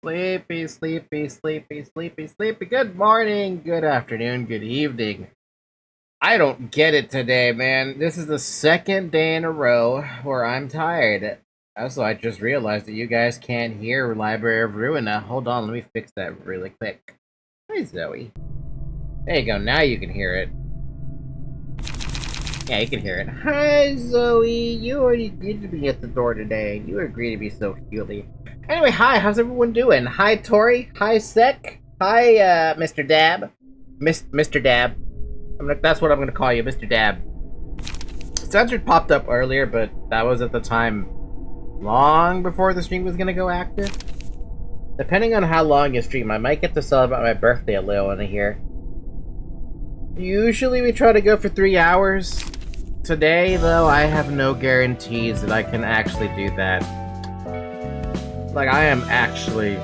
Sleepy, sleepy, sleepy, sleepy, sleepy. Good morning, good afternoon, good evening. I don't get it today, man. This is the second day in a row where I'm tired. Also, I just realized that you guys can't hear Library of Ruina. Hold on, let me fix that really quick. Hi, Zoe. There you go, now you can hear it. Yeah, you can hear it. Hi, Zoe. You already greeted me at the door today. You agreed to be so cutely. Anyway, hi, how's everyone doing? Hi, Tori. Hi, Sek. Hi, Mr. Dab. Mr. Dab. That's what I'm gonna call you, Mr. Dab. Censored popped up earlier, but that was at the time long before the stream was gonna go active. Depending on how long you stream, I might get to celebrate my birthday a little in here. Usually we try to go for 3 hours. Today, though, I have no guarantees that I can actually do that. Like, I am actually...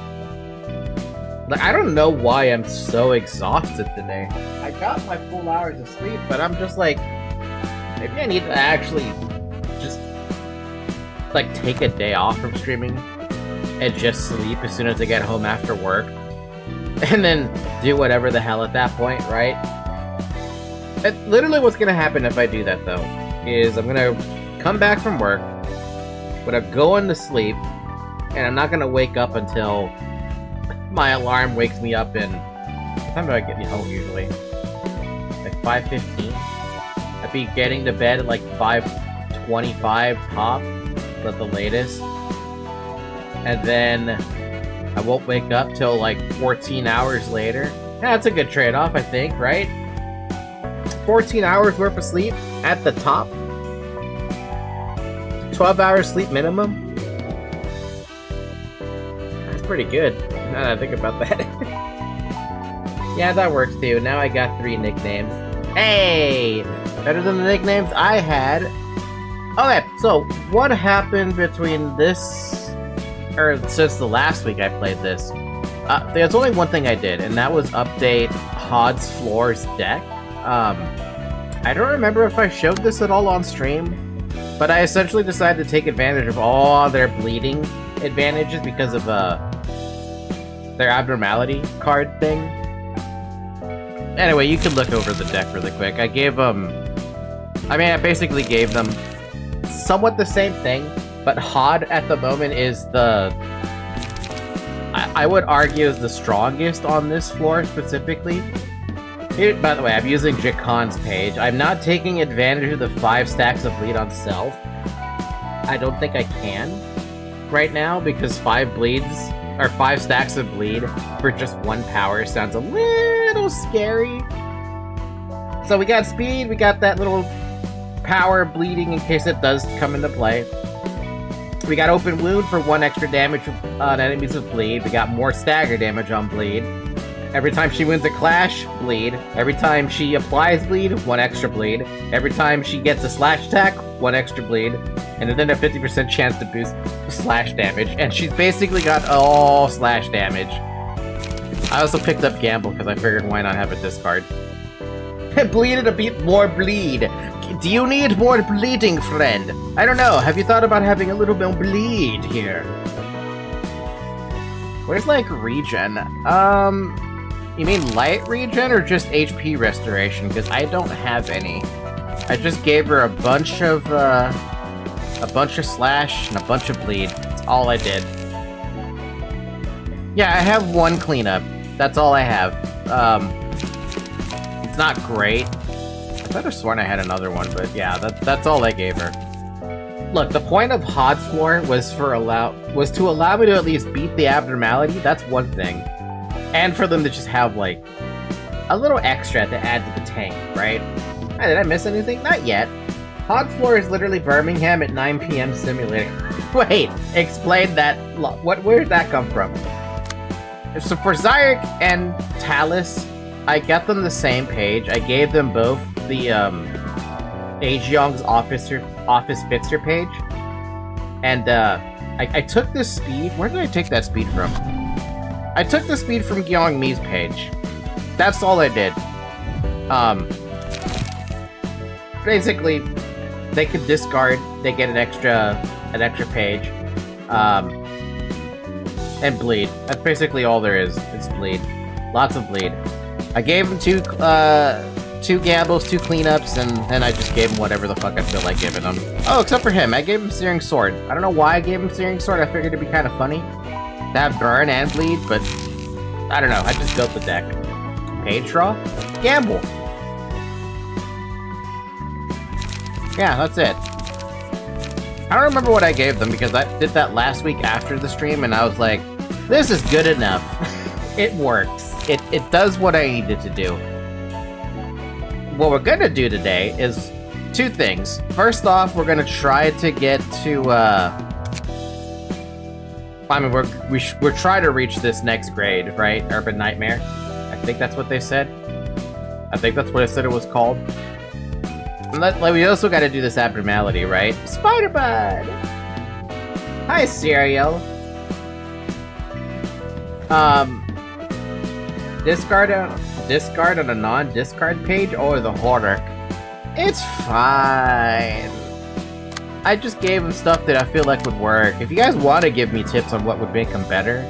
Like, I don't know why I'm so exhausted today. I got my full hours of sleep, but I'm just like... Maybe I need to actually just... like, take a day off from streaming and just sleep as soon as I get home after work. And then do whatever the hell at that point, right? Literally what's gonna happen if I do that, though, is I'm gonna come back from work, I'm gonna go into sleep, and I'm not gonna wake up until my alarm wakes me up in... What time do I get home, usually? Like 5:15? I'd be getting to bed at like 5:25 top, at the latest. And then I won't wake up till like 14 hours later. Yeah, that's a good trade-off, I think, right? 14 hours worth of sleep at the top. 12 hours sleep minimum. That's pretty good, now that I think about that. Yeah, that works too. Now I got 3 nicknames. Hey! Better than the nicknames I had. Okay, so what happened between this... or since the last week I played this? There's only one thing I did, and that was update Hod's Floor's deck. I don't remember if I showed this at all on stream, but I essentially decided to take advantage of all their bleeding advantages because of their abnormality card thing. Anyway, you can look over the deck really quick. I gave them... I mean, I basically gave them somewhat the same thing, but Hod at the moment is the... I would argue is the strongest on this floor specifically. Here, by the way, I'm using Jacon's page. I'm not taking advantage of the 5 stacks of bleed on self. I don't think I can right now because 5 bleeds, or 5 stacks of bleed for just 1 power sounds a little scary. So we got speed, we got that little power bleeding in case it does come into play. We got open wound for 1 extra damage on enemies with bleed. We got more stagger damage on bleed. Every time she wins a clash, bleed. Every time she applies bleed, 1 extra bleed. Every time she gets a slash attack, 1 extra bleed. And then a 50% chance to boost slash damage. And she's basically got all slash damage. I also picked up Gamble because I figured why not have a discard. Bleeded a bit more bleed. Do you need more bleeding, friend? I don't know. Have you thought about having a little bit of bleed here? Where's, like, regen? You mean light regen or just HP restoration? Because I don't have any. I just gave her a bunch of slash and a bunch of bleed. That's all I did. Yeah, I have 1 cleanup. That's all I have. It's not great. I could have sworn I had another one, but yeah, that's all I gave her. Look, the point of Hod's Floor was to allow me to at least beat the abnormality. That's one thing. And for them to just have, like, a little extra to add to the tank, right? Hey, did I miss anything? Not yet. Hod's Floor is literally Birmingham at 9 PM simulator. Wait, explain that. Where did that come from? So for Zyric and Talus, I got them the same page. I gave them both the Aegeon's office fixer page. And I took this speed. Where did I take that speed from? I took the speed from Gyeong Mi's page. That's all I did. Basically, they could discard, they get an extra page. And bleed. That's basically all there is. It's bleed. Lots of bleed. I gave him two gambles, 2 cleanups, and then I just gave him whatever the fuck I feel like giving him. Oh, except for him. I gave him Searing Sword. I don't know why I gave him Searing Sword. I figured it'd be kind of funny to have burn and bleed, but I don't know. I just built the deck. Page draw? Gamble. Yeah, that's it. I don't remember what I gave them because I did that last week after the stream and I was like, this is good enough. It works. It does what I needed to do. What we're gonna do today is 2 things. First off, we're gonna try to get to, I mean, we're trying to reach this next grade, right? Urban Nightmare. I think that's what they said. I think that's what I said it was called. And we also gotta do this abnormality, right? Spider Bud! Hi, Cereal. Discard on a non-discard page or the Horror. It's fine. I just gave him stuff that I feel like would work. If you guys want to give me tips on what would make them better,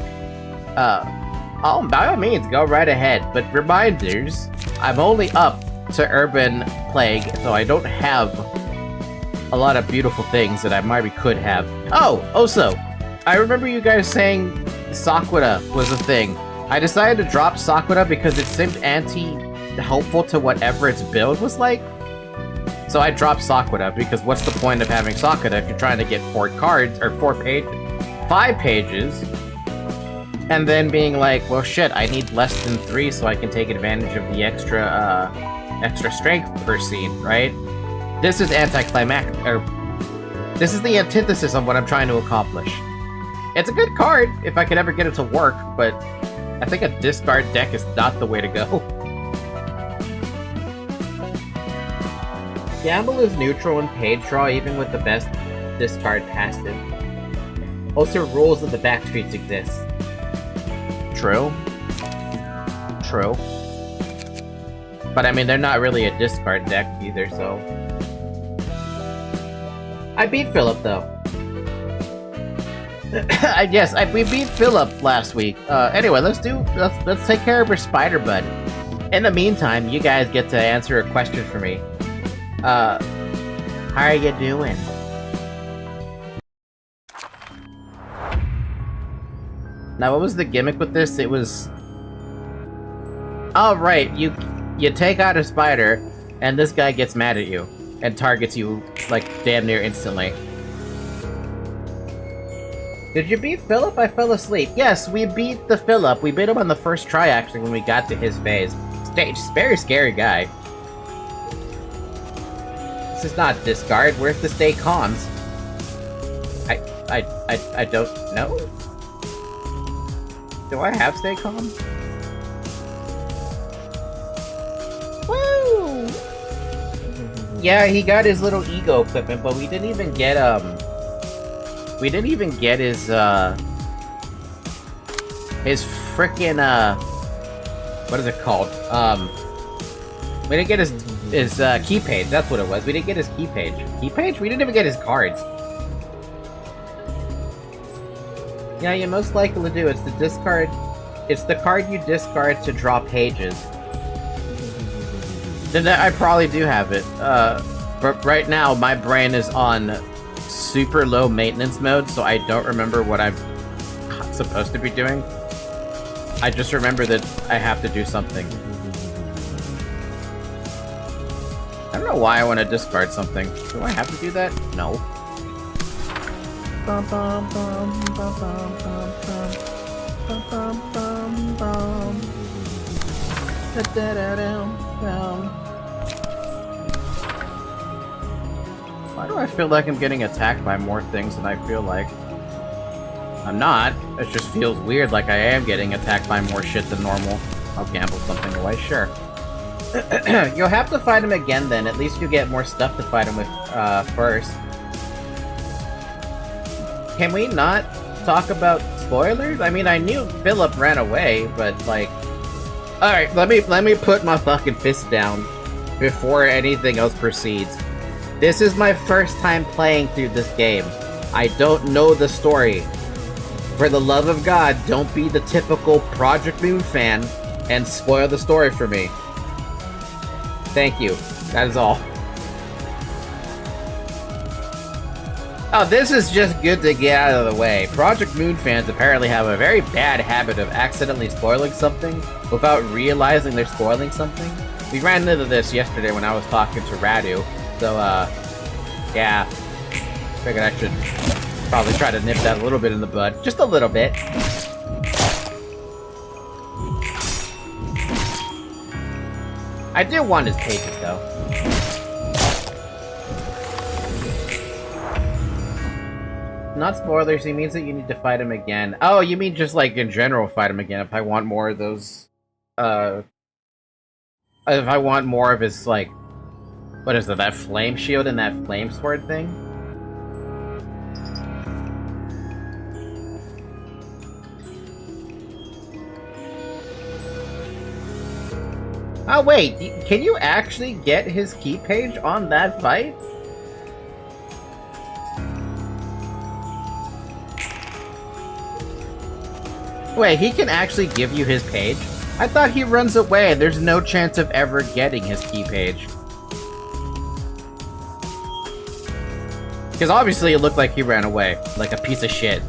by all means, go right ahead. But reminders, I'm only up to Urban Plague, so I don't have a lot of beautiful things that I maybe could have. Oh, also, I remember you guys saying Sakuda was a thing. I decided to drop Sakuda because it seemed anti-helpful to whatever its build was like. So I dropped Sakuda because what's the point of having Sakuda if you're trying to get 5 pages, and then being like, well shit, I need less than 3 so I can take advantage of the extra strength per scene, right? This is anticlimactic, or this is the antithesis of what I'm trying to accomplish. It's a good card if I could ever get it to work, but I think a discard deck is not the way to go. Gamble is neutral in page draw even with the best discard passive. Also, rules of the backstreets exist. True. True. But I mean, they're not really a discard deck either, so... I beat Philip, though. Yes, we beat Philip last week. Anyway, let's take care of our Spider Bud. In the meantime, you guys get to answer a question for me. How are you doing? Now, what was the gimmick with this? It was... Oh, right, you take out a spider, and this guy gets mad at you, and targets you, like, damn near instantly. Did you beat Philip? I fell asleep. Yes, we beat the Philip. We beat him on the first try, actually, when we got to his phase. Very scary guy. This is not discard. Where's the stay calms? I don't know. Do I have stay calm? Woo! Yeah, he got his little ego equipment, but we didn't even get his frickin' what is it called? We didn't get his key page. That's what it was. We didn't get his key page. Key page? We didn't even get his cards. Yeah, you most likely do. It's the discard. It's the card you discard to draw pages. Then I probably do have it. But right now my brain is on super low maintenance mode, so I don't remember what I'm supposed to be doing. I just remember that I have to do something. I don't know why I want to discard something. Do I have to do that? No. Bum, bum, bum, bum, bum, bum, bum, bum, bum, bum. Da, da, da, da. Why do I feel like I'm getting attacked by more things than I feel like? I'm not. It just feels weird like I am getting attacked by more shit than normal. I'll gamble something away, sure. You'll have to fight him again then. At least you get more stuff to fight him with first. Can we not talk about spoilers? I mean, I knew Philip ran away, but like... Alright, let me put my fucking fist down before anything else proceeds. This is my first time playing through this game. I don't know the story. For the love of God, don't be the typical Project Moon fan and spoil the story for me. Thank you. That is all. Oh, this is just good to get out of the way. Project Moon fans apparently have a very bad habit of accidentally spoiling something without realizing they're spoiling something. We ran into this yesterday when I was talking to Radu, so, yeah. Figured I should probably try to nip that a little bit in the bud. Just a little bit. I do want his pages, though. Not spoilers, he means that you need to fight him again. Oh, you mean just, like, in general fight him again if I want more of those, if I want more of his, like, what is it, that flame shield and that flame sword thing? Oh, wait, can you actually get his key page on that fight? Wait, he can actually give you his page? I thought he runs away. There's no chance of ever getting his key page. Because obviously it looked like he ran away. Like a piece of shit.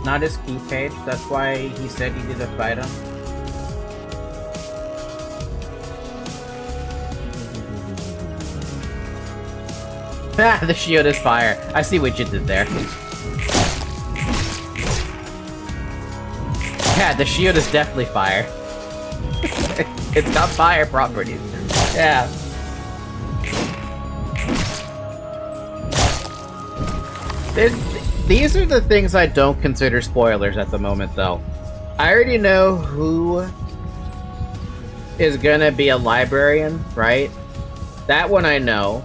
Not his key page, that's why he said he did a fight him. Ah, the shield is fire. I see what you did there. Yeah, the shield is definitely fire. It's got fire properties. Yeah. These are the things I don't consider spoilers at the moment, though. I already know who is gonna be a librarian, right? That one I know,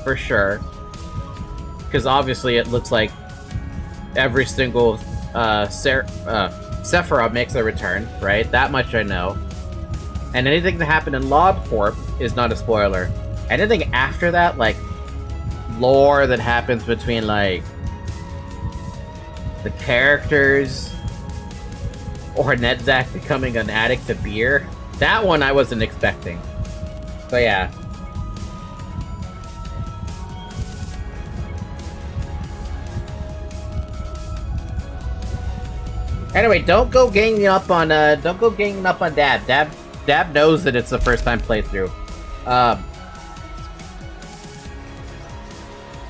for sure. Because obviously it looks like every single Sephiroth makes a return, right? That much I know. And anything that happened in LobCorp is not a spoiler. Anything after that, like, lore that happens between, like, the characters, or Nedzak becoming an addict to beer, that one I wasn't expecting. So yeah. Anyway, don't go ganging up on Dab. Dab knows that it's the first time playthrough.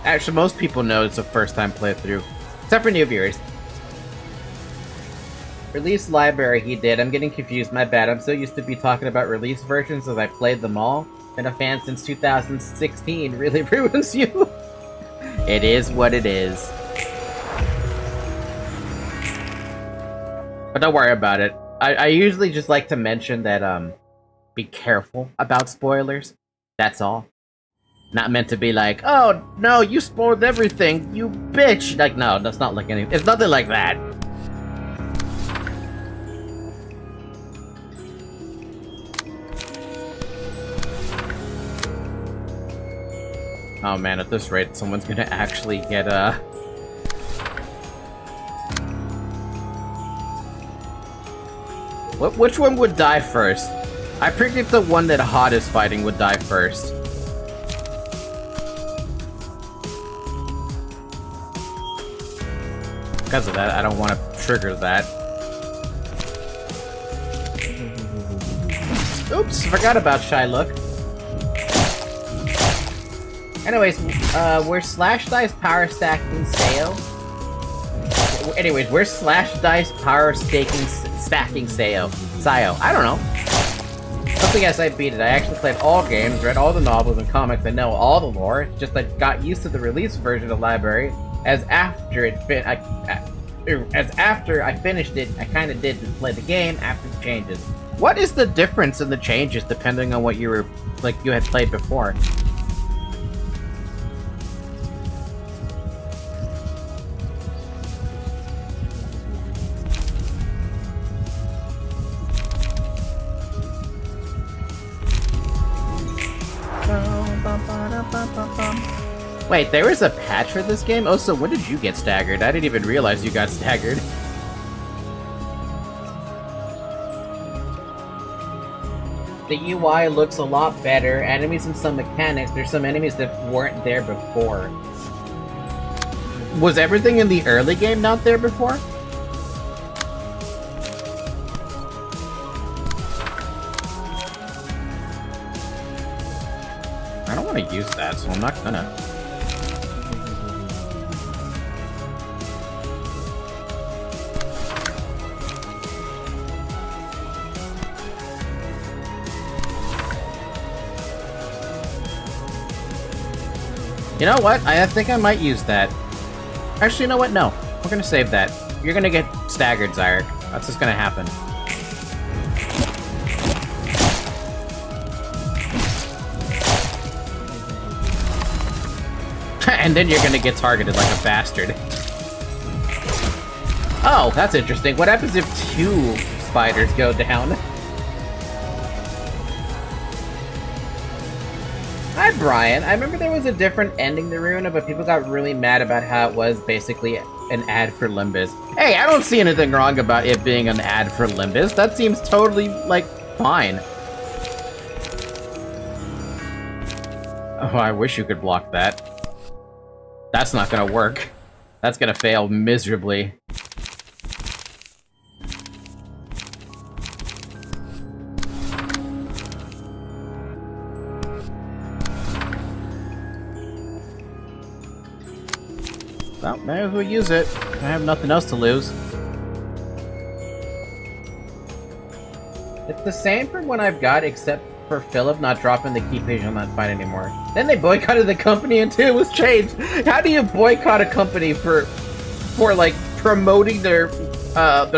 Actually, most people know it's a first time playthrough. Except for new viewers. Release library he did. I'm getting confused, my bad. I'm so used to be talking about release versions as I played them all. Been a fan since 2016. Really ruins you. It is what it is. But don't worry about it. I usually just like to mention that, be careful about spoilers. That's all. Not meant to be like, oh, no, you spoiled everything, you bitch! Like, no, that's not like anything. It's nothing like that. Oh man, at this rate, someone's gonna actually get, Which one would die first? I predict the one that Hot is fighting would die first. Because of that, I don't want to trigger that. Oops, forgot about Shy Look. Anyways, we're Slash Dice Power Stacking Sale. Anyways, we're Slash Dice Power Stacking Stacking Sayo. I don't know. So yes, I beat it. I actually played all games, read all the novels and comics, and know all the lore. It's just I got used to the release version of the library, as after I finished it, I kind of did to play the game after the changes. What is the difference in the changes depending on what you had played before? Wait, there was a patch for this game? Oh, so when did you get staggered? I didn't even realize you got staggered. The UI looks a lot better. Enemies and some mechanics. There's some enemies that weren't there before. Was everything in the early game not there before? I don't want to use that, so I'm not gonna. You know what? I think I might use that. Actually, you know what? No. We're gonna save that. You're gonna get staggered, Zyrek. That's just gonna happen. And then you're gonna get targeted like a bastard. Oh, that's interesting. What happens if 2 spiders go down? Hi, Brian. I remember there was a different ending to Ruina, but people got really mad about how it was basically an ad for Limbus. Hey, I don't see anything wrong about it being an ad for Limbus. That seems totally, like, fine. Oh, I wish you could block that. That's not gonna work. That's gonna fail miserably. Well, may as well use it. I have nothing else to lose. It's the same from what I've got, except for Philip not dropping the key page on that fight anymore. Then they boycotted the company and it was changed. How do you boycott a company for like promoting their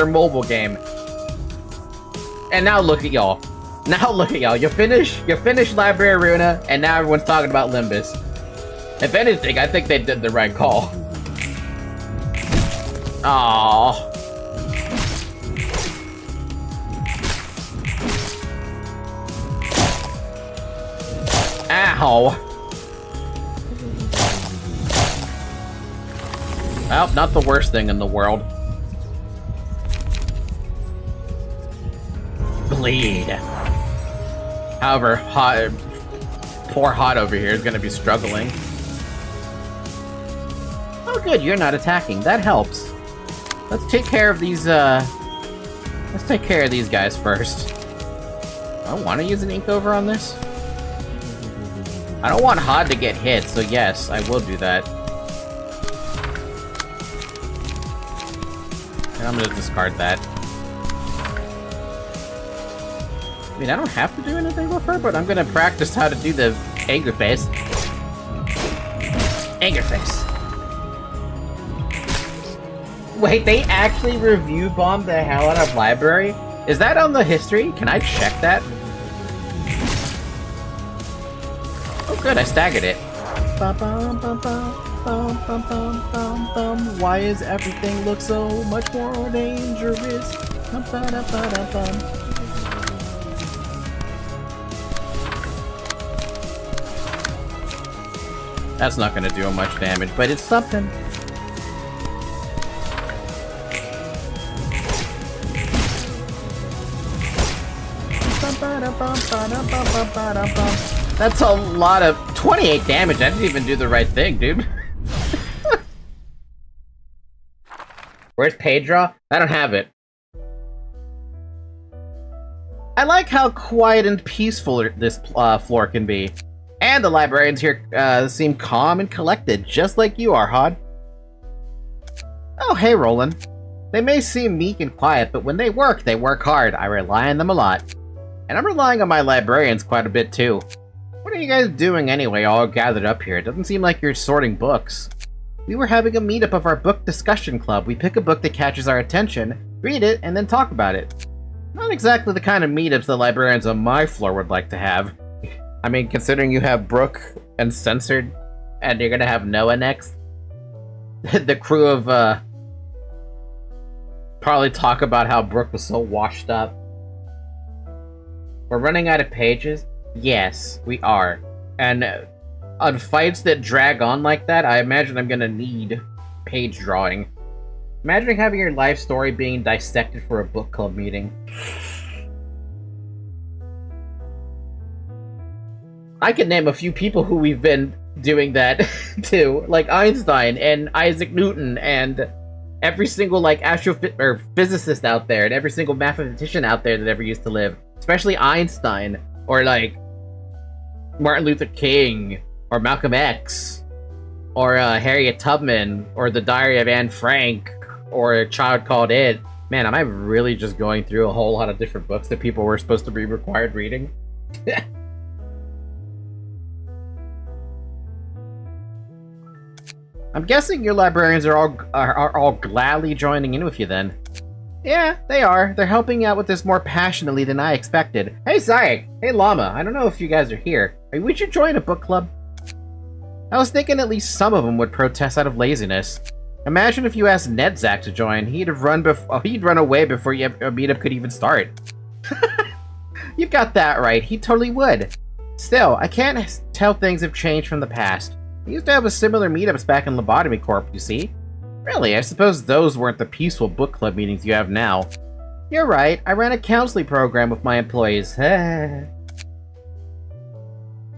mobile game? And now look at y'all. Now look at y'all. You finished Library Ruina, and now everyone's talking about Limbus. If anything, I think they did the right call. Aww. Ow. Well, not the worst thing in the world. Bleed. However, poor Hot over here is gonna be struggling. Oh good, you're not attacking. That helps. Let's take care of these, guys first. I don't want to use an ink over on this. I don't want Hod to get hit, so yes, I will do that. And I'm gonna discard that. I mean, I don't have to do anything with her, but I'm gonna practice how to do the anger face. Anger face. Wait, they actually review bombed the hell out of Library? Is that on the history? Can I check that? Oh good, I staggered it. Why is everything look so much more dangerous? That's not gonna do much damage, but it's something. That's a lot of 28 damage. I didn't even do the right thing, dude. Where's Pedro? I don't have it. I like how quiet and peaceful this floor can be. And the librarians here seem calm and collected, just like you are, Hod. Oh, hey, Roland. They may seem meek and quiet, but when they work hard. I rely on them a lot. And I'm relying on my librarians quite a bit too. What are you guys doing anyway, all gathered up here? It doesn't seem like you're sorting books. We were having a meetup of our book discussion club. We pick a book that catches our attention, read it, and then talk about it. Not exactly the kind of meetups the librarians on my floor would like to have. I mean, considering you have Brooke and Censored, and you're gonna have Noah next, the crew of, probably talk about how Brooke was so washed up. We're running out of pages? Yes, we are. And on fights that drag on like that, I imagine I'm gonna need page drawing. Imagine having your life story being dissected for a book club meeting. I could name a few people who we've been doing that to, like Einstein and Isaac Newton and every single like physicist out there and every single mathematician out there that ever used to live, especially Einstein or like Martin Luther King or Malcolm X or Harriet Tubman or The Diary of Anne Frank or A Child Called It. Man, am I really just going through a whole lot of different books that people were supposed to be required reading? I'm guessing your librarians are all gladly joining in with you then. Yeah, they are. They're helping out with this more passionately than I expected. Hey, Zayak! Hey, Llama! I don't know if you guys are here. We should join a book club. I was thinking at least some of them would protest out of laziness. Imagine if you asked Nedzak to join. He'd run away before a meetup could even start. You've got that right. He totally would. Still, I can't tell things have changed from the past. I used to have a similar meetups back in Lobotomy Corp, you see? Really, I suppose those weren't the peaceful book club meetings you have now. You're right, I ran a counseling program with my employees. They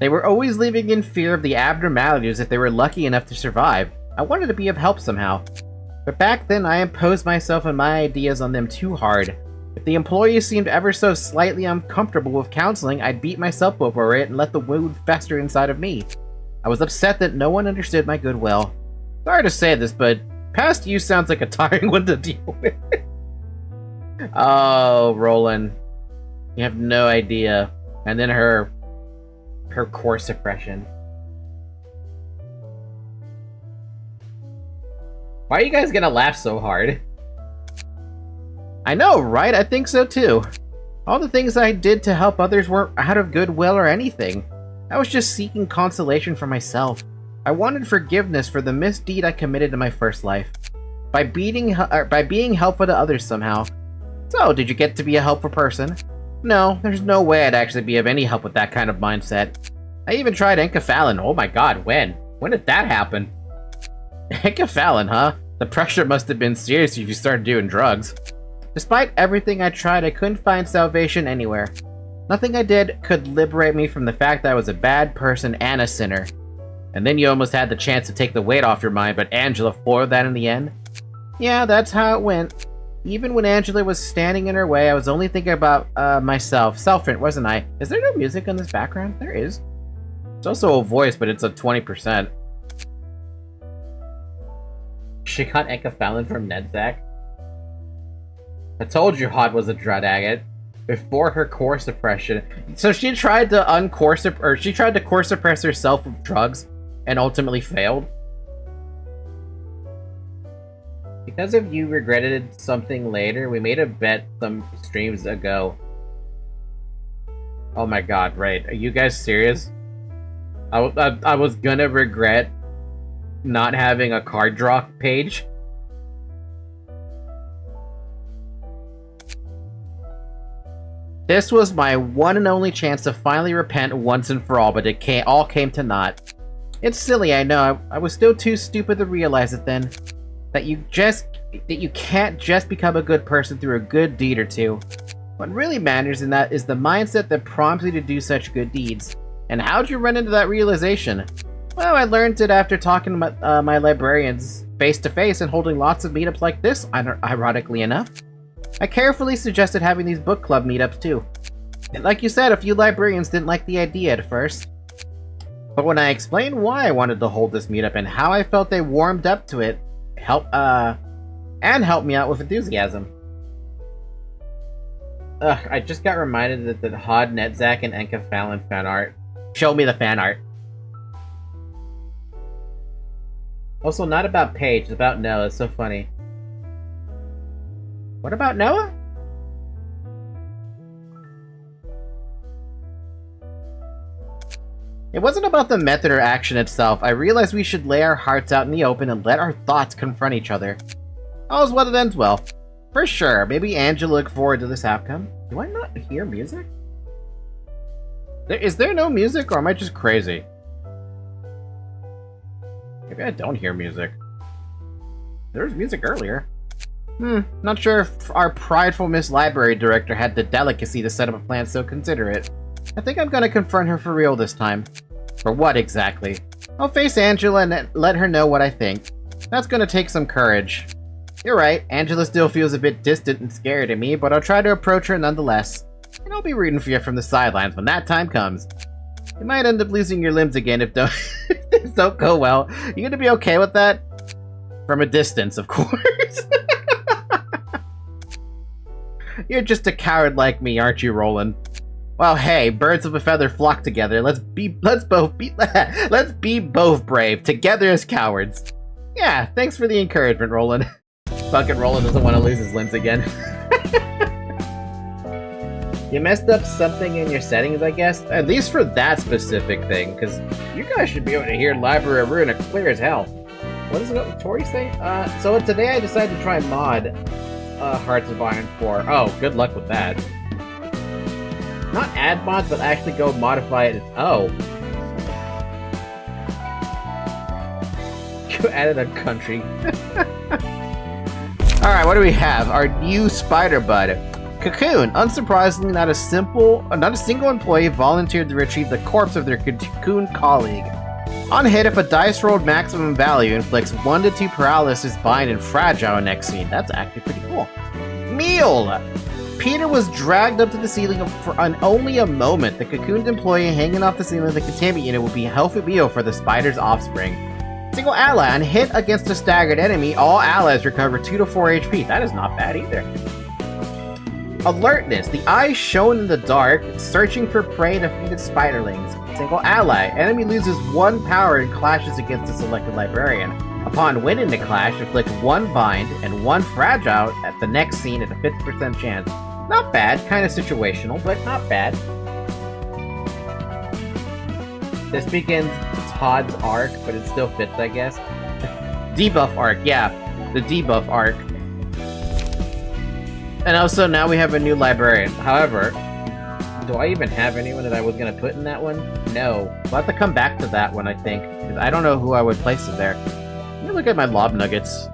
were always living in fear of the abnormalities if they were lucky enough to survive. I wanted to be of help somehow. But back then, I imposed myself and my ideas on them too hard. If the employees seemed ever so slightly uncomfortable with counseling, I'd beat myself over it and let the wound fester inside of me. I was upset that no one understood my goodwill. Sorry to say this, but past you sounds like a tiring one to deal with. Oh, Roland. You have no idea. And then her core suppression. Why are you guys gonna laugh so hard? I know, right? I think so too. All the things I did to help others weren't out of goodwill or anything. I was just seeking consolation for myself. I wanted forgiveness for the misdeed I committed in my first life. By being helpful to others somehow. So, did you get to be a helpful person? No, there's no way I'd actually be of any help with that kind of mindset. I even tried enkephalin. Oh my god, when? When did that happen? Enkephalin, huh? The pressure must have been serious if you started doing drugs. Despite everything I tried, I couldn't find salvation anywhere. Nothing I did could liberate me from the fact that I was a bad person and a sinner. And then you almost had the chance to take the weight off your mind, but Angela foiled that in the end? Yeah, that's how it went. Even when Angela was standing in her way, I was only thinking about myself. Self-rent, wasn't I? Is there no music in this background? There is. It's also a voice, but it's a 20%. She got enkephalin from Nedzak. I told you Hod was a drug addict. Before her core suppression. So she tried to core suppress herself with drugs and ultimately failed. Because if you regretted something later, we made a bet some streams ago. Oh my god, right. Are you guys serious? I was gonna regret not having a card draw page. This was my one and only chance to finally repent once and for all, but it all came to naught. It's silly, I know. I was still too stupid to realize it then. That you can't just become a good person through a good deed or two. What really matters in that is the mindset that prompts you to do such good deeds. And how'd you run into that realization? Well, I learned it after talking to my librarians face to face and holding lots of meetups like this, ironically enough. I carefully suggested having these book club meetups too. And like you said, a few librarians didn't like the idea at first. But when I explained why I wanted to hold this meetup and how I felt they warmed up to it, helped me out with enthusiasm. Ugh, I just got reminded that the Hod, Netzach, and Enka Fallon fan art. Show me the fan art. Also, not about Paige, it's about Noah. It's so funny. What about Noah? It wasn't about the method or action itself. I realized we should lay our hearts out in the open and let our thoughts confront each other. All's well that ends well. For sure. Maybe Angela look forward to this outcome. Do I not hear music? Is there no music, or am I just crazy? Maybe I don't hear music. There was music earlier. Not sure if our prideful Miss Library Director had the delicacy to set up a plan so considerate. I think I'm gonna confront her for real this time. For what exactly? I'll face Angela and let her know what I think. That's gonna take some courage. You're right, Angela still feels a bit distant and scared of me, but I'll try to approach her nonetheless. And I'll be rooting for you from the sidelines when that time comes. You might end up losing your limbs again if things don't go well. You gonna be okay with that? From a distance, of course. You're just a coward like me, aren't you, Roland? Well, hey, birds of a feather flock together. Let's be both brave, together as cowards. Yeah, thanks for the encouragement, Roland. Fucking Roland doesn't want to lose his limbs again. You messed up something in your settings, I guess? At least for that specific thing, because you guys should be able to hear Library of Ruina clear as hell. What is it Tori saying? So today I decided to try mod Hearts of Iron 4. Oh, good luck with that. Not add mods, but actually go modify it. Oh. Go added a country. Alright, what do we have? Our new Spider Bud. Cocoon. Unsurprisingly, not a single employee volunteered to retrieve the corpse of their Cocoon colleague. On hit, if a dice rolled maximum value inflicts 1 to 2 paralysis, bind, and fragile next scene. That's actually pretty cool. Meal! Peter was dragged up to the ceiling for only a moment. The cocooned employee hanging off the ceiling of the containment unit will be a healthy meal for the spider's offspring. Single ally. On hit against a staggered enemy, all allies recover 2 to 4 HP. That is not bad either. Alertness. The eye shown in the dark, searching for prey in defeated spiderlings. Single ally. Enemy loses 1 power and clashes against the selected librarian. Upon winning the clash, inflict 1 bind and 1 fragile at the next scene at a 50% chance. Not bad. Kind of situational, but not bad. This begins Todd's arc, but it still fits, I guess. Debuff arc, yeah. The debuff arc. And also, now we have a new librarian. However, do I even have anyone that I was going to put in that one? No. We'll have to come back to that one, I think. Because I don't know who I would place it there. Let me look at my lob nuggets.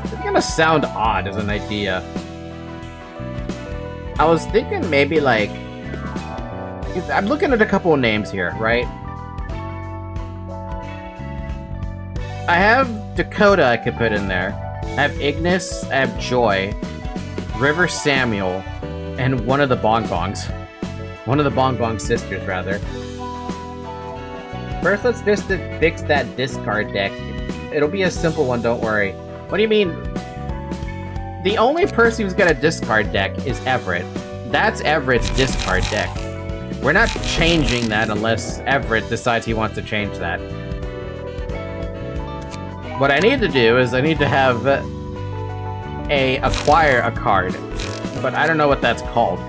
It's gonna sound odd as an idea. I was thinking maybe like... I'm looking at a couple of names here, right? I have Dakota I could put in there. I have Ignis, I have Joy, River Samuel, and one of the Bongbongs. One of the Bongbong sisters, rather. First, let's just fix that discard deck. It'll be a simple one, don't worry. What do you mean? The only person who's got a discard deck is Everett. That's Everett's discard deck. We're not changing that unless Everett decides he wants to change that. What I need to do is I need to have acquire a card. But I don't know what that's called.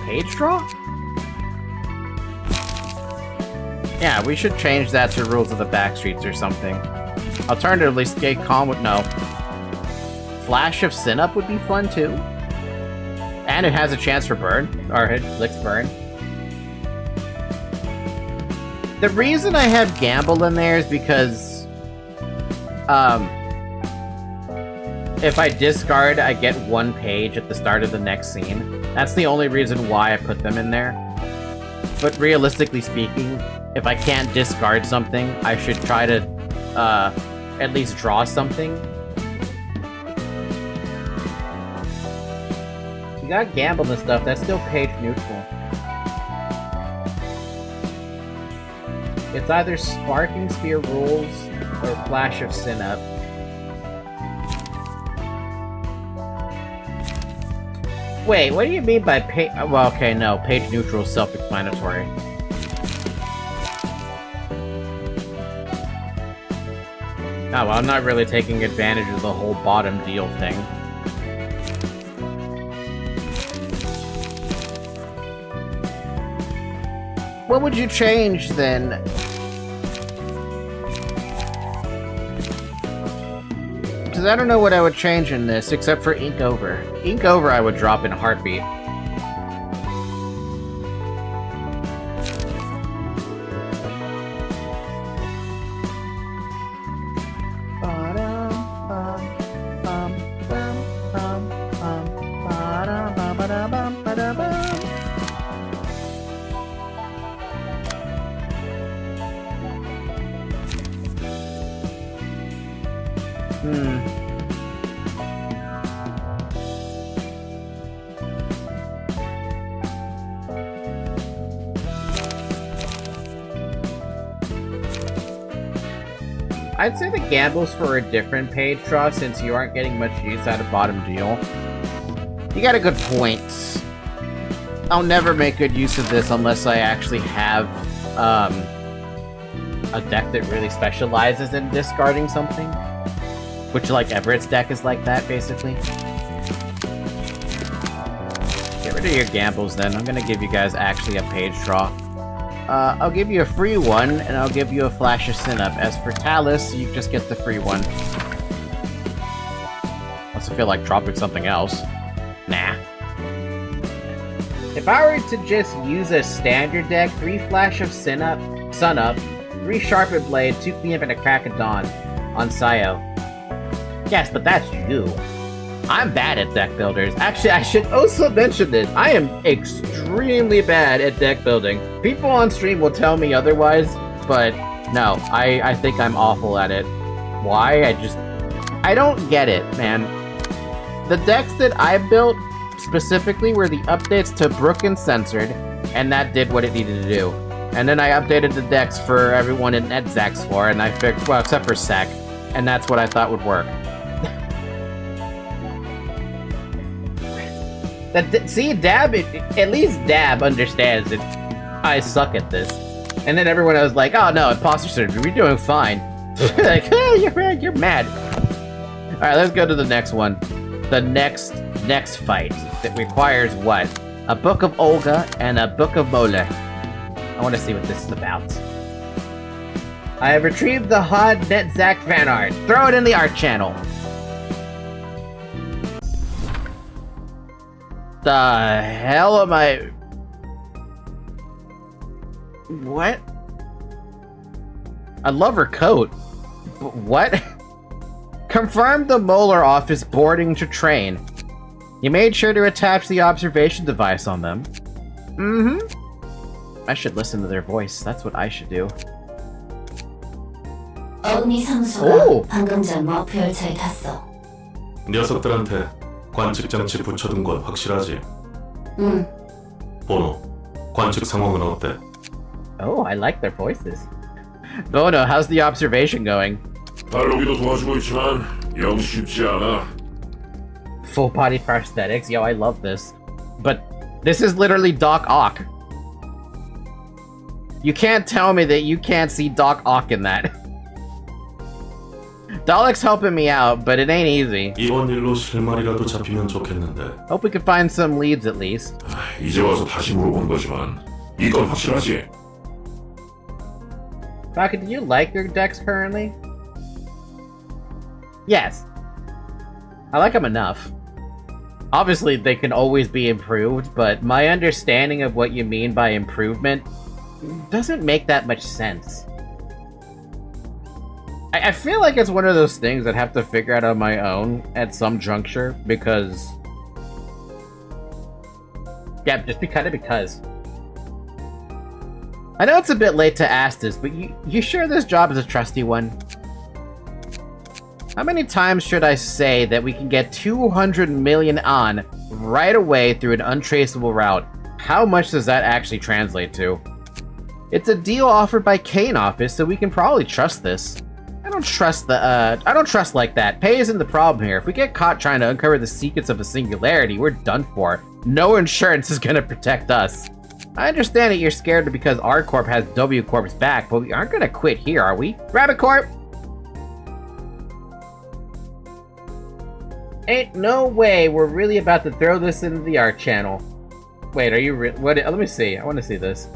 Page draw? Yeah, we should change that to Rules of the Backstreets or something. Alternatively, Skate Calm would no. Flash of Sin-Up would be fun too. And it has a chance for burn. Or it licks burn. The reason I have Gamble in there is because if I discard, I get 1 page at the start of the next scene. That's the only reason why I put them in there. But realistically speaking, if I can't discard something, I should try to at least draw something. You got gambled and stuff, that's still page neutral. It's either Sparking Spear Rules or Flash of Synap. Wait, what do you mean by page? Well, okay, no, page neutral is self-explanatory. Oh, well, I'm not really taking advantage of the whole bottom deal thing. What would you change, then? Because I don't know what I would change in this, except for Ink Over. Ink Over I would drop in a heartbeat. I'd say the gambles for a different page draw since you aren't getting much use out of bottom deal. You got a good point. I'll never make good use of this unless I actually have a deck that really specializes in discarding something. Which, like, Everett's deck is like that, basically. Get rid of your gambles, then. I'm gonna give you guys actually a page draw. I'll give you a free one, and I'll give you a Flash of Synap. As for Talus, you just get the free one. Unless I feel like dropping something else. Nah. If I were to just use a standard deck, 3 Flash of Sunup, 3 Sharpened Blade, 2 Cleanup, and a Crack of Dawn on Sayo. Yes, but that's you. I'm bad at deck builders. Actually, I should also mention this. I am extremely bad at deck building. People on stream will tell me otherwise, but no, I think I'm awful at it. Why? I don't get it, man. The decks that I built specifically were the updates to Brook and Censored, and that did what it needed to do. And then I updated the decks for everyone in NetZack's floor, and I fixed, well, except for Sec, and that's what I thought would work. See, Dab, at least Dab understands that I suck at this. And then everyone was like, oh no, imposter syndrome, you're doing fine. Like, oh, you're mad. Alright, let's go to the next one. The next fight that requires what? A Book of Olga and a Book of Mole. I want to see what this is about. I have retrieved the HOD NetZack fan art. Throw it in the art channel. The hell am I... What? I love her coat. What? Confirmed the Molar office boarding to train. You made sure to attach the observation device on them. Mm-hmm. I should listen to their voice. That's what I should do. 오! 방금 전 머프 열차에 탔어. 녀석들한테 관측 장치 붙여둔 건 확실하지? 응. 보노, 관측 상황은 어때? Oh, I like their voices. Bono, how's the observation going? 달로기도 도와주고 있지만 영 쉽지 않아. Full body prosthetics, yo, I love this. But this is literally Doc Ock. You can't tell me that you can't see Doc Ock in that. Dalek's helping me out, but it ain't easy. 이번 일로 실마리라도 잡히면 좋겠는데. Hope we can find some leads at least. 이제 와서 다시 물어본 거지만 이건 확실하지? Baka, do you like your decks currently? Yes. I like them enough. Obviously, they can always be improved, but my understanding of what you mean by improvement doesn't make that much sense. I feel like it's one of those things I'd have to figure out on my own at some juncture, because... Yeah, just because. I know it's a bit late to ask this, but you sure this job is a trusty one? How many times should I say that we can get 200 million on right away through an untraceable route. How much does that actually translate to? It's a deal offered by Kane office, so we can probably trust this. I don't trust like that. Pay isn't the problem here. If we get caught trying to uncover the secrets of a singularity, we're done for. No insurance is gonna protect us. I understand that you're scared because R Corp has W Corp's back, but we aren't gonna quit here, are we? Rabbit Corp! Ain't no way we're really about to throw this into the art channel. Wait, are you what? Let me see. I want to see this.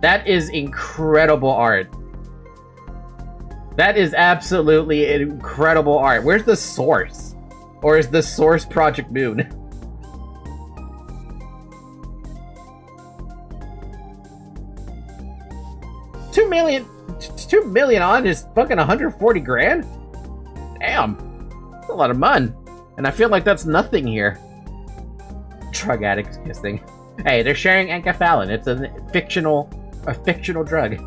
That is incredible art. That is absolutely incredible art. Where's the source? Or is the source Project Moon? $2 million on is fucking 140 grand? Damn. That's a lot of money. And I feel like that's nothing here. Drug addicts kissing. Hey, they're sharing enkephalin. It's a fictional drug.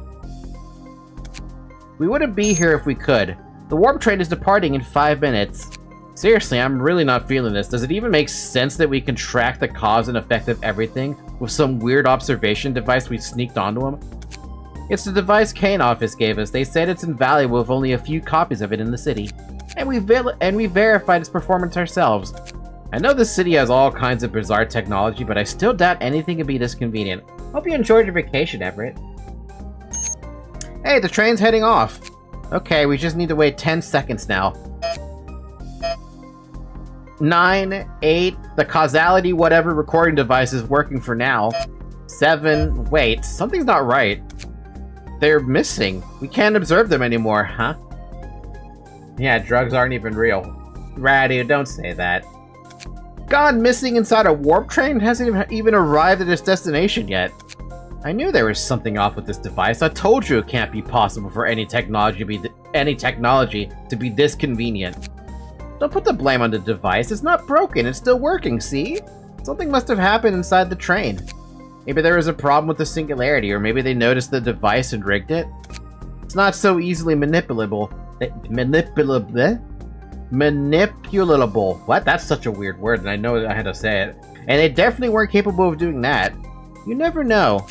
We wouldn't be here if we could. The warp train is departing in 5 minutes. Seriously, I'm really not feeling this. Does it even make sense that we can track the cause and effect of everything with some weird observation device we sneaked onto them? It's the device Kane office gave us. They said it's invaluable with only a few copies of it in the city. And we verified its performance ourselves. I know this city has all kinds of bizarre technology, but I still doubt anything can be this convenient. Hope you enjoyed your vacation, Everett. Hey, the train's heading off. Okay, we just need to wait 10 seconds now. 9, 8, the causality whatever recording device is working for now. 7, wait, something's not right. They're missing. We can't observe them anymore, huh? Yeah, drugs aren't even real. Ratty, don't say that. Gone missing inside a warp train? Hasn't even arrived at its destination yet. I knew there was something off with this device. I told you it can't be possible for any technology to be this convenient. Don't put the blame on the device. It's not broken. It's still working, see? Something must have happened inside the train. Maybe there was a problem with the singularity, or maybe they noticed the device and rigged it. It's not so easily manipulable. Manipulable. What? That's such a weird word, and I know I had to say it. And they definitely weren't capable of doing that. You never know.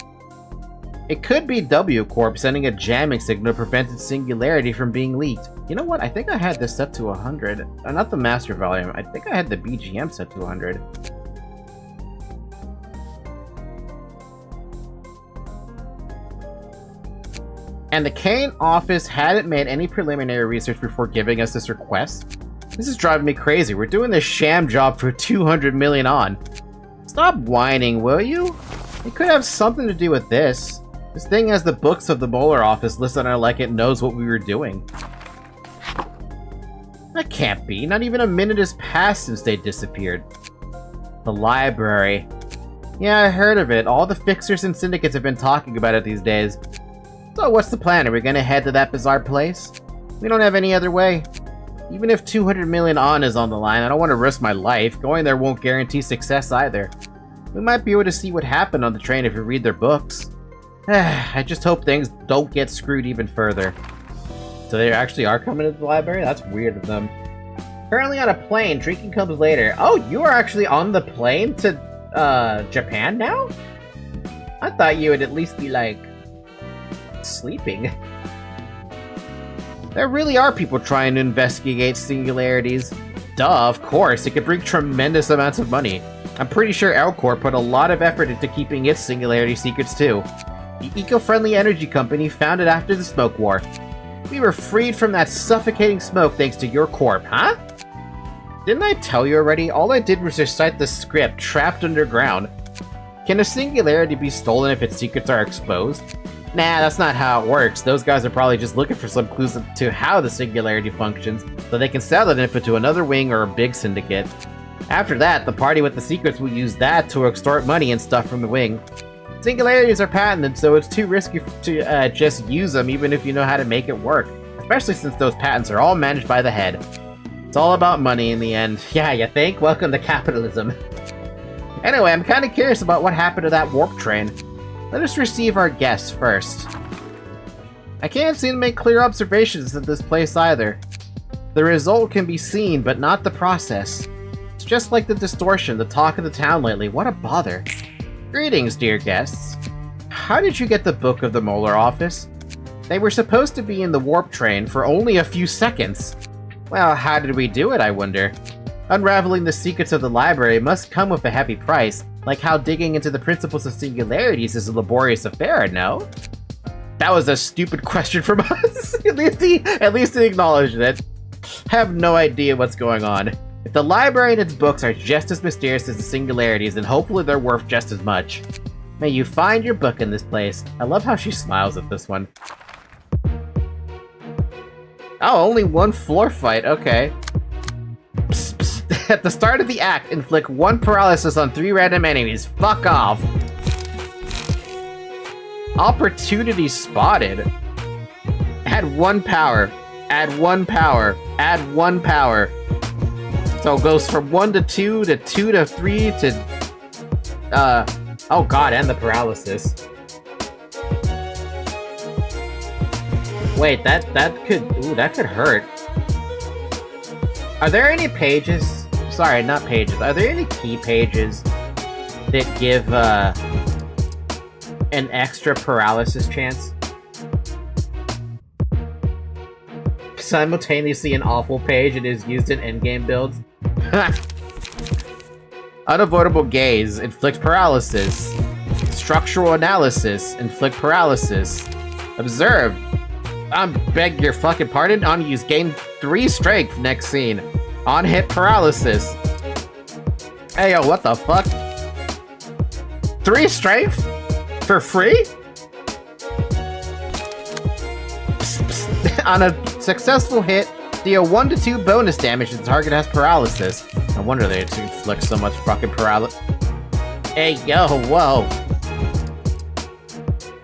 It could be W Corp sending a jamming signal to prevent its singularity from being leaked. You know what? I think I had this set to 100. Not the master volume. I think I had the BGM set to 100. And the Kane office hadn't made any preliminary research before giving us this request? This is driving me crazy. We're doing this sham job for 200 million on. Stop whining, will you? It could have something to do with this. This thing has the books of the Bowler office listed on it like it knows what we were doing. That can't be. Not even a minute has passed since they disappeared. The library. Yeah, I heard of it. All the fixers and syndicates have been talking about it these days. So what's the plan? Are we gonna head to that bizarre place? We don't have any other way. Even if 200 million on is on the line, I don't want to risk my life. Going there won't guarantee success either. We might be able to see what happened on the train if we read their books. I just hope things don't get screwed even further. So they actually are coming to the library? That's weird of them. Currently on a plane, drinking comes later. Oh, you are actually on the plane to, Japan now? I thought you would at least be, like, sleeping. There really are people trying to investigate singularities. Duh, of course, it could bring tremendous amounts of money. I'm pretty sure Elcor put a lot of effort into keeping its singularity secrets too. The eco-friendly energy company founded after the smoke war. We were freed from that suffocating smoke thanks to your corp, huh? Didn't I tell you already? All I did was recite the script trapped underground. Can a singularity be stolen if its secrets are exposed? Nah, that's not how it works. Those guys are probably just looking for some clues to how the singularity functions, so they can sell that info to another wing or a big syndicate. After that, the party with the secrets will use that to extort money and stuff from the wing. Singularities are patented, so it's too risky to just use them even if you know how to make it work, especially since those patents are all managed by the head. It's all about money in the end. Yeah, you think? Welcome to capitalism. Anyway, I'm kind of curious about what happened to that warp train. Let us receive our guests first. I can't seem to make clear observations of this place either. The result can be seen, but not the process. It's just like the distortion, the talk of the town lately. What a bother. Greetings, dear guests. How did you get the Book of the Molar Office? They were supposed to be in the warp train for only a few seconds. Well, how did we do it, I wonder? Unraveling the secrets of the library must come with a heavy price, like how digging into the principles of singularities is a laborious affair, no? That was a stupid question from us. At least he acknowledged it. Have no idea what's going on. If the library and its books are just as mysterious as the singularities, then hopefully they're worth just as much. May you find your book in this place. I love how she smiles at this one. Oh, only one floor fight, okay. Psst, psst. At the start of the act, inflict 1 paralysis on 3 random enemies. Fuck off. Opportunity spotted. Add 1 power. Add 1 power. Add 1 power. So it goes from 1 to 2 to 2 to 3 to... Oh god, and the paralysis. Wait, that could hurt. Are there any pages? Sorry, not pages. Are there any key pages that give an extra paralysis chance? Simultaneously an awful page and is used in endgame builds. Unavoidable gaze, inflict paralysis. Structural analysis, inflict paralysis. Observe. Beg your fucking pardon? On use, gain 3 strength next scene. On hit paralysis. Hey yo, what the fuck? 3 strength? For free? On a successful hit, deal 1 to 2 bonus damage if the target has paralysis. No wonder they inflict so much fucking paralysis. Hey yo, whoa.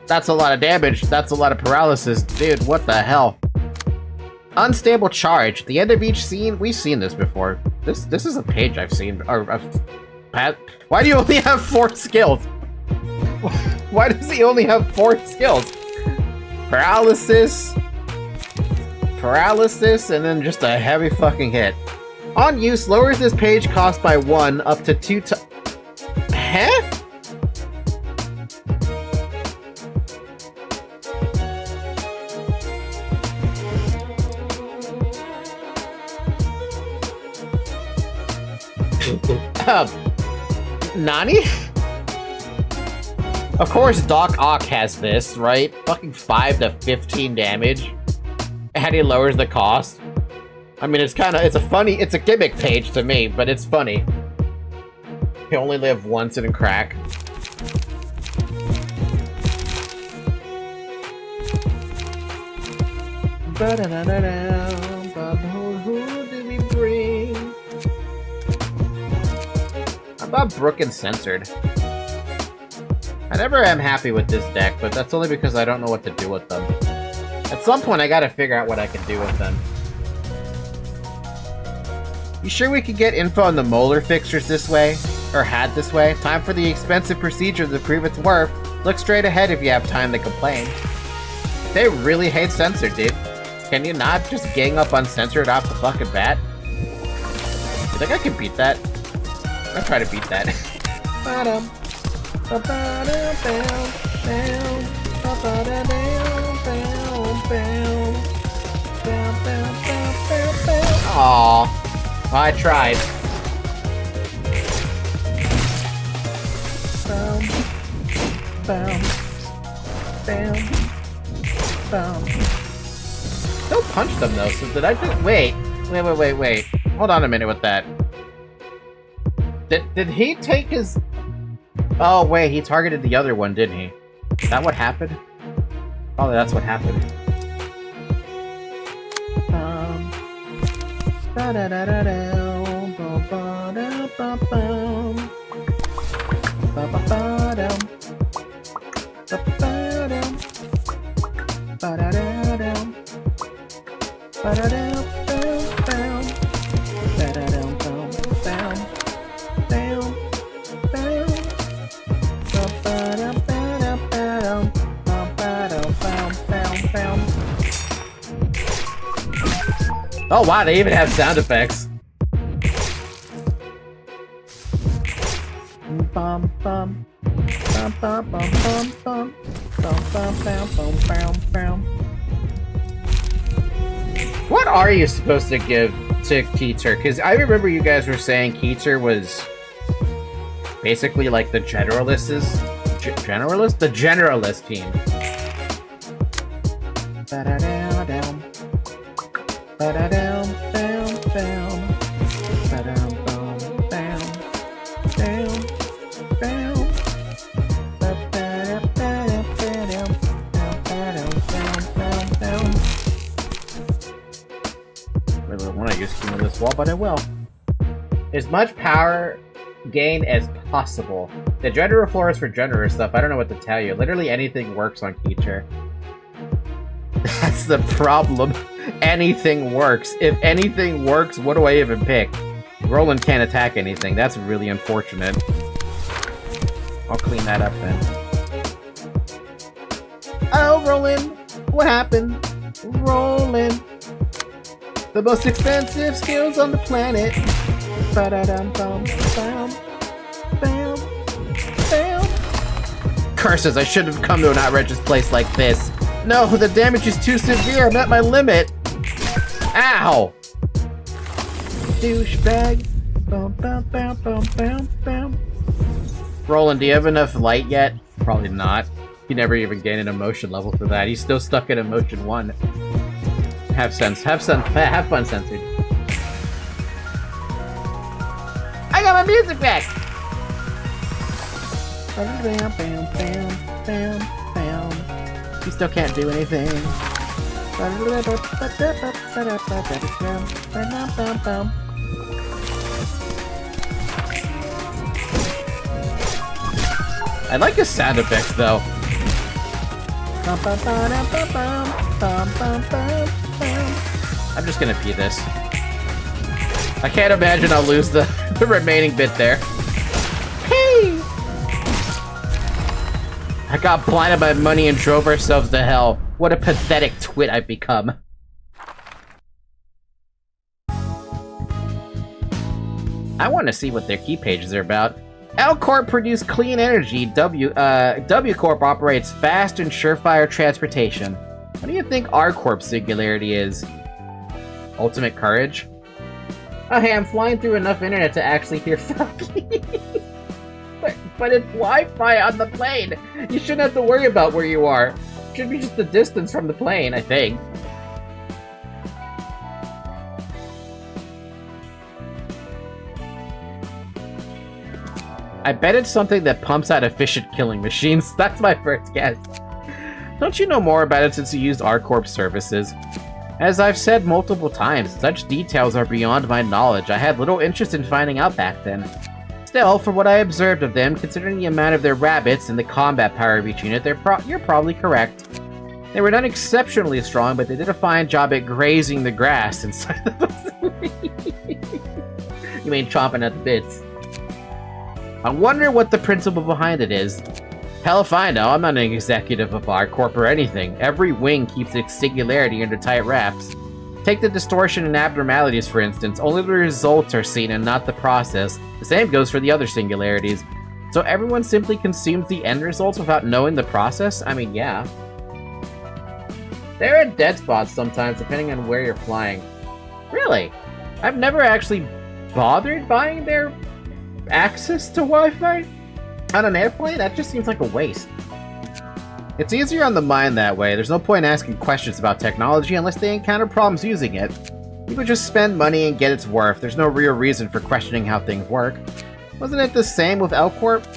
That's a lot of damage. That's a lot of paralysis. Dude, what the hell? Unstable charge. At the end of each scene, we've seen this before. This is a page I've seen. Why do you only have 4 skills? Why does he only have 4 skills? Paralysis, and then just a heavy fucking hit. On use, lowers this page cost by 1 up to 2 to... Huh? Nani? Of course Doc Ock has this, right? Fucking 5 to 15 damage. And he lowers the cost. I mean, it's a gimmick page to me, but it's funny. You only live once and crack. Who did we bring? I thought Brook and Censored. I never am happy with this deck, but that's only because I don't know what to do with them. At some point, I gotta figure out what I can do with them. You sure we could get info on the molar fixtures this way? Or had this way? Time for the expensive procedure to prove its worth. Look straight ahead if you have time to complain. They really hate Censored, dude. Can you not just gang up on Censored off the fucking bat? You think I can beat that? I'll try to beat that. Aww. Well, I tried. Don't punch them though, so did I just... Wait. Hold on a minute with that. Did he take his... Oh wait, he targeted the other one, didn't he? Is that what happened? Probably that's what happened. Oh wow, they even have sound effects. Bum bum bum bum bum bum bum bum bum bum bum bum. What are you supposed to give to Keeter? Because I remember you guys were saying Keeter was basically like the generalist team. Ba-da-down-down. Ba-da-down, down, down. Ba-dum, bum, down, down, down. Ba-ba-da-ba-da-ba-dum, ba-dum, down, down, down. Really don't want to use King on this wall, but I will. As much power gain as possible. The generator floor is for generator stuff. I don't know what to tell you. Literally anything works on Keeter. That's the problem. Anything works. If anything works, what do I even pick? Roland can't attack anything. That's really unfortunate. I'll clean that up then. Oh, Roland! What happened? Roland! The most expensive skills on the planet. Ba-da-dum-bum-bum. Bam. Bam. Curses, I should have come to an outrageous place like this. No, the damage is too severe. I'm at my limit. Ow! Douchebag. Bum, bum, bum, bum, bum, bum. Roland, do you have enough light yet? Probably not. He never even gained an emotion level for that. He's still stuck in emotion 1. Have sense. Have fun, censored. I got my music back! Bam, bam, bam, bam, bam. You still can't do anything. I like his sound effects though. I'm just gonna pee this. I can't imagine I'll lose the remaining bit there. Hey! I got blinded by money and drove ourselves to hell. What a pathetic twit I've become. I want to see what their key pages are about. L Corp produced clean energy. W Corp operates fast and surefire transportation. What do you think R Corp's singularity is? Ultimate courage? Oh hey, I'm flying through enough internet to actually hear Falky. But it's Wi-Fi on the plane! You shouldn't have to worry about where you are. It should be just the distance from the plane, I think. I bet it's something that pumps out efficient killing machines. That's my first guess. Don't you know more about it since you used R-Corp services? As I've said multiple times, such details are beyond my knowledge. I had little interest in finding out back then. Still, from what I observed of them, considering the amount of their rabbits and the combat power of each unit, you're probably correct. They were not exceptionally strong, but they did a fine job at grazing the grass inside the facility. You mean chomping at the bits. I wonder what the principle behind it is. Hell if I know, I'm not an executive of R-Corp or anything. Every wing keeps its singularity under tight wraps. Take the distortion and abnormalities, for instance. Only the results are seen and not the process. The same goes for the other singularities. So everyone simply consumes the end results without knowing the process? I mean, yeah. There are dead spots sometimes, depending on where you're flying. Really? I've never actually bothered buying their access to Wi-Fi on an airplane? That just seems like a waste. It's easier on the mind that way. There's no point asking questions about technology unless they encounter problems using it. People just spend money and get its worth. There's no real reason for questioning how things work. Wasn't it the same with L Corp?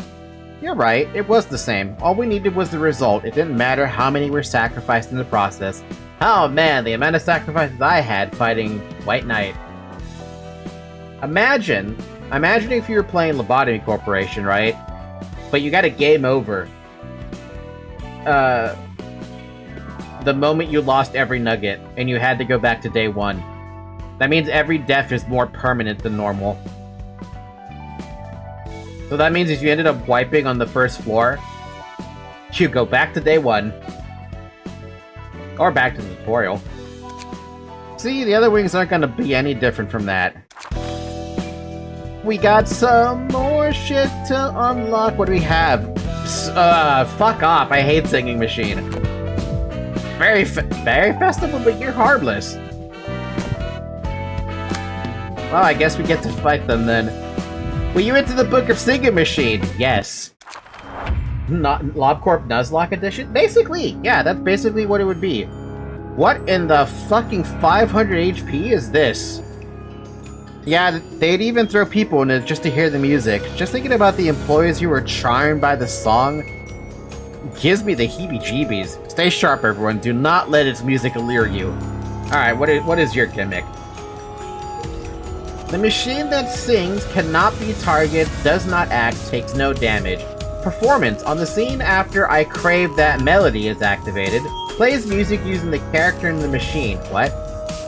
You're right, it was the same. All we needed was the result. It didn't matter how many were sacrificed in the process. Oh man, the amount of sacrifices I had fighting White Knight. Imagine if you were playing Lobotomy Corporation, right? But you got a game over. The moment you lost every nugget, and you had to go back to day 1. That means every death is more permanent than normal. So that means if you ended up wiping on the first floor, you go back to day 1. Or back to the tutorial. See, the other wings aren't gonna be any different from that. We got some more shit to unlock. What do we have? Fuck off. I hate Singing Machine. Very festival, but you're harmless. Well, I guess we get to fight them then. Were you into the Book of Singing Machine? Yes. Not LobCorp Nuzlocke edition? Basically, yeah, that's basically what it would be. What in the fucking 500 HP is this? Yeah, they'd even throw people in it just to hear the music. Just thinking about the employees who were charmed by the song gives me the heebie-jeebies. Stay sharp, everyone. Do not let its music allure you. Alright, what is your gimmick? The machine that sings cannot be targeted, does not act, takes no damage. Performance. On the scene after I Crave That Melody is activated, plays music using the character in the machine. What?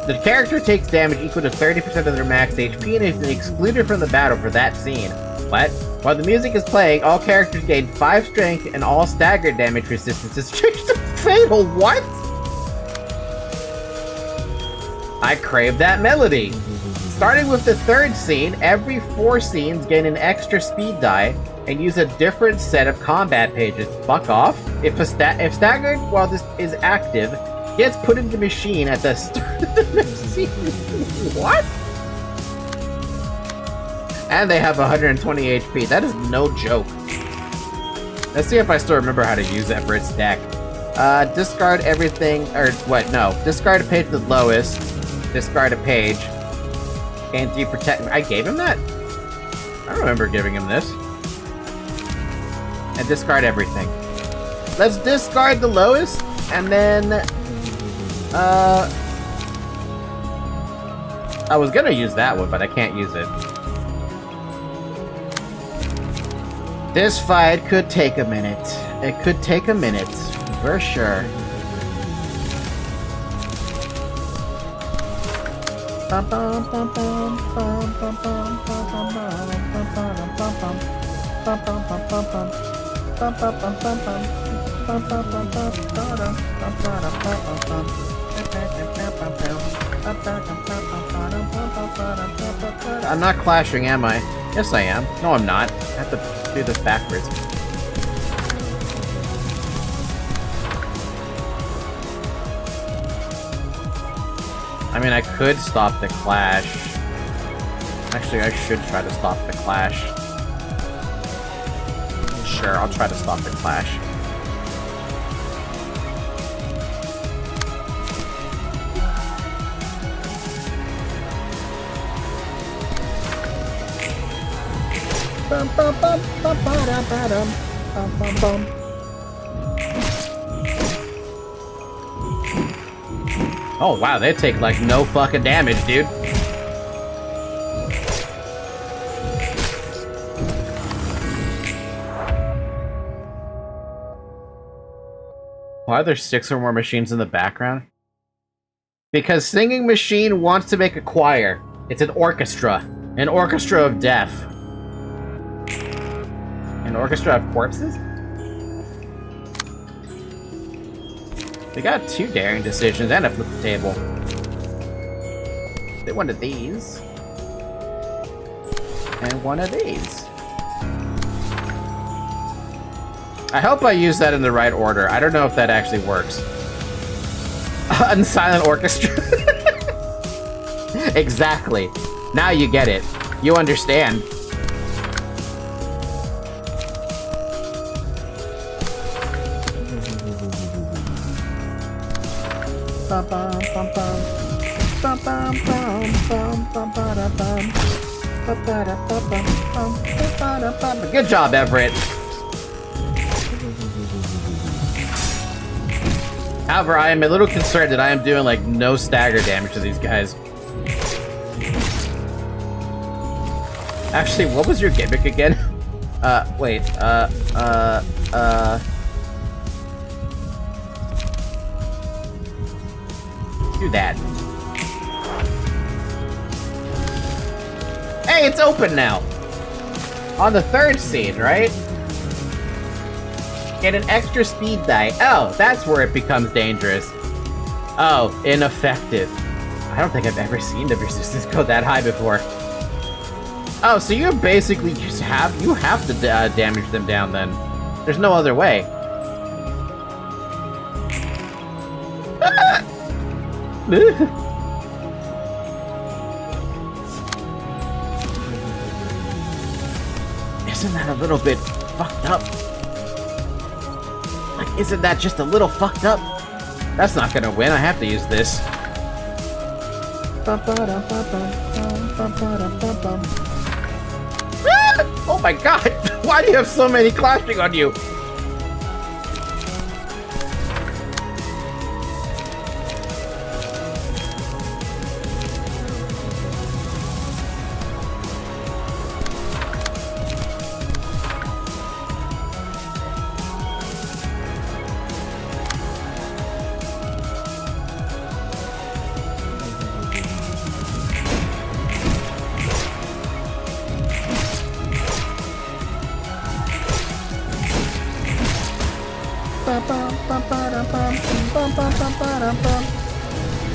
The character takes damage equal to 30% of their max HP and is excluded from the battle for that scene. What? While the music is playing, all characters gain 5 strength and all staggered damage resistance is changed to fatal. What? I Crave That Melody. Starting with the third scene, every 4 scenes gain an extra speed die and use a different set of combat pages. Fuck off. If staggered while this is active, gets put into the machine at the start of the next scene. What? And they have 120 HP. That is no joke. Let's see if I still remember how to use that for its deck. Discard everything, or what? No. Discard a page with lowest. Discard a page. And do you protect? I gave him that? I don't remember giving him this. And discard everything. Let's discard the lowest, and then I was gonna use that one, but I can't use it. This fight could take a minute. It could take a minute, for sure. I'm not clashing, am I? Yes, I am. No, I'm not. I have to do this backwards. I mean, I could stop the clash. Actually, I should try to stop the clash. Sure, I'll try to stop the clash. Bum, bum, bum, bum, ba-dum, ba-dum, bum, bum, bum. Oh wow, they take like no fucking damage, dude. Why are there 6 or more machines in the background? Because Singing Machine wants to make a choir. It's an orchestra. An orchestra of death. An orchestra of corpses? They got 2 daring decisions and a flip the table. They one of these. And one of these. I hope I use that in the right order. I don't know if that actually works. Unsilent orchestra. Exactly. Now you get it. You understand. Bum, bum, bum, bum. Bum, bum, bum, bum, bum, ba-da, bum. Ba-da, bum, bum, bum, ba-da, bum. Good job, Everett. However, I am a little concerned that I am doing like no stagger damage to these guys. Actually, what was your gimmick again? Wait, do that. Hey, it's open now! On the 3rd scene, right? Get an extra speed die. Oh, that's where it becomes dangerous. Oh, ineffective. I don't think I've ever seen the resistance go that high before. Oh, so you basically just have to damage them down then. There's no other way. Isn't that a little bit fucked up? Like, isn't that just a little fucked up? That's not gonna win, I have to use this. Oh my god! Why do you have so many clashing on you?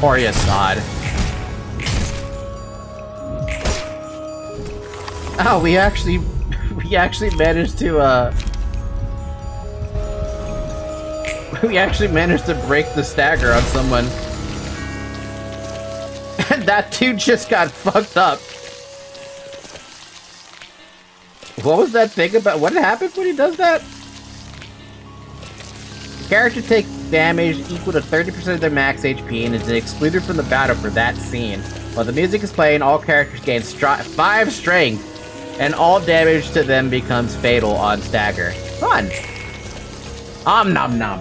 Poor Yasad. Oh, we actually managed to we actually managed to break the stagger on someone. And that dude just got fucked up. What was that thing about? What happens when he does that? Character takes damage equal to 30% of their max HP and is excluded from the battle for that scene. While the music is playing, all characters gain 5 strength, and all damage to them becomes fatal on stagger. Fun! Om nom nom.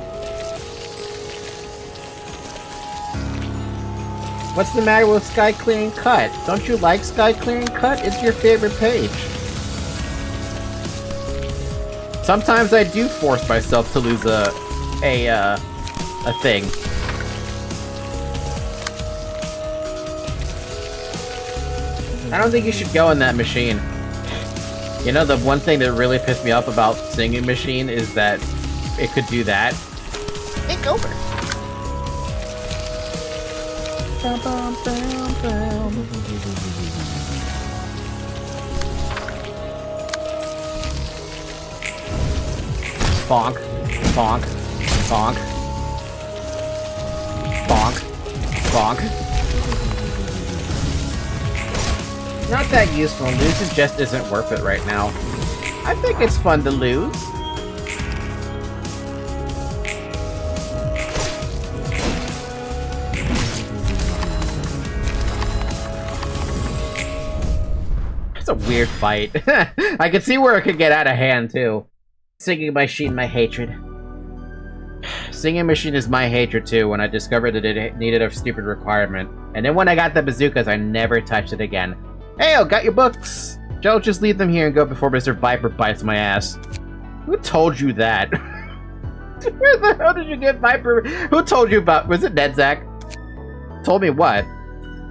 What's the matter with Sky Clearing Cut? Don't you like Sky Clearing Cut? It's your favorite page. Sometimes I do force myself to lose a thing. I don't think you should go in that machine. You know, the one thing that really pissed me off about Singing Machine is that it could do that. Take over. Bonk. Bonk. Bonk. Bonk. Bonk. Not that useful. Losing just isn't worth it right now. I think it's fun to lose. It's a weird fight. I can see where it could get out of hand, too. Singing Machine, my hatred. Singing Machine is my hatred too when I discovered that it needed a stupid requirement. And then when I got the bazookas, I never touched it again. Hey, got your books! Joe, just leave them here and go before Mr. Viper bites my ass. Who told you that? Where the hell did you get Viper? Who told you about... Was it Nedzak? Told me what?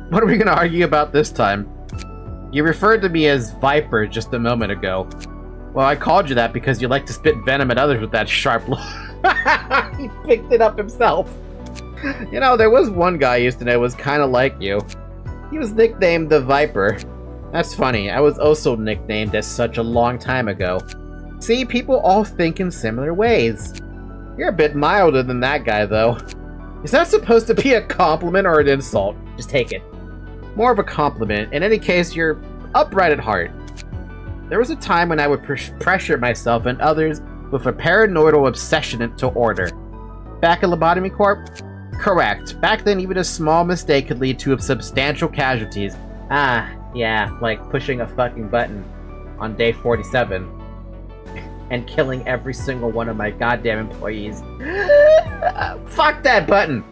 What are we gonna argue about this time? You referred to me as Viper just a moment ago. Well, I called you that because you like to spit venom at others with that sharp look. He picked it up himself. You know, there was one guy I used to know was kind of like you. He was nicknamed the Viper. That's funny, I was also nicknamed as such a long time ago. See, people all think in similar ways. You're a bit milder than that guy, though. Is that supposed to be a compliment or an insult? Just take it. More of a compliment. In any case, you're upright at heart. There was a time when I would pressure myself and others with a paranoidal obsession to order. Back at Lobotomy Corp? Correct. Back then, even a small mistake could lead to substantial casualties. Ah, yeah, like pushing a fucking button on day 47 and killing every single one of my goddamn employees. Fuck that button!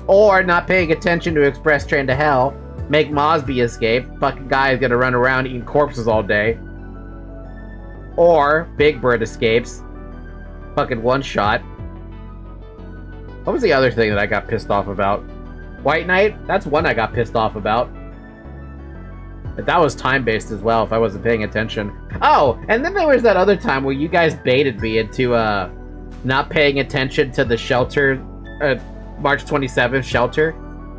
Or not paying attention to Express Train to Hell. Make Mosby escape. Fucking guy is gonna run around eating corpses all day. Or Big Bird escapes. Fucking one shot. What was the other thing that I got pissed off about? White Knight? That's one I got pissed off about. But that was time-based as well, if I wasn't paying attention. Oh, and then there was that other time where you guys baited me into, not paying attention to the shelter, March 27th shelter.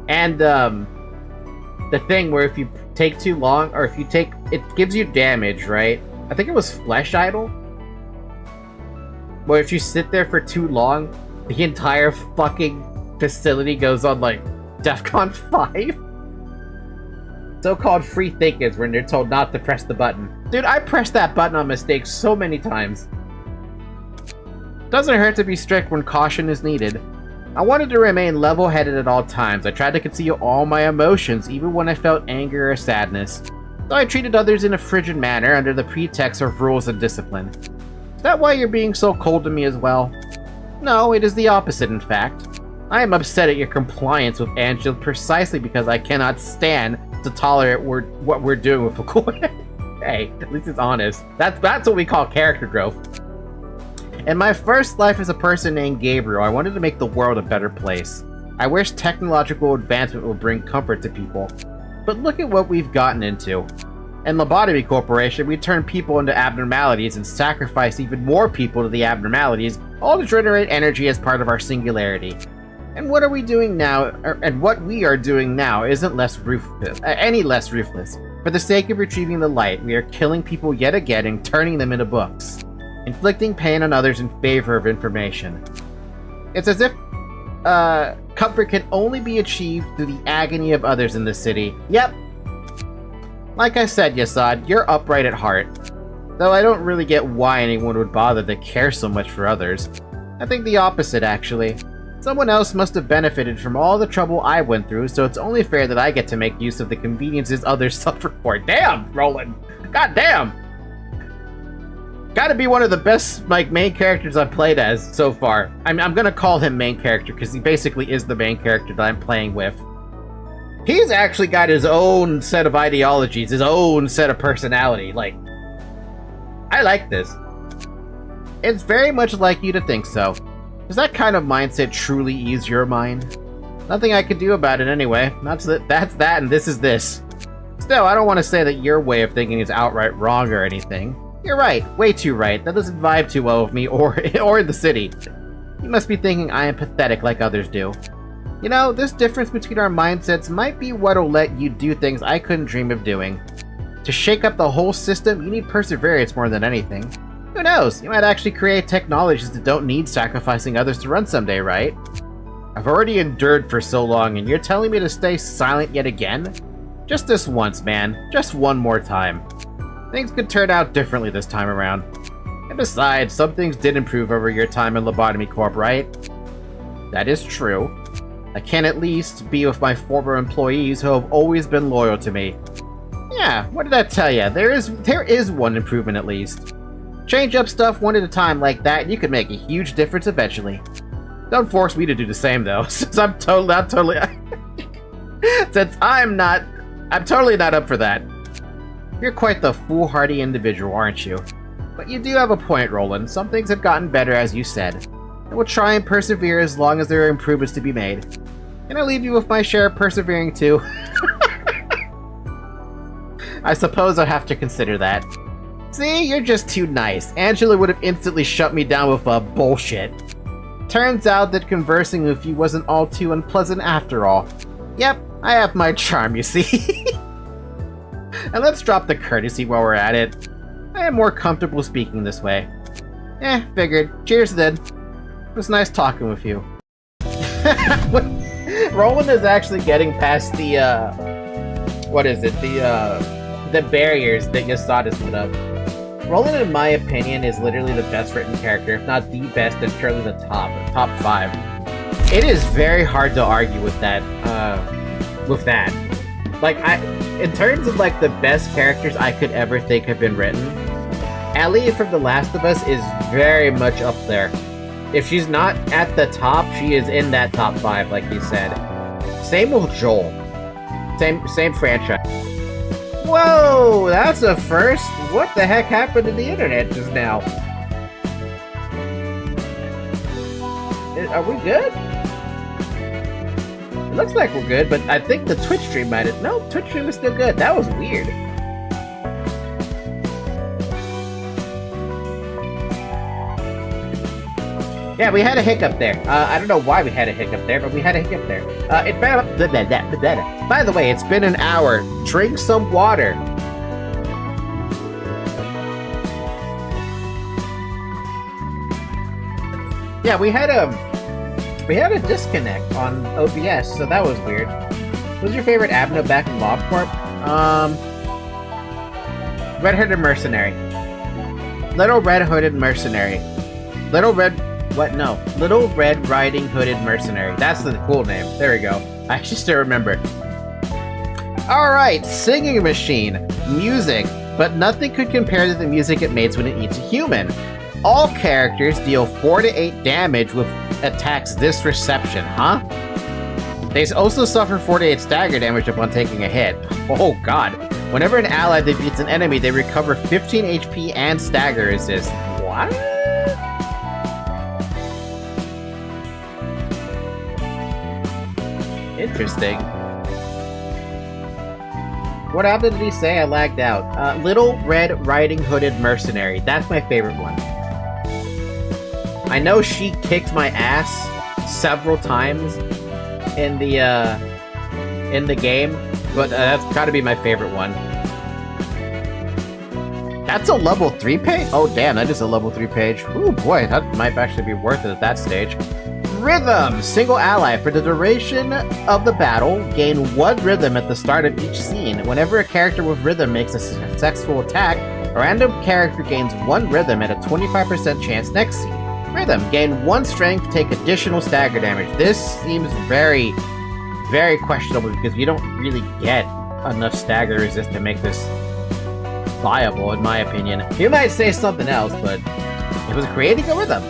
And the thing where if you take too long, or if you take, it gives you damage, right? I think it was Flesh Idol. Where if you sit there for too long, the entire fucking facility goes on like DEFCON 5. So-called free thinkers when they're told not to press the button. Dude, I pressed that button on mistake so many times. Doesn't hurt to be strict when caution is needed. I wanted to remain level-headed at all times. I tried to conceal all my emotions, even when I felt anger or sadness. So I treated others in a frigid manner under the pretext of rules and discipline. Is that why you're being so cold to me as well? No, it is the opposite, in fact. I am upset at your compliance with Angela precisely because I cannot stand to tolerate what we're doing with Fukuoka. Hey, at least it's honest. That's what we call character growth. In my first life as a person named Gabriel, I wanted to make the world a better place. I wish technological advancement would bring comfort to people. But look at what we've gotten into. In Lobotomy Corporation, we turn people into abnormalities and sacrifice even more people to the abnormalities, all to generate energy as part of our singularity. And what are we doing now, and what we are doing now isn't any less ruthless. For the sake of retrieving the light, we are killing people yet again and turning them into books. Inflicting pain on others in favor of information. It's as if comfort can only be achieved through the agony of others in the city. Yep. Like I said, Yasad, you're upright at heart. Though I don't really get why anyone would bother to care so much for others. I think the opposite, actually. Someone else must have benefited from all the trouble I went through, so it's only fair that I get to make use of the conveniences others suffer for. Damn, Roland! God damn! Gotta be one of the best, like, main characters I've played as so far. I'm gonna call him main character, because he basically is the main character that I'm playing with. He's actually got his own set of ideologies, his own set of personality. Like, I like this. It's very much like you to think so. Does that kind of mindset truly ease your mind? Nothing I could do about it anyway. That's that and this is this. Still, I don't want to say that your way of thinking is outright wrong or anything. You're right, way too right. That doesn't vibe too well with me or in the city. You must be thinking I am pathetic like others do. You know, this difference between our mindsets might be what'll let you do things I couldn't dream of doing. To shake up the whole system, you need perseverance more than anything. Who knows, you might actually create technologies that don't need sacrificing others to run someday, right? I've already endured for so long and you're telling me to stay silent yet again? Just this once, man. Just one more time. Things could turn out differently this time around. And besides, some things did improve over your time in Lobotomy Corp, right? That is true. I can at least be with my former employees who have always been loyal to me. Yeah, what did I tell ya? There is one improvement at least. Change up stuff one at a time like that and you could make a huge difference eventually. Don't force me to do the same though, since I'm totally since I'm totally not up for that. You're quite the foolhardy individual, aren't you? But you do have a point, Roland. Some things have gotten better, as you said. I will try and persevere as long as there are improvements to be made. Can I leave you with my share of persevering too? I suppose I'll have to consider that. See, you're just too nice. Angela would have instantly shut me down with bullshit. Turns out that conversing with you wasn't all too unpleasant after all. Yep, I have my charm, you see. And let's drop the courtesy while we're at it. I am more comfortable speaking this way. Figured. Cheers then. It was nice talking with you. Roland is actually getting past the, what is it? The barriers that Yasad has put up. Roland, in my opinion, is literally the best written character, if not the best, and surely the top 5. It is very hard to argue with that, Like, in terms of, like, the best characters I could ever think have been written, Ellie from The Last of Us is very much up there. If she's not at the top, she is in that top 5, like you said. Same with Joel. Same franchise. Whoa, that's a first. What the heck happened to the internet just now? Are we good? It looks like we're good, but I think the Twitch stream might have... No, Twitch stream is still good. That was weird. Yeah, we had a hiccup there. I don't know why we had a hiccup there, but we had a hiccup there. By the way, it's been an hour. Drink some water. Yeah, we had a disconnect on OBS, so that was weird. What was your favorite Abno back in Mob Corp? Red Hooded Mercenary. Little Red Hooded Mercenary. Little Red Riding Hooded Mercenary. That's the cool name. There we go. I actually still remember. Alright, Singing Machine. Music. But nothing could compare to the music it makes when it eats a human. All characters deal 4 to 8 damage with attacks this reception, huh? They also suffer 4 to 8 stagger damage upon taking a hit. Oh god. Whenever an ally defeats an enemy, they recover 15 HP and stagger resist. What? Interesting. What happened did he say? I lagged out. Little Red Riding Hooded Mercenary. That's my favorite one. I know she kicked my ass several times in the game, but that's gotta be my favorite one. That's a level 3 page? Oh damn, that is a level 3 page. Ooh boy, that might actually be worth it at that stage. Rhythm! Single ally. For the duration of the battle, gain 1 rhythm at the start of each scene. Whenever a character with rhythm makes a successful attack, a random character gains 1 rhythm at a 25% chance next scene. Rhythm. Gain 1 strength, take additional stagger damage. This seems very, very questionable because you don't really get enough stagger resist to make this viable, in my opinion. You might say something else, but it was creating a rhythm.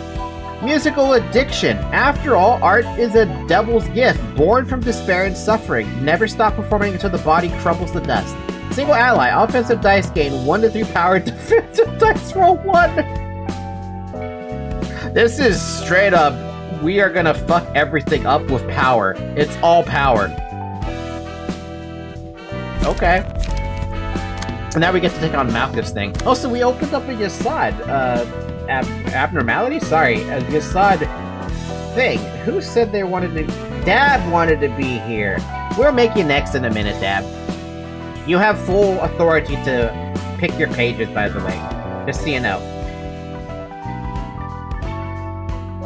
Musical addiction. After all, art is a devil's gift, born from despair and suffering. Never stop performing until the body crumbles to dust. Single ally. Offensive dice gain 1 to 3 power. Defensive dice roll 1. This is straight up, we are gonna fuck everything up with power. It's all power. Okay. And now we get to take on Malchus thing. Also, we opened up a Yasad, abnormality? Sorry, a Yasad thing. Who said they wanted to... Dab wanted to be here. We'll make you next in a minute, Dab. You have full authority to pick your pages, by the way. Just so you know.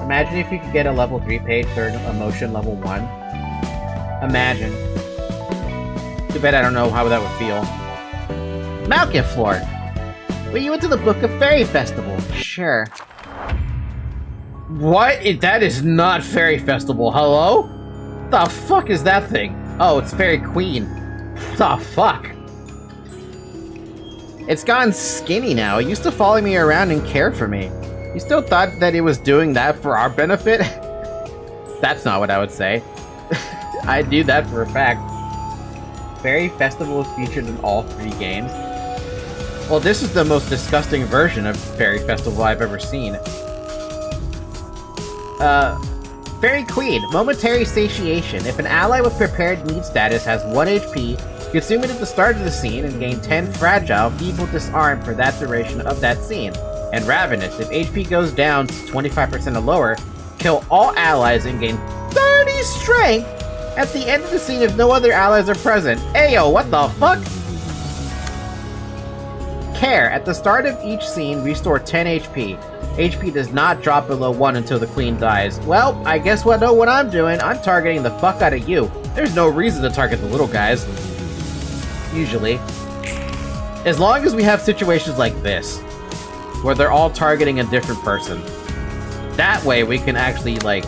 Imagine if you could get a level 3 page, third emotion level 1. Imagine. Too bad I don't know how that would feel. Malkiflor! Were you into the Book of Fairy Festival? Sure. What? That is not Fairy Festival. Hello? The fuck is that thing? Oh, it's Fairy Queen. The fuck? It's gone skinny now. It used to follow me around and care for me. You still thought that it was doing that for our benefit? That's not what I would say. I knew that for a fact. Fairy Festival is featured in all 3 games. Well, this is the most disgusting version of Fairy Festival I've ever seen. Fairy Queen. Momentary satiation. If an ally with prepared need status has 1 HP, consume it at the start of the scene and gain 10 fragile, feeble disarm for that duration of that scene. And Ravenous. If HP goes down to 25% or lower, kill all allies and gain 30 strength at the end of the scene if no other allies are present. Ayo, what the fuck? Care. At the start of each scene, restore 10 HP. HP does not drop below 1 until the queen dies. Well, I guess I know what I'm doing. I'm targeting the fuck out of you. There's no reason to target the little guys. Usually. As long as we have situations like this, where they're all targeting a different person. That way we can actually, like,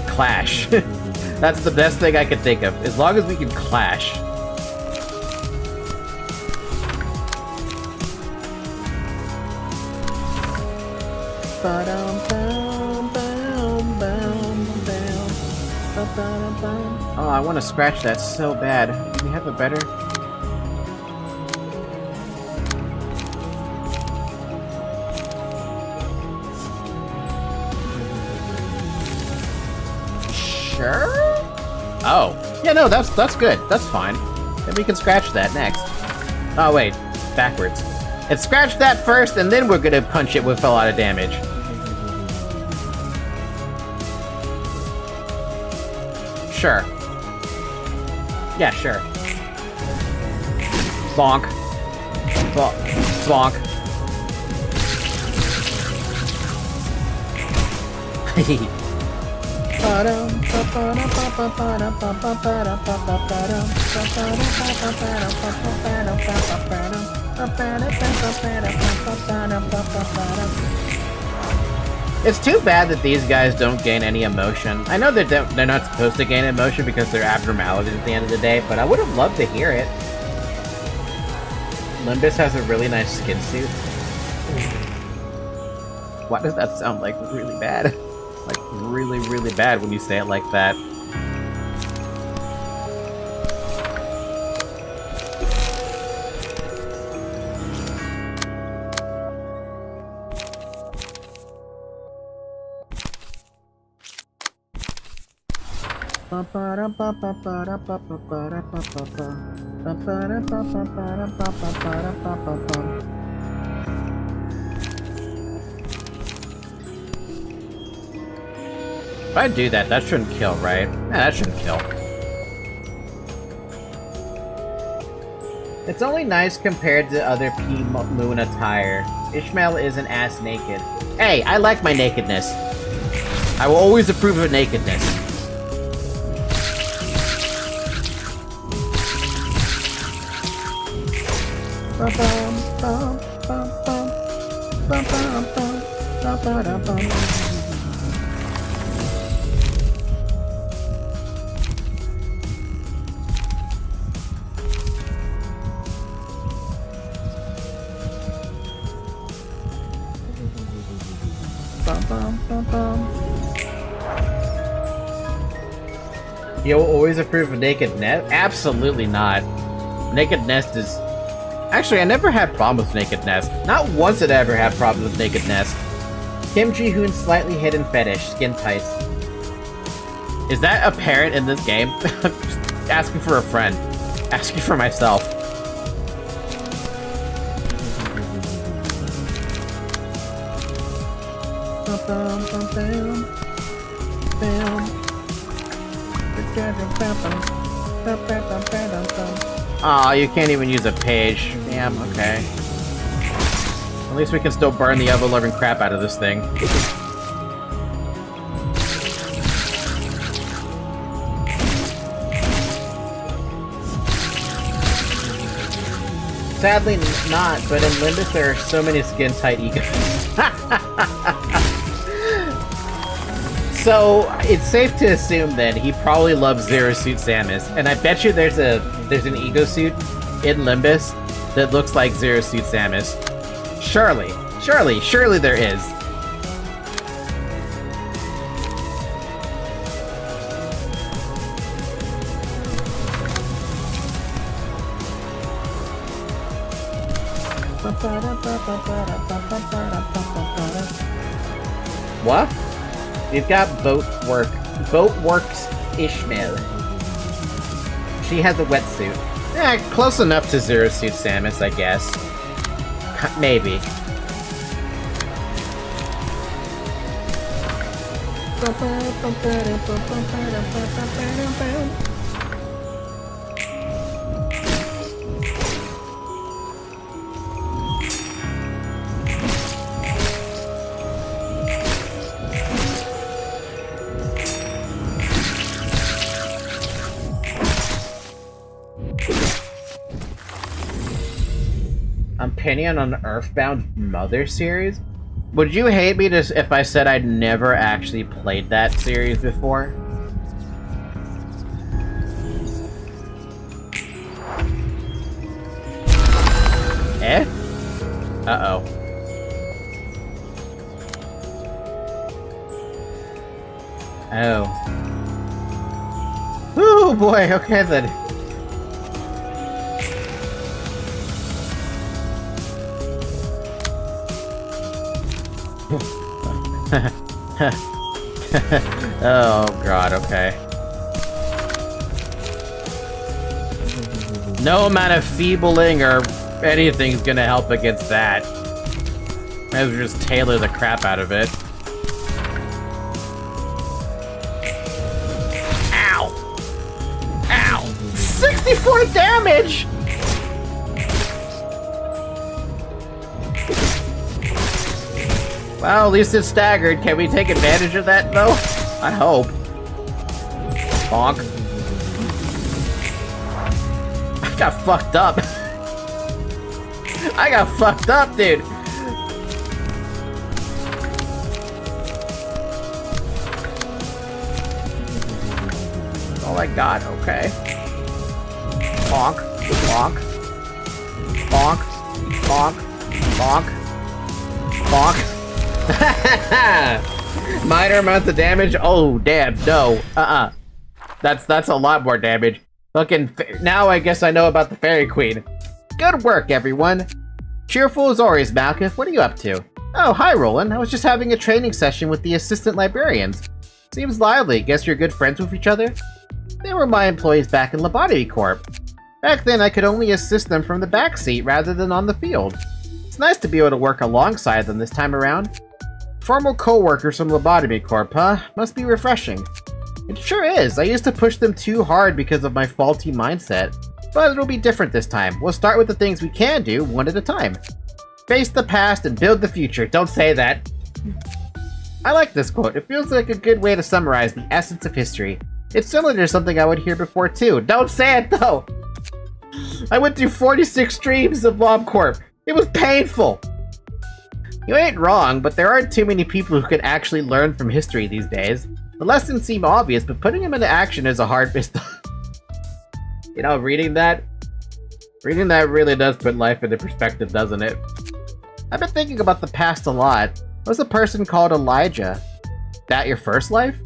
clash. That's the best thing I can think of. As long as we can clash. Oh, I want to scratch that so bad. Do we have a better... Sure? Oh. Yeah, no, that's good. That's fine. Then we can scratch that next. Oh, wait. Backwards. Let's scratch that first, and then we're gonna punch it with a lot of damage. Sure. Yeah, sure. Bonk. Bonk. It's too bad that these guys don't gain any emotion. I know they're not supposed to gain emotion because they're abnormalities at the end of the day, but I would have loved to hear it. Limbus has a really nice skin suit. Why does that sound like really bad? Like really, really bad when you say it like that. If I do that, that shouldn't kill, right? Yeah, that shouldn't kill. It's only nice compared to other P-Moon attire. Ishmael isn't ass naked. Hey, I like my nakedness. I will always approve of nakedness. You'll always approve of Naked Nest? Absolutely not. Naked Nest is... Actually, I never had problems with Naked Nest. Not once did I ever have problems with Naked Nest. Kim Ji-hoon's slightly hidden fetish, skin tights. Is that apparent in this game? Asking for a friend. Asking for myself. Aw, you can't even use a page. Damn, okay. At least we can still burn the ever-loving crap out of this thing. Sadly not, but in Limbus there are so many skin-tight egos. So, it's safe to assume then he probably loves Zero Suit Samus, and I bet you there's an ego suit in Limbus that looks like Zero Suit Samus. Surely there is. What? We've got Boatworks Ishmael. She has a wetsuit. Eh, close enough to Zero Suit Samus, I guess. Maybe. Opinion on Earthbound Mother series? Would you hate me if I said I'd never actually played that series before? Eh? Uh-oh. Oh. Ooh, boy, okay then. Oh god, okay. No amount of feebling or Anything's gonna help against that. Might as well just tailor the crap out of it. Ow! Ow! 64 damage! Well, at least it's staggered. Can we take advantage of that, though? I hope. Bonk. I got fucked up. I got fucked up, dude. Oh my god, okay. Bonk, bonk, bonk, bonk, bonk, bonk. Minor amounts of damage? Oh, damn, no. That's a lot more damage. Now I guess I know about the Fairy Queen. Good work, everyone. Cheerful as always, Malkuth. What are you up to? Oh, hi, Roland. I was just having a training session with the assistant librarians. Seems lively. Guess you're good friends with each other? They were my employees back in Lobotomy Corp. Back then, I could only assist them from the backseat rather than on the field. It's nice to be able to work alongside them this time around. Formal co-workers from Lobotomy Corp, huh? Must be refreshing. It sure is. I used to push them too hard because of my faulty mindset. But it'll be different this time. We'll start with the things we can do, one at a time. Face the past and build the future. Don't say that. I like this quote. It feels like a good way to summarize the essence of history. It's similar to something I would hear before too. Don't say it though! I went through 46 streams of LobCorp. It was painful! You ain't wrong, but there aren't too many people who can actually learn from history these days. The lessons seem obvious, but putting them into action is a hard business. You know, reading that really does put life into perspective, doesn't it? I've been thinking about the past a lot. There was a person called Elijah. That your first life?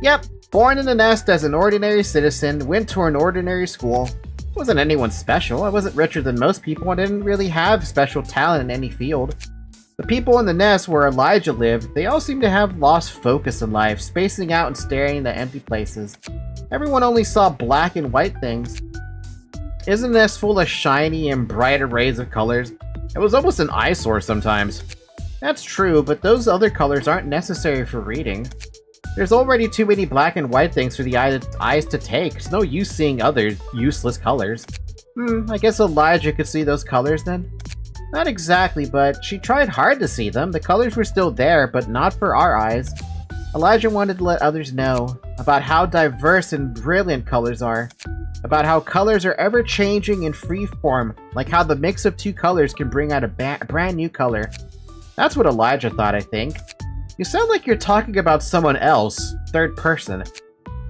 Yep, born in a nest as an ordinary citizen, went to an ordinary school. Wasn't anyone special. I wasn't richer than most people and didn't really have special talent in any field. The people in the nest where Elijah lived, they all seemed to have lost focus in life, spacing out and staring into empty places. Everyone only saw black and white things. Isn't the nest full of shiny and bright arrays of colors? It was almost an eyesore sometimes. That's true, but those other colors aren't necessary for reading. There's already too many black and white things for the eyes to take. It's no use seeing other useless colors. I guess Elijah could see those colors then? Not exactly, but she tried hard to see them. The colors were still there, but not for our eyes. Elijah wanted to let others know about how diverse and brilliant colors are. About how colors are ever-changing and free-form, like how the mix of two colors can bring out a brand new color. That's what Elijah thought, I think. You sound like you're talking about someone else, third person.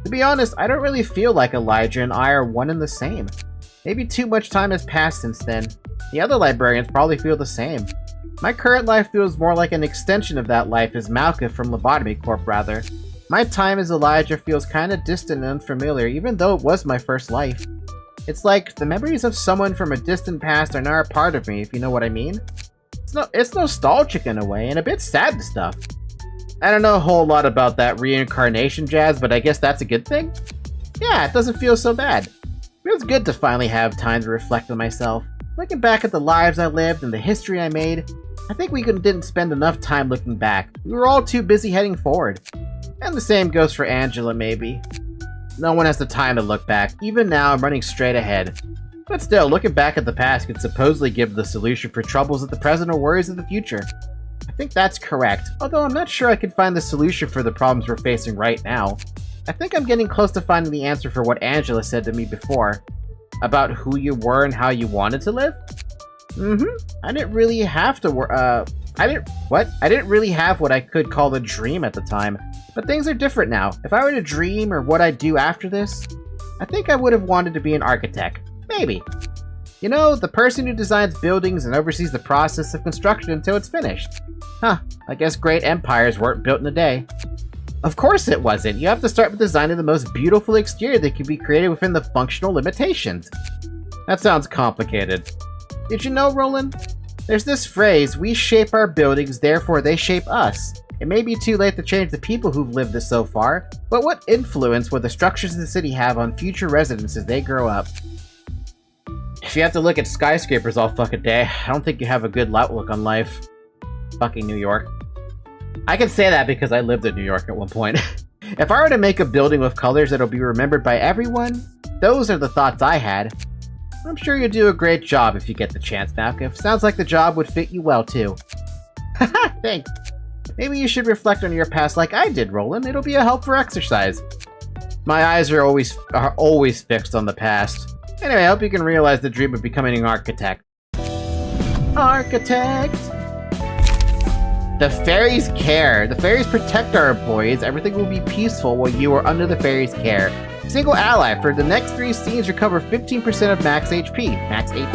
To be honest, I don't really feel like Elijah and I are one and the same. Maybe too much time has passed since then. The other librarians probably feel the same. My current life feels more like an extension of that life as Malkuth from Lobotomy Corp, rather. My time as Elijah feels kinda distant and unfamiliar, even though it was my first life. It's like the memories of someone from a distant past are now a part of me, if you know what I mean. It's nostalgic in a way, and a bit sad and stuff. I don't know a whole lot about that reincarnation jazz, but I guess that's a good thing? Yeah, it doesn't feel so bad. It feels good to finally have time to reflect on myself. Looking back at the lives I lived and the history I made, I think we didn't spend enough time looking back. We were all too busy heading forward. And the same goes for Angela, maybe. No one has the time to look back. Even now, I'm running straight ahead. But still, looking back at the past could supposedly give the solution for troubles at the present or worries of the future. I think that's correct, although I'm not sure I could find the solution for the problems we're facing right now. I think I'm getting close to finding the answer for what Angela said to me before. About who you were and how you wanted to live? I didn't really have to I didn't really have what I could call a dream at the time. But things are different now. If I were to dream or what I'd do after this, I think I would have wanted to be an architect. Maybe. You know, the person who designs buildings and oversees the process of construction until it's finished. Huh, I guess great empires weren't built in a day. Of course it wasn't. You have to start with designing the most beautiful exterior that can be created within the functional limitations. That sounds complicated. Did you know, Roland? There's this phrase, we shape our buildings, therefore they shape us. It may be too late to change the people who've lived this so far, but what influence will the structures of the city have on future residents as they grow up? if you have to look at skyscrapers all fucking day, I don't think you have a good outlook on life. Fucking New York. I can say that because I lived in New York at one point. If I were to make a building with colors that'll be remembered by everyone, those are the thoughts I had. I'm sure you'll do a great job if you get the chance, Malcolm. Sounds like the job would fit you well, too. Haha, thanks. Maybe you should reflect on your past like I did, Roland. It'll be a helpful exercise. My eyes are always fixed on the past. Anyway, I hope you can realize the dream of becoming an architect. Architect! The fairies care. The fairies protect our employees. Everything will be peaceful while you are under the fairies' care. Single ally. For the next 3 scenes, recover 15% of max HP, max 18,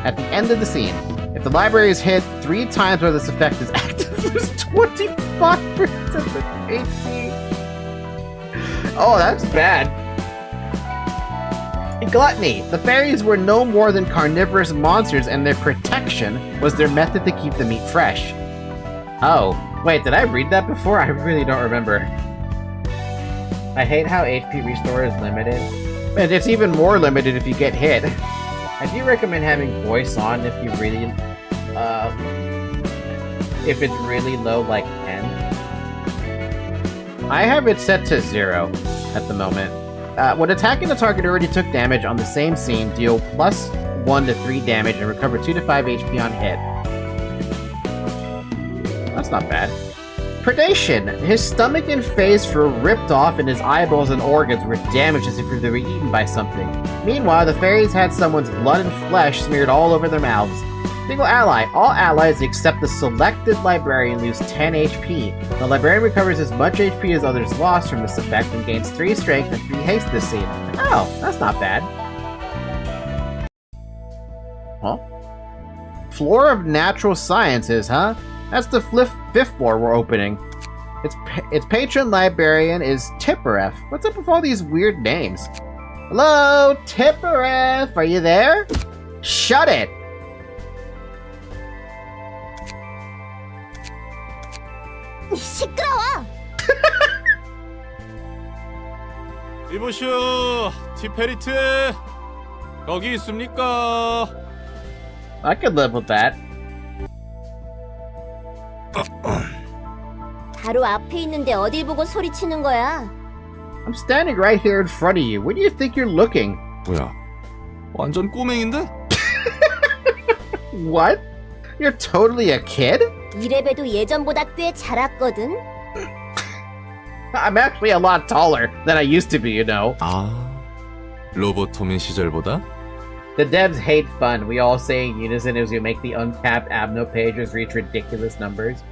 at the end of the scene. If the library is hit 3 times while this effect is active, lose 25% of the HP. Oh, that's bad. Gluttony. The fairies were no more than carnivorous monsters, and their protection was their method to keep the meat fresh. Oh, wait, did I read that before? I really don't remember. I hate how HP restore is limited. And it's even more limited if you get hit. I do recommend having voice on if you really, if it's really low, like 10. I have it set to 0 at the moment. When attacking the target already took damage on the same scene, deal plus 1 to 3 damage and recover 2 to 5 HP on hit. That's not bad. Predation. His stomach and face were ripped off and his eyeballs and organs were damaged as if they were eaten by something. Meanwhile, the fairies had someone's blood and flesh smeared all over their mouths. Single ally. All allies except the selected librarian lose 10 HP. The librarian recovers as much HP as others lost from this effect and gains 3 strength and 3 haste this scene. Oh, that's not bad. Huh? Floor of Natural Sciences, huh? That's the 5th floor we're opening. Its patron librarian is Tipperef. What's up with all these weird names? Hello, Tipperef, are you there? Shut it! 시끄러워! 이보시오, 티페리트 거기 있습니까? I could live with that. 바로 앞에 있는데 어딜 보고 소리치는 거야? I'm standing right here in front of you. Where do you think you're looking? 뭐야? 완전 꼬맹인데? What? You're totally a kid? 이래봬도 예전보다 꽤 자랐거든? I'm actually a lot taller than I used to be, you know. 아, 로보토민 시절보다? The devs hate fun. We all say in unison as we make the uncapped Abno pages reach ridiculous numbers.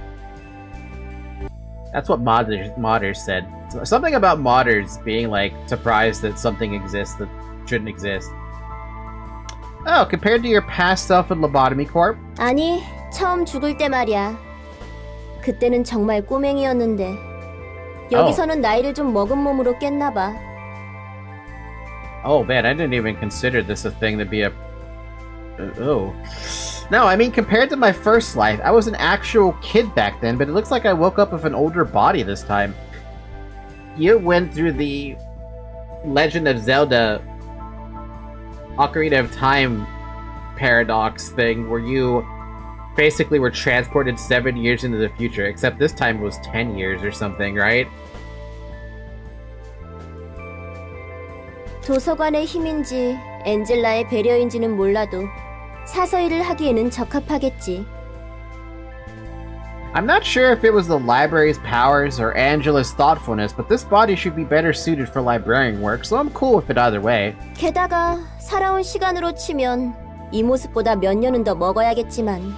That's what modders said. Something about modders being like surprised that something exists that shouldn't exist. Oh, compared to your past self in Lobotomy Corp? 아니, 처음 죽을 때 말이야. 그때는 정말 꼬맹이였는데 여기서는 나이를 좀 먹은 몸으로 깼나 봐. Oh man, I didn't even consider this a thing to be a... Oh. No, I mean, compared to my first life, I was an actual kid back then, but it looks like I woke up with an older body this time. You went through the Legend of Zelda Ocarina of Time paradox thing, where you basically were transported 7 years into the future, except this time it was 10 years or something, right? 도서관의 힘인지 엔젤라의 배려인지는 몰라도 사서 일을 하기에는 적합하겠지. I'm not sure if it was the library's powers or Angela's thoughtfulness, but this body should be better suited for librarian work, so I'm cool with it either way. 게다가 살아온 시간으로 치면 이 모습보다 몇 년은 더 먹어야겠지만.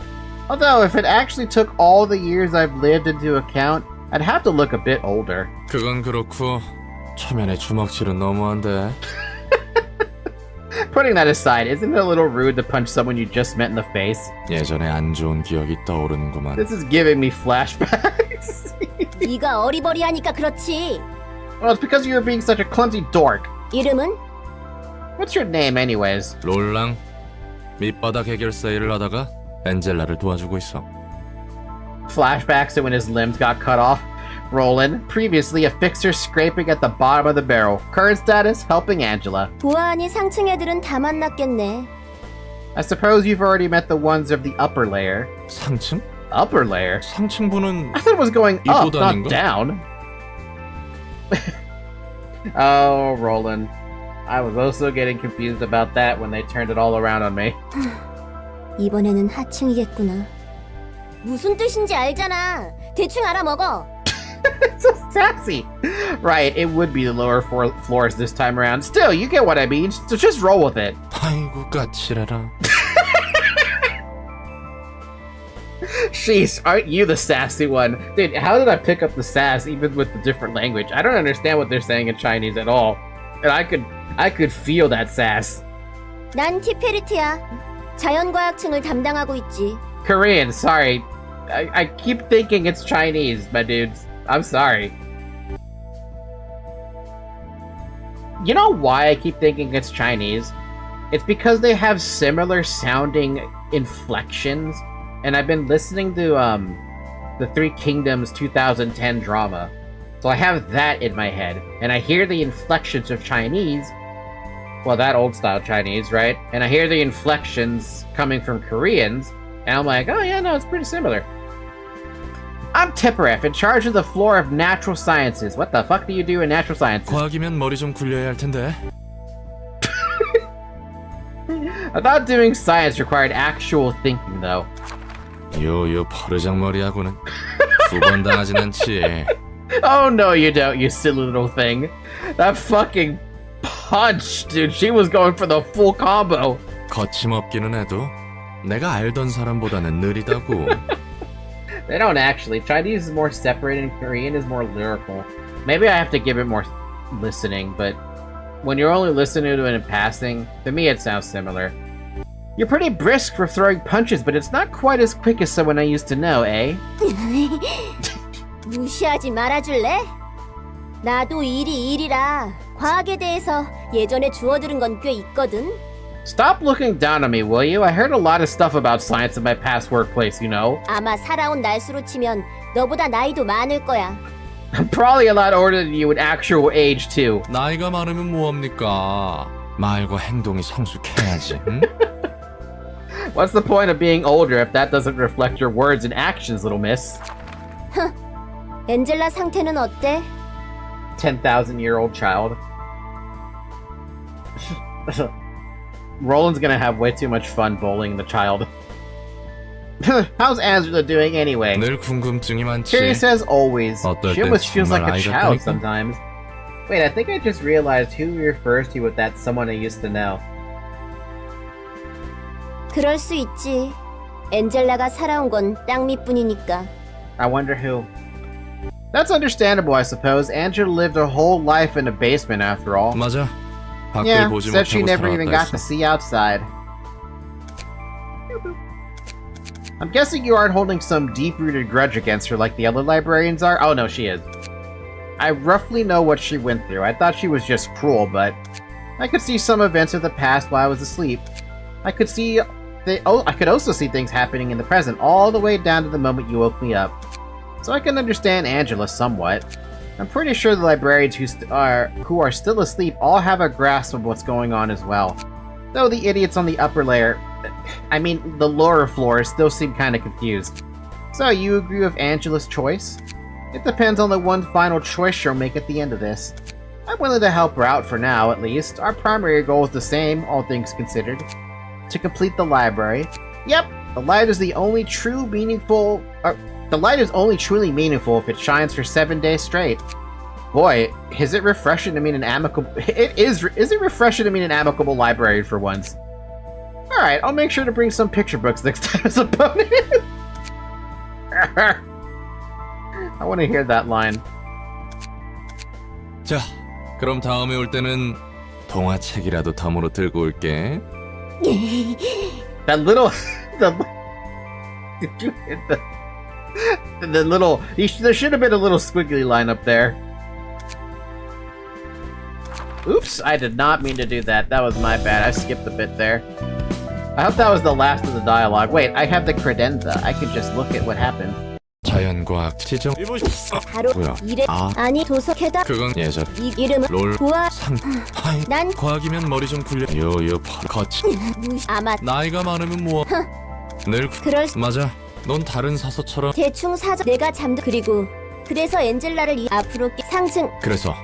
Although, if it actually took all the years I've lived into account, I'd have to look a bit older. 그건 그렇고 초면에 주먹질은 너무한데. Putting that aside, isn't it a little rude to punch someone you just met in the face? 예전에 안 좋은 기억이 떠오르는구만. This is giving me flashbacks. 네가 어리버리하니까 그렇지. Well, it's because you were being such a clumsy dork. 이름은? What's your name anyways? 롤랑 밑바닥 해결사 일을 하다가 엔젤라를 도와주고 있어. Flashbacks to when his limbs got cut off. Roland, previously a fixer scraping at the bottom of the barrel. Current status, helping Angela. 보아하니 상층 애들은 다 만났겠네. I suppose you've already met the ones of the upper layer. 상층? Upper layer? 상층부는 I thought it was going up, 이보다 not 아닌가? down. Oh, Roland. I was also getting confused about that when they turned it all around on me. 이번에는 하층이겠구나. 무슨 뜻인지 알잖아. 대충 알아먹어. It's so sassy. Right, it would be the lower floors this time around. Still, you get what I mean, so just roll with it. 아이고 까칠해라. Jeez, aren't you the sassy one? Dude, how did I pick up the sass even with the different language? I don't understand what they're saying in Chinese at all. And I could feel that sass. 난 티페리트야. 자연과학층을 담당하고 있지. Korean, sorry. I keep thinking it's Chinese, my dudes. I'm sorry. You know why I keep thinking it's Chinese? It's because they have similar sounding inflections, and I've been listening to the Three Kingdoms 2010 drama. So I have that in my head, and I hear the inflections of Chinese, well, that old style Chinese, right? And I hear the inflections coming from Koreans, and I'm like, oh yeah, no, it's pretty similar. I'm Tipperef, in charge of the floor of natural sciences. What the fuck do you do in natural sciences? 과학이면 머리 좀 굴려야 할 텐데. I thought doing science required actual thinking, though. 요 버르장머리하고는 두 번 당하진 않지. Oh no, you don't, you silly little thing. That fucking punch, dude. She was going for the full combo. 거침없기는 해도 내가 알던 사람보다는 느리다고. They don't actually. Chinese is more separated and Korean is more lyrical. Maybe I have to give it more listening, but when you're only listening to it in passing, to me it sounds similar. You're pretty brisk for throwing punches, but it's not quite as quick as someone I used to know, eh? 무시하지 말아줄래? 나도 일이 일이라 과학에 대해서 예전에 주워들은 건 꽤 있거든. Stop looking down on me, will you? I heard a lot of stuff about science in my past workplace, you know? 아마 살아온 날수로 치면 너보다 나이도 많을 거야. I'm probably a lot older than you in actual age, too. 나이가 많으면 뭐합니까? 말과 행동이 성숙해야지. 응? What's the point of being older if that doesn't reflect your words and actions, little miss? 엔젤라 상태는 어때? 10,000-year-old child. Roland's gonna have way too much fun bullying the child. How's Angela doing anyway? 늘 궁금증이 많지. Curious as always. 어떨 She 땐 almost feels like 정말 a 아이 child 같다니까? sometimes. Wait, I think I just realized who refers to with that someone I used to know. 그럴 수 있지. 엔젤라가 살아온 건 땅 밑뿐이니까. I wonder who. That's understandable, I suppose. Angela lived a whole life in a basement after all. 맞아. 밖을 Yeah, 보지 said she 못하고 never even got 살아왔다 to 했어. see outside. I'm guessing you aren't holding some deep-rooted grudge against her like the other librarians are? Oh no, she is. I roughly know what she went through. I thought she was just cruel, but I could see some events of the past while I was asleep. I could also see things happening in the present, all the way down to the moment you woke me up. So I can understand Angela somewhat. I'm pretty sure the librarians who are still asleep all have a grasp of what's going on as well. Though the idiots on the upper layer, I mean the lower floors, still seem kinda confused. So you agree with Angela's choice? It depends on the one final choice she'll make at the end of this. I'm willing to help her out for now, at least. Our primary goal is the same, all things considered. To complete the library. Yep, the light is only truly meaningful if it shines for 7 days straight. Boy, is it refreshing to meet an amicable... Is it refreshing to meet an amicable librarian for once? Alright, I'll make sure to bring some picture books next time as a bonus. I want to hear that line. 자, 그럼 다음에 올 때는 동화책이라도 덤으로 들고 올게. That little... Did you hit the little... There should have been a little squiggly line up there. Oops, I did not mean to do that. That was my bad. I skipped a bit there. I hope that was the last of the dialogue. Wait, I have the credenza. I could just look at what happened. 자연과학 지정 바로 뭐야? 이래. 아니 도서 게다 그건 예전 이 이름은 롤 고아. 하이 난 과학이면 머리 좀 굴려 요요 거치 아마 나이가 많으면 뭐 늘 그럴 수- 맞아 넌 다른 사서처럼 대충 사자. 내가 그리고 그래서 엔젤라를 앞으로 상승. 그래서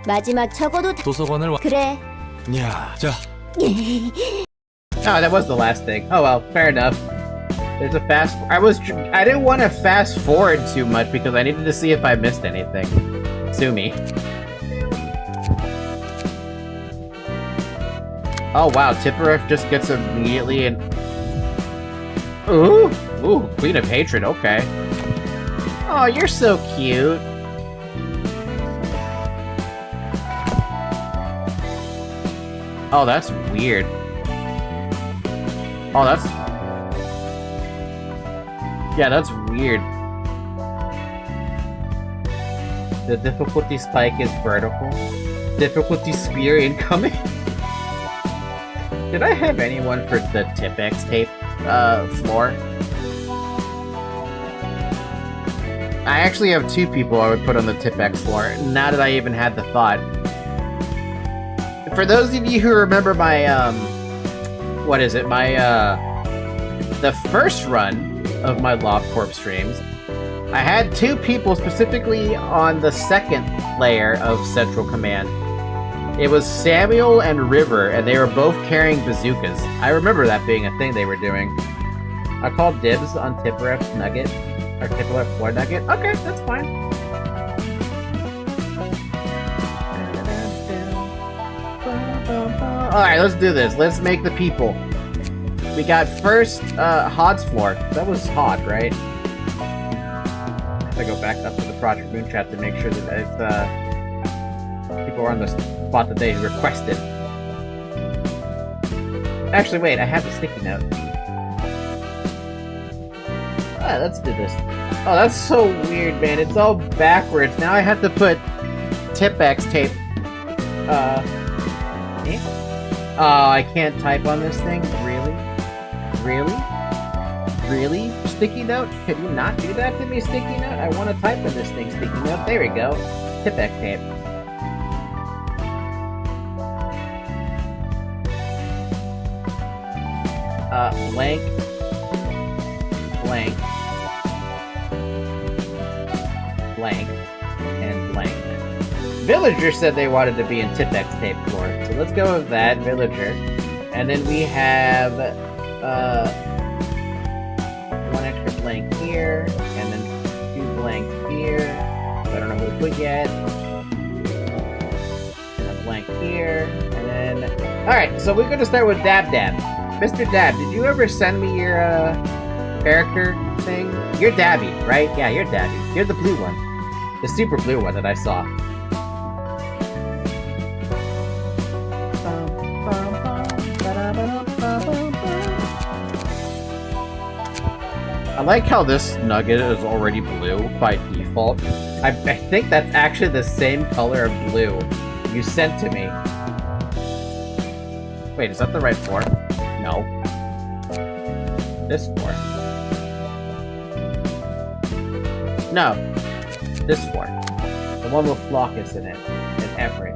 마지막 적어도 도서관을 그래. 야자 Oh, that was the last thing. Oh well, fair enough. There's a fast. I didn't want to fast forward too much because I needed to see if I missed anything. Sue me. Oh wow, Tipperif just gets immediately in. Ooh, Queen of Hatred. Okay. Oh, you're so cute. Oh, that's weird. Oh, that's... Yeah, that's weird. The difficulty spike is vertical. Difficulty spear incoming. Did I have anyone for the Tipex tape floor? I actually have 2 people I would put on the Tipex floor, now that I even had the thought. For those of you who remember my, what is it? My, the first run of my Loft Corp streams, I had 2 people specifically on the second layer of Central Command. It was Samuel and River, and they were both carrying bazookas. I remember that being a thing they were doing. I called dibs on Tipperif's Nugget, or Tipperif Floor Nugget. Okay, that's fine. Alright, let's do this. Let's make the people. We got first, Hod's floor. That was Hod, right? I have to go back up to the Project Moon chat to make sure that it's, people are on the spot that they requested. Actually, wait, I have the sticky note. Alright, let's do this. Oh, that's so weird, man. It's all backwards. Now I have to put Tipex tape. Oh, I can't type on this thing? Really? Really? Really? Sticky note? Can you not do that to me, sticky note? I want to type in this thing, sticky note. There we go. Tipex tape. Blank. Blank. Blank. And blank. Villager said they wanted to be in Tipex tape floor, so let's go with that, Villager. And then we have, 1 extra blank here, and then 2 blanks here. I don't know who to put yet. And a blank here, and then... Alright, so we're gonna start with Dab Dab. Mr. Dab, did you ever send me your, character thing? You're Dabby, right? Yeah, you're Dabby. You're the blue one. The super blue one that I saw. I like how this nugget is already blue by default. I think that's actually the same color of blue you sent to me. Wait, is that the right floor? No. This floor. No. This floor. The one with Flockus in it. And Everett.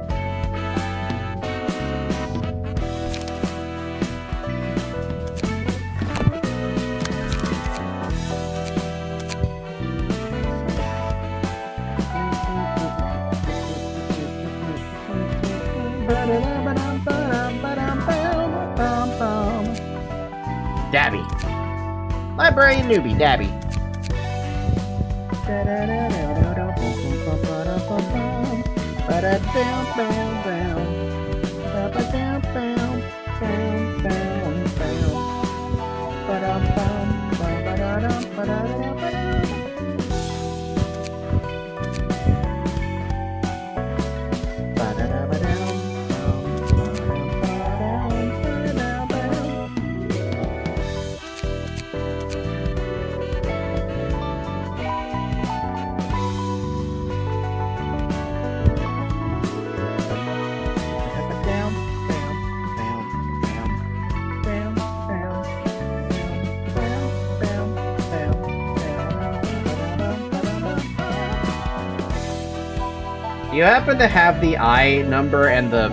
Dabby. Librarian newbie, Dabby. you happen to have the eye number and the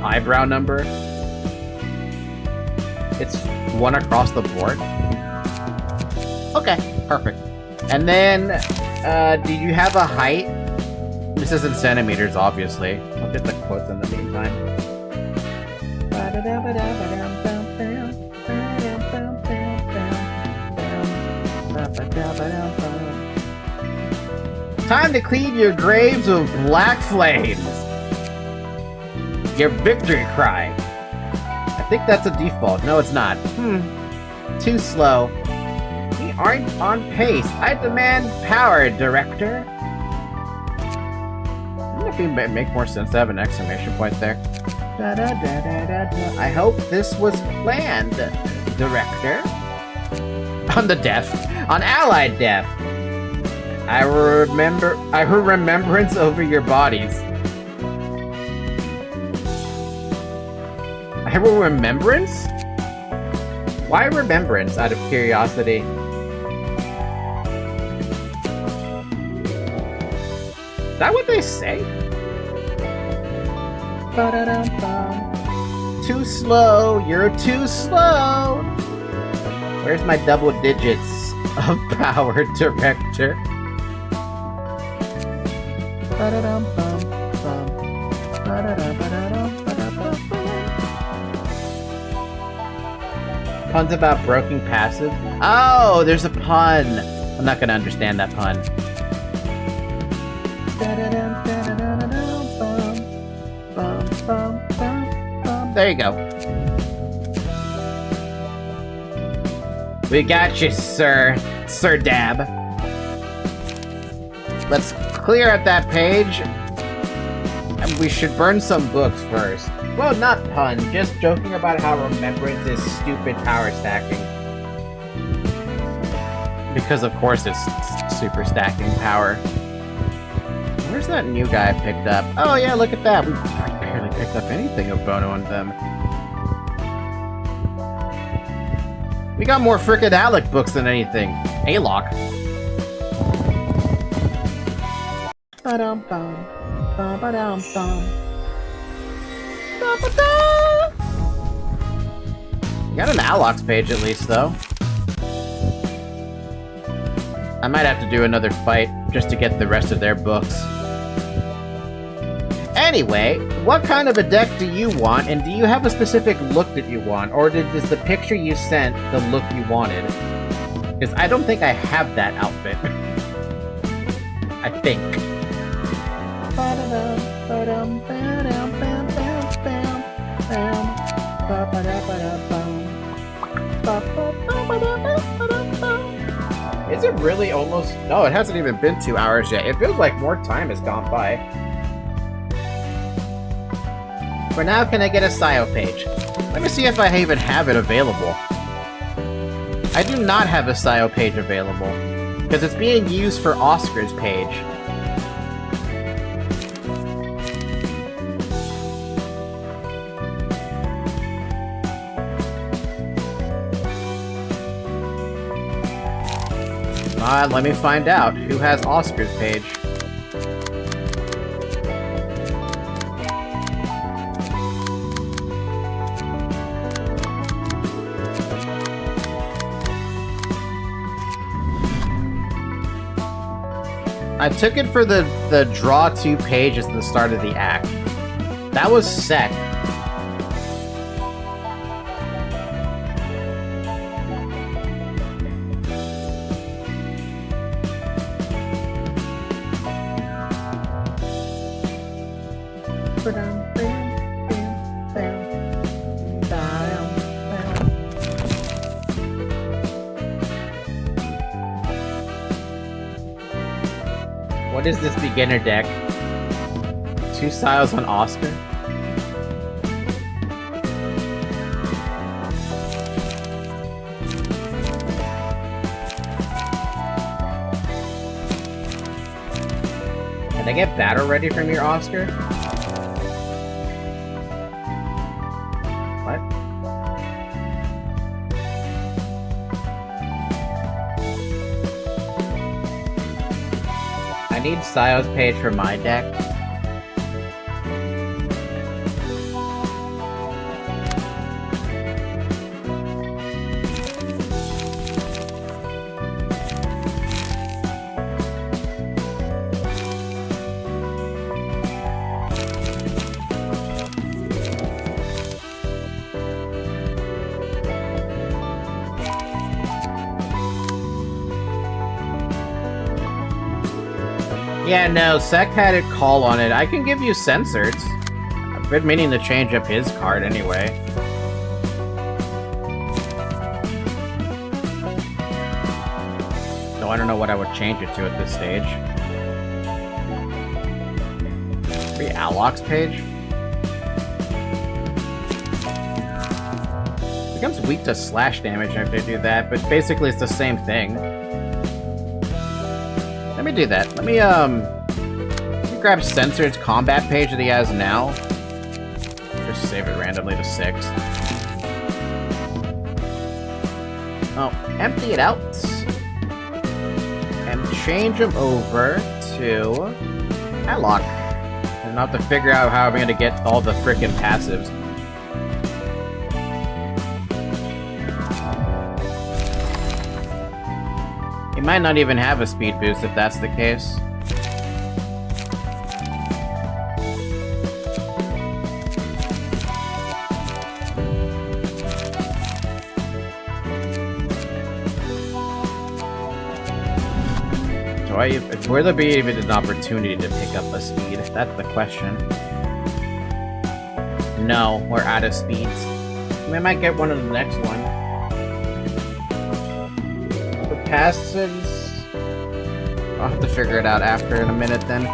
eyebrow number? It's one across the board. Okay, perfect. And then, do you have a height? This is in centimeters, obviously. I'll get the quotes in the meantime. Time to clean your graves with black flames. Your victory cry. I think that's a default. No, it's not. Too slow. We aren't on pace. I demand power, director. Wouldn't it make more sense to have an exclamation point there? I hope this was planned, director. On the death. On allied death. I remembrance over your bodies. I will remembrance? Why remembrance, out of curiosity? Is that what they say? Too slow, you're too slow. Where's my double digits of power, director? Puns about broken passive? Oh, there's a pun! I'm not gonna understand that pun. There you go. We got you, sir. Sir Dab. Let's clear out that page. And we should burn some books first. Well, not pun, just joking about how remembrance is stupid power stacking. Because of course it's super stacking power. Where's that new guy I picked up? Oh yeah, look at that. We barely picked up anything of Bono and them. We got more frickin' Alec books than anything. A-Lock. Ba-dum-bum. Ba-ba-dum-bum. Ba-ba-da. You got an Alox page at least, though. I might have to do another fight just to get the rest of their books. Anyway, what kind of a deck do you want, and do you have a specific look that you want, or is the picture you sent the look you wanted? Because I don't think I have that outfit. I think. Is it really almost... No, it hasn't even been 2 hours yet. It feels like more time has gone by. For now, can I get a Scio page? Let me see if I even have it available. I do not have a Scio page available, because it's being used for Oscar's page. Let me find out who has Oscar's page. I took it for the draw 2 pages at the start of the act. That was sick. What is this beginner deck? 2 styles on Oscar? Can I get battle ready from your Oscar? What? I need Scio's page for my deck. Yeah, no, Sec had a call on it. I can give you censored. I've been meaning to change up his card anyway. So I don't know what I would change it to at this stage. Maybe Alok's page? Becomes weak to slash damage if they do that, but basically it's the same thing. Let me do that. Let me grab Censored's combat page that he has now. Just save it randomly to 6. Oh, empty it out. And change him over to Alok. And I'll have to figure out how I'm gonna get all the frickin' passives. He might not even have a speed boost if that's the case. Will there be even an opportunity to pick up a speed? That's the question. No, we're out of speeds. We might get one in the next one. The passives... I'll have to figure it out after in a minute then.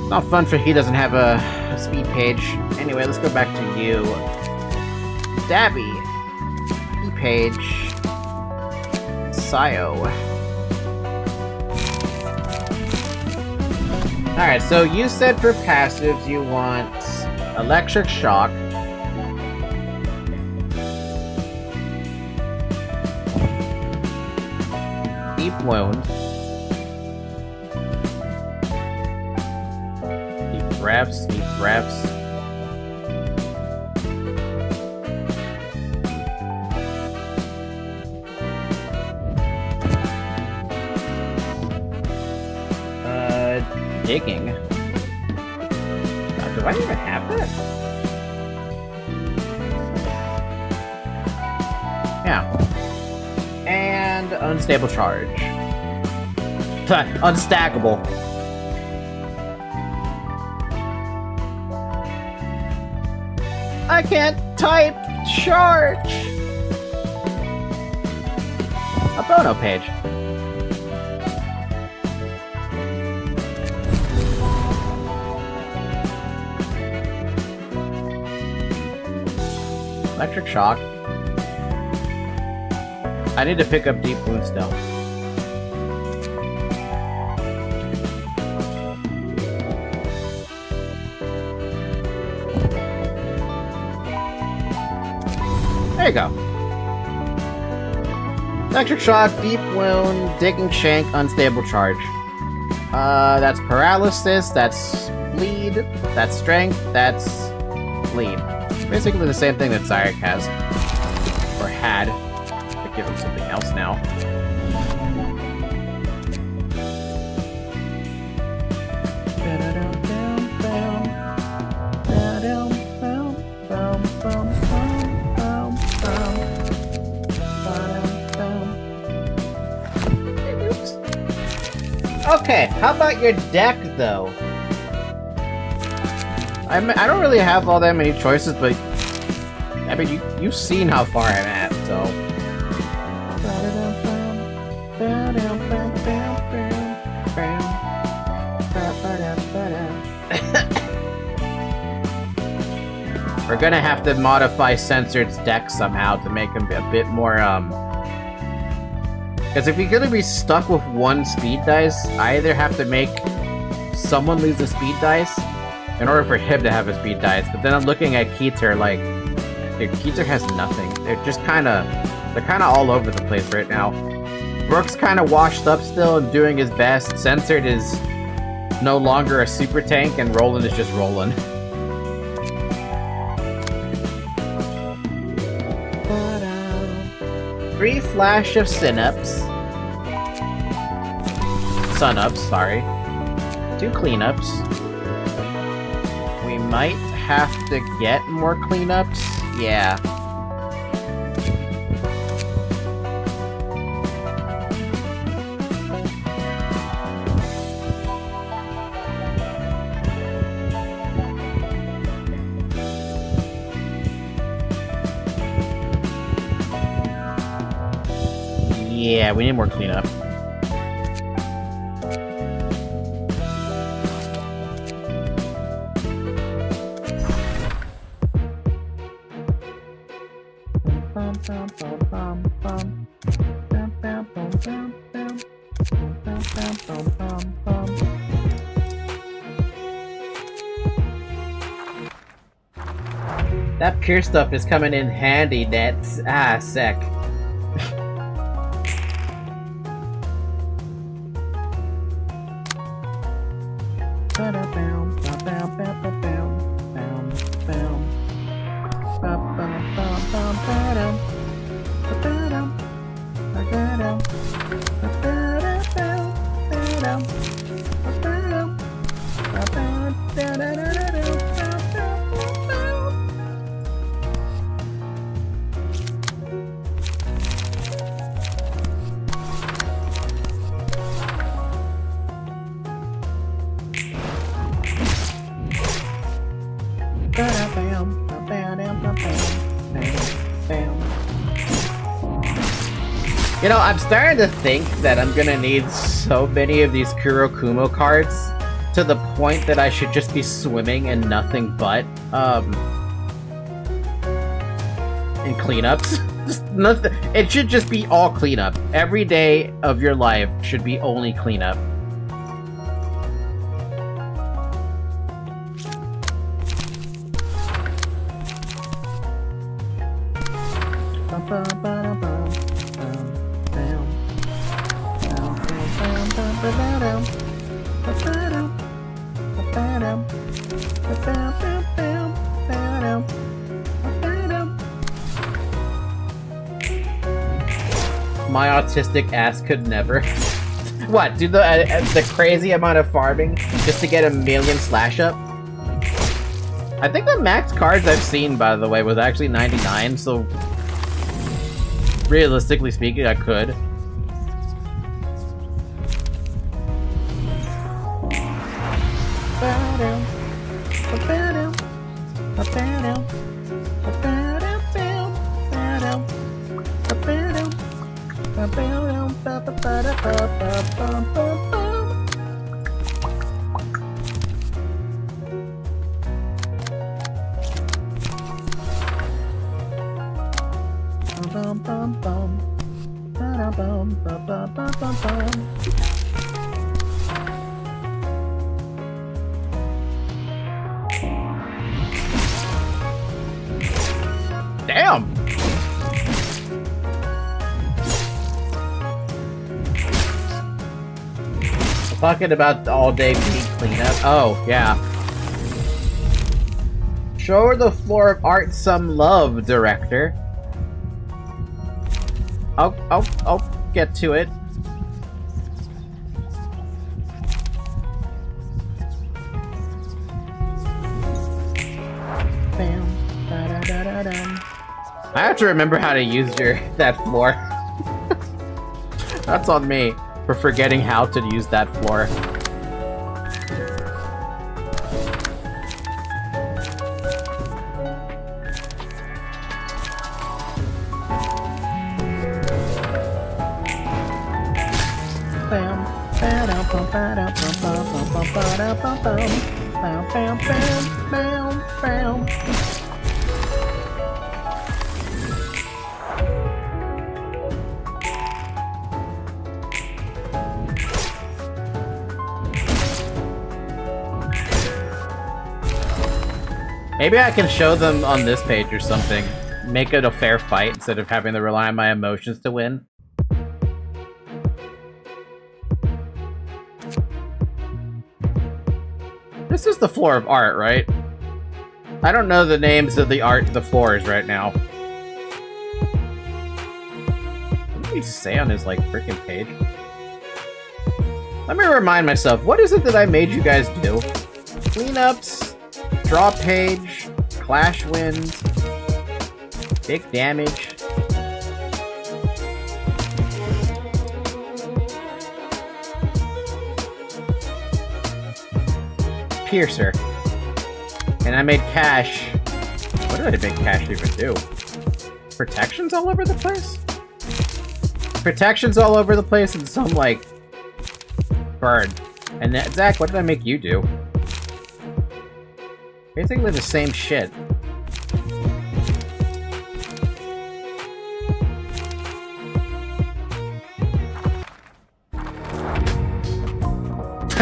Not fun for he doesn't have a speed page. Anyway, let's go back to you. Dabby. E-page. Sio. Alright, so you said for passives you want Electric Shock, Deep Wound, Deep Breaths, Digging. Do I even have that? Yeah. And Unstable Charge. Unstackable. I can't type charge! A Bono page. Electric Shock. I need to pick up Deep Wound still. There you go. Electric Shock, Deep Wound, Digging Shank, Unstable Charge. That's Paralysis, that's Bleed, that's Strength, that's Bleed. Basically the same thing that Zyric has. Or had. I give him something else now. Okay, how about your deck, though? I don't really have all that many choices, but I mean, you've seen how far I'm at, so. We're gonna have to modify Censored's deck somehow to make him a bit more, because if you're gonna be stuck with one speed dice, I either have to make someone lose a speed dice in order for him to have a speed dice, but then I'm looking at Keeter like, dude, Keeter has nothing. They're just kinda all over the place right now. Brooke's kinda washed up still and doing his best. Censored is no longer a super tank, and Roland is just Roland. Three Flash of Sun-Ups, sorry. 2 cleanups. We might have to get more cleanups. Yeah. Yeah, we need more cleanup. That pure stuff is coming in handy, Nets. Ah, sec. You know, I'm starting to think that I'm gonna need so many of these Kurokumo cards to the point that I should just be swimming in nothing but, in cleanups. Just nothing. It should just be all cleanup. Every day of your life should be only cleanup. My autistic ass could never. What, do the crazy amount of farming just to get 1,000,000 slash up? I think the max cards I've seen, by the way, was actually 99, so realistically speaking, I could. Damn! Talking about all day being cleanup. Oh, yeah. Show the floor of art some love, director. I'll get to it. I have to remember how to use that floor. That's on me for forgetting how to use that floor. Maybe I can show them on this page or something. Make it a fair fight instead of having to rely on my emotions to win. This is the floor of art, right? I don't know the names of the floors right now. What did he say on his, like, freaking page? Let me remind myself, what is it that I made you guys do? Cleanups, draw page, clash wins, big damage. Piercer. And I made cash. What did I make cash even do? Protections all over the place? protections all over the place and some, like, burn. And that, Zach, what did I make you do? Basically the same shit.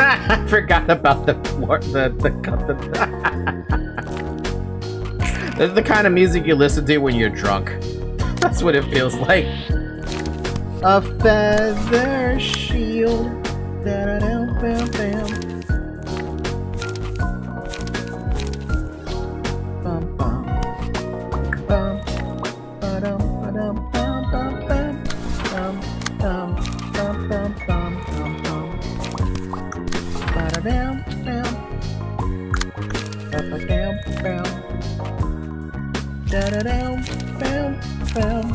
I forgot about the floor, the This is the kind of music you listen to when you're drunk. That's what it feels like. A feather shield. Da-da-dum-bam-bam. Bum, bum. Bum. Ba-dum, ba-dum, bum, bum, bum. Bum, bum, bum, bum, bum, bum, bum. Ba-da-dum, bam. Ba-ba-dum, bam. Da-da-dum, bam, bam.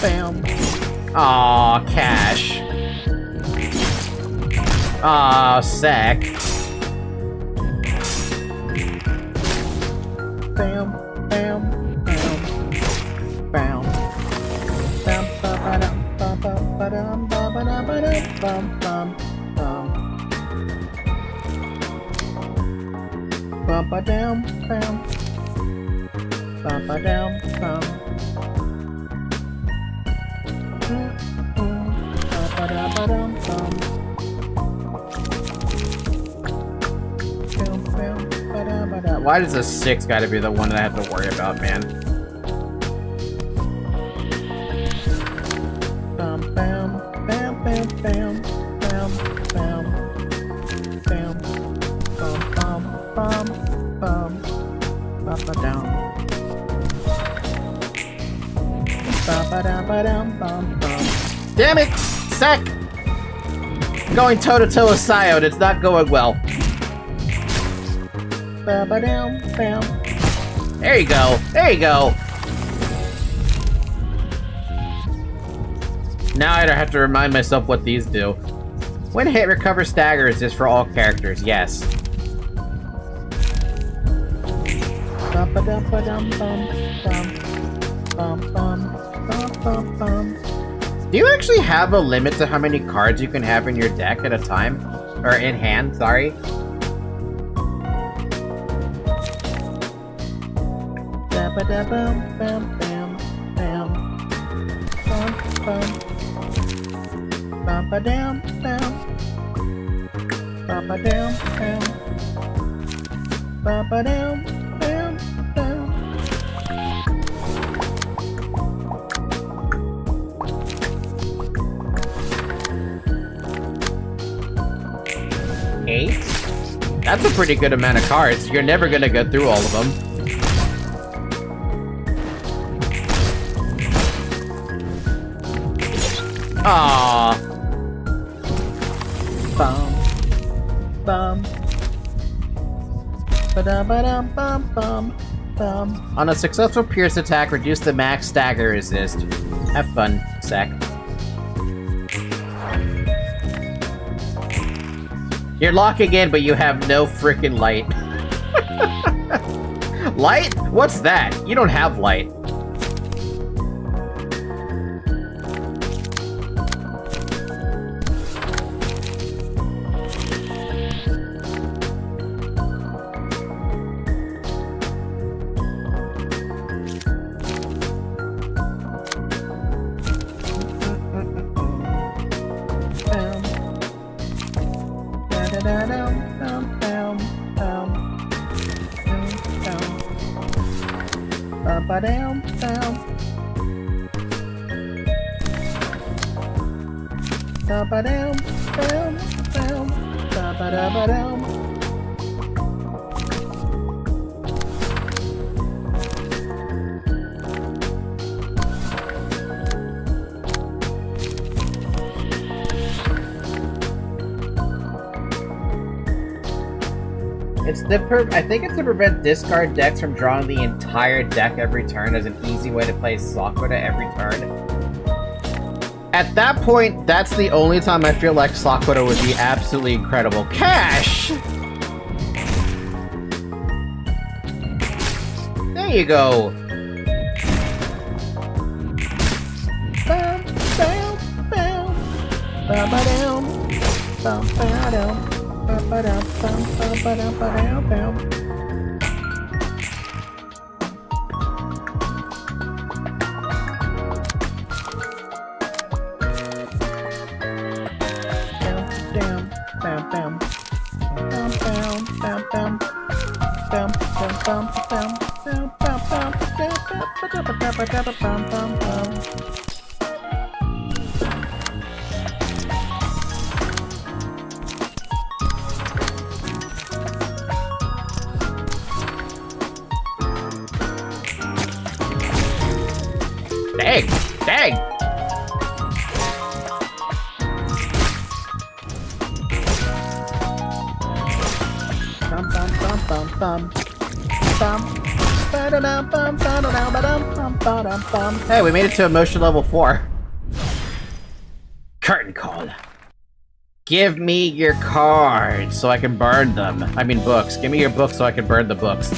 Bam. Aw, cash. Aw, sack. Bam, bam, bam, bam. Bam, ba-ba-dum, ba-ba-ba-dum, ba-ba-da-ba-dum, bum, bum, bum. Ba-ba-dum, bam. Ba-ba-dum, bum. Why does a 6 gotta be the one that I have to worry about, man? Bam, bam, bam, bam, bam, bam, bam, bam, bum, bum, bum, bum, ba-ba-dum. Ba-ba-da-ba-dum, bum, bum. Damn it! Sack! Going toe-to-toe with Psyode, it's not going well. Ba-ba-dum, bam. There you go! There you go! Now I have to remind myself what these do. When hit, recover staggers is for all characters, yes. Ba-ba-dum-ba-dum, bum, bum, bum, bum, bum, bum, bum. Do you actually have a limit to how many cards you can have in your deck at a time? Or in hand, sorry. Ba-ba-da-bum, bam, bam, bam. Bum, bum. Ba-ba-dam, bam. Ba-ba-dam, bam. Ba-ba-dam, bam, bam. 8? That's a pretty good amount of cards. You're never gonna go through all of them. Aww. Bum. Bum. Ba-dum, bum, bum, bum. On a successful pierce attack, reduce the max stagger resist. Have fun, Sack. You're locking in, but you have no freaking light. Light? What's that? You don't have light. Ba-dam, bam. Ba-ba-dam, bam, bam. Ba-ba-da-ba-dam. I think it's to prevent discard decks from drawing the entire deck every turn as an easy way to play Sakura every turn. At that point, that's the only time I feel like Sakura would be absolutely incredible. Cash! you go. Dang! Dang! Hey, we made it to emotion level 4. Curtain call. Give me your cards so I can burn them. I mean books. Give me your books so I can burn the books.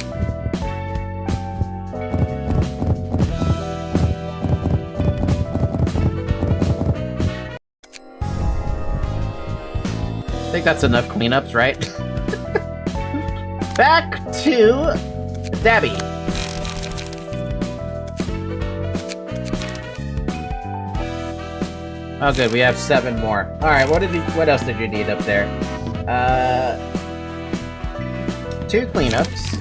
I think that's enough cleanups, right? Back to Debbie. Oh good, we have 7 more. Alright, what else did you need up there? 2 cleanups.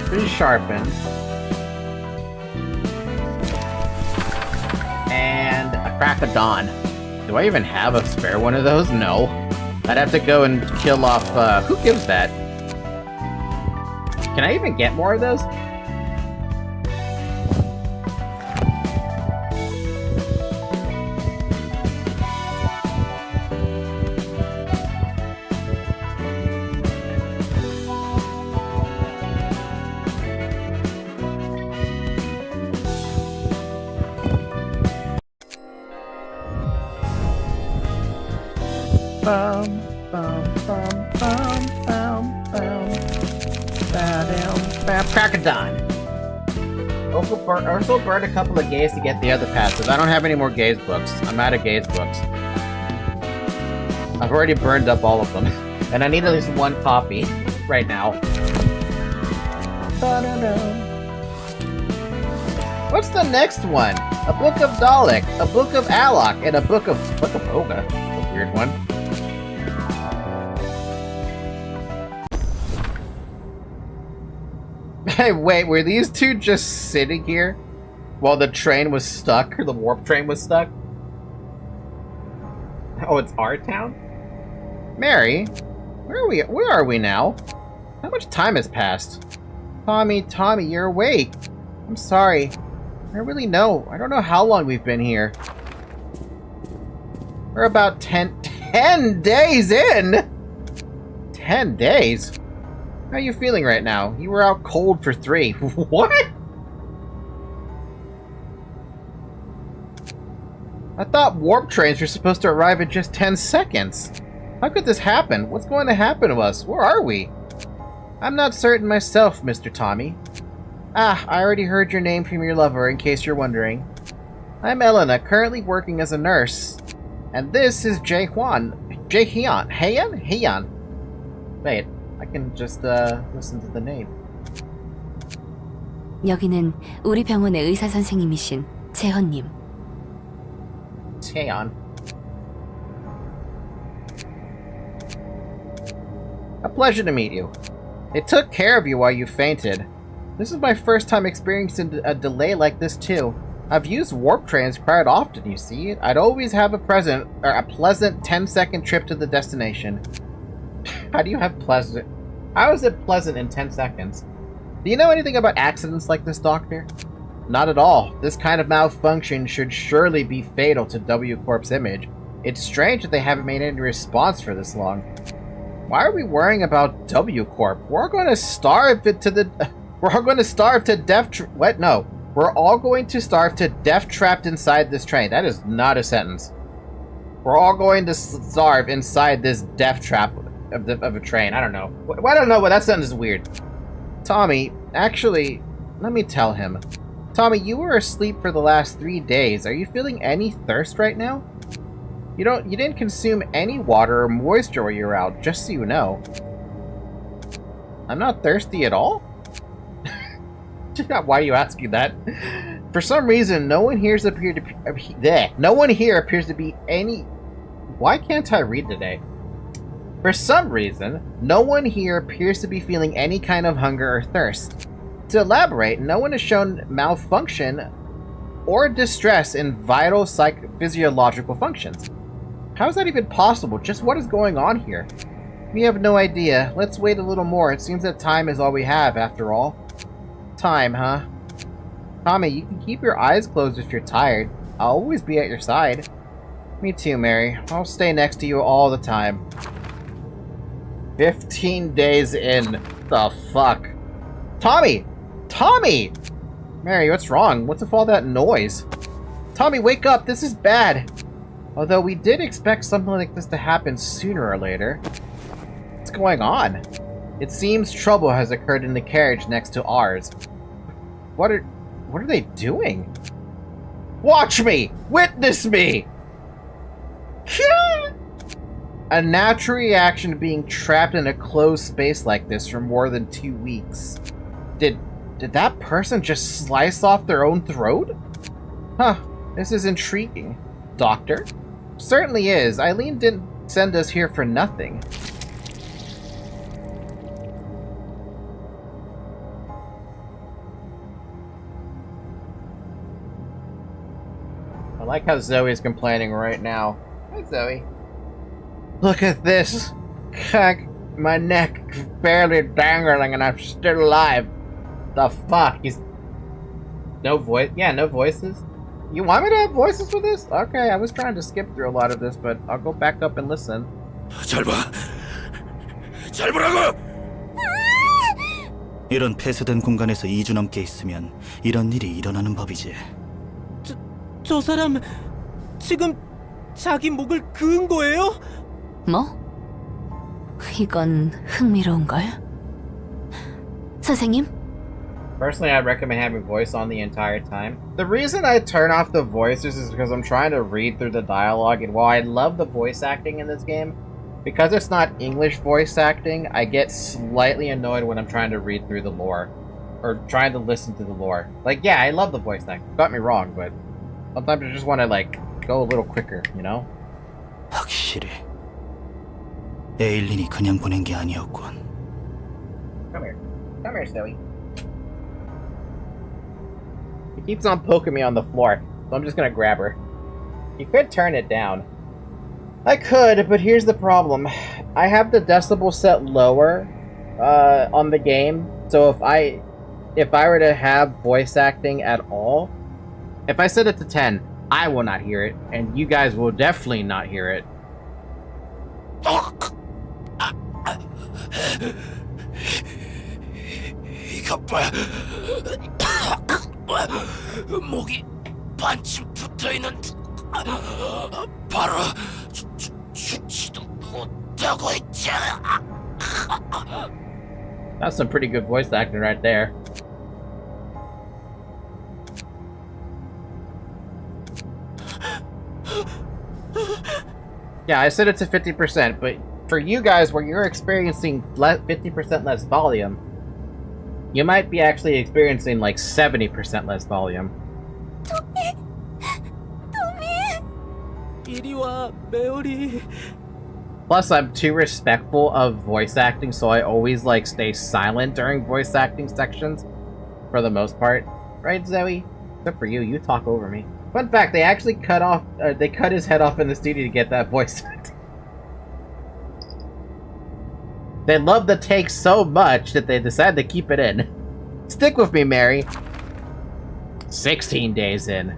3 sharpened. And a crack of dawn. Do I even have a spare one of those? No. I'd have to go and kill off, who gives that? Can I even get more of those? Crack of dawn. Also burn a couple of gaze to get the other passes. I don't have any more gaze books. I'm out of gaze books. I've already burned up all of them. And I need at least 1 copy right now. What's the next one? A book of Dalek, a book of Alok, and a book of Oga. That's a weird one. Hey, wait, were these two just sitting here while the train was stuck, or the warp train was stuck? Oh, it's our town? Mary, where are we now? How much time has passed? Tommy, you're awake. I'm sorry. I don't know how long we've been here. We're about 10 days in! 10 days? How are you feeling right now? You were out cold for 3. What? I thought warp trains were supposed to arrive in just 10 seconds. How could this happen? What's going to happen to us? Where are we? I'm not certain myself, Mr. Tommy. Ah, I already heard your name from your lover, in case you're wondering. I'm Elena, currently working as a nurse. And this is Jae-hyun. Heian? Wait. I can just listen to the name. 여기는 우리 병원의 의사 선생님이신 재헌님. Taeyeon. A pleasure to meet you. It took care of you while you fainted. This is my first time experiencing a delay like this too. I've used warp trains quite often, you see. I'd always have a pleasant 10-second trip to the destination. How do you have pleasant? How is it pleasant in 10 seconds? Do you know anything about accidents like this, Doctor? Not at all. This kind of malfunction should surely be fatal to W Corp's image. It's strange that they haven't made any response for this long. Why are we worrying about W Corp? We're going to starve to death. What? No. We're all going to starve to death trapped inside this train. That is not a sentence. We're all going to starve inside this death trap of a train. I don't know. I don't know, but that sentence is weird. Tommy, actually, Let me tell him. Tommy, you were asleep for the last 3 days. Are you feeling any thirst right now? You didn't consume any water or moisture while you were out, just so you know. I'm not thirsty at all? Why are you asking that? For some reason, no one here appears to be any... Why can't I read today? For some reason, no one here appears to be feeling any kind of hunger or thirst. To elaborate, no one has shown malfunction or distress in vital physiological functions. How is that even possible? Just what is going on here? We have no idea. Let's wait a little more. It seems that time is all we have, after all. Time, huh? Tommy, you can keep your eyes closed if you're tired. I'll always be at your side. Me too, Mary. I'll stay next to you all the time. 15 days in. The fuck? Tommy! Tommy! Mary, what's wrong? What's with all that noise? Tommy, wake up! This is bad! Although we did expect something like this to happen sooner or later. What's going on? It seems trouble has occurred in the carriage next to ours. What are they doing? Watch me! Witness me! A natural reaction to being trapped in a closed space like this for more than 2 weeks. Did that person just slice off their own throat? Huh, this is intriguing. Doctor? Certainly is. Eileen didn't send us here for nothing. I like how Zoe's complaining right now. Hi, Zoe. Look at this. My neck is barely dangling and I'm still alive. The fuck? He's... No voice? Yeah, no voices? You want me to have voices for this? Okay, I was trying to skip through a lot of this, but I'll go back up and listen. 잘 봐. 잘 보라고! 이런 폐쇄된 공간에서 2주 넘게 있으면 이런 일이 일어나는 법이지. 저 사람 지금 자기 목을 그은 거예요? 뭐? 이건 흥미로운걸? 선생님? Personally, I'd recommend having voice on the entire time. The reason I turn off the voices is because I'm trying to read through the dialogue, and while I love the voice acting in this game, because it's not English voice acting, I get slightly annoyed when I'm trying to read through the lore. Or trying to listen to the lore. Like, yeah, I love the voice acting. Got me wrong, but sometimes I just want to, like, go a little quicker, you know? 확실히 에일린이 그냥 보낸 게 아니었군. Come here. Come here, Zoe. He keeps on poking me on the floor, so I'm just gonna grab her. You could turn it down. I could, but here's the problem. I have the decibel set lower on the game, so if I were to have voice acting at all, if I set it to 10, I will not hear it, and you guys will definitely not hear it. 이거 봐. 목이 반쯤 붙어있는 바로 죽지도 못하고 있잖아. That's some pretty good voice acting right there. Yeah, I set it to 50%, but for you guys where you're experiencing 50% less volume, you might be actually experiencing like 70% less volume. 이리 와, 메어리. Plus, I'm too respectful of voice acting, so I always like stay silent during voice acting sections, for the most part. Right, Zoe? Except for you, you talk over me. Fun fact, they actually cut his head off in the studio to get that voice acting. They love the take so much that they decided to keep it in. Stick with me, Mary. 16 days in.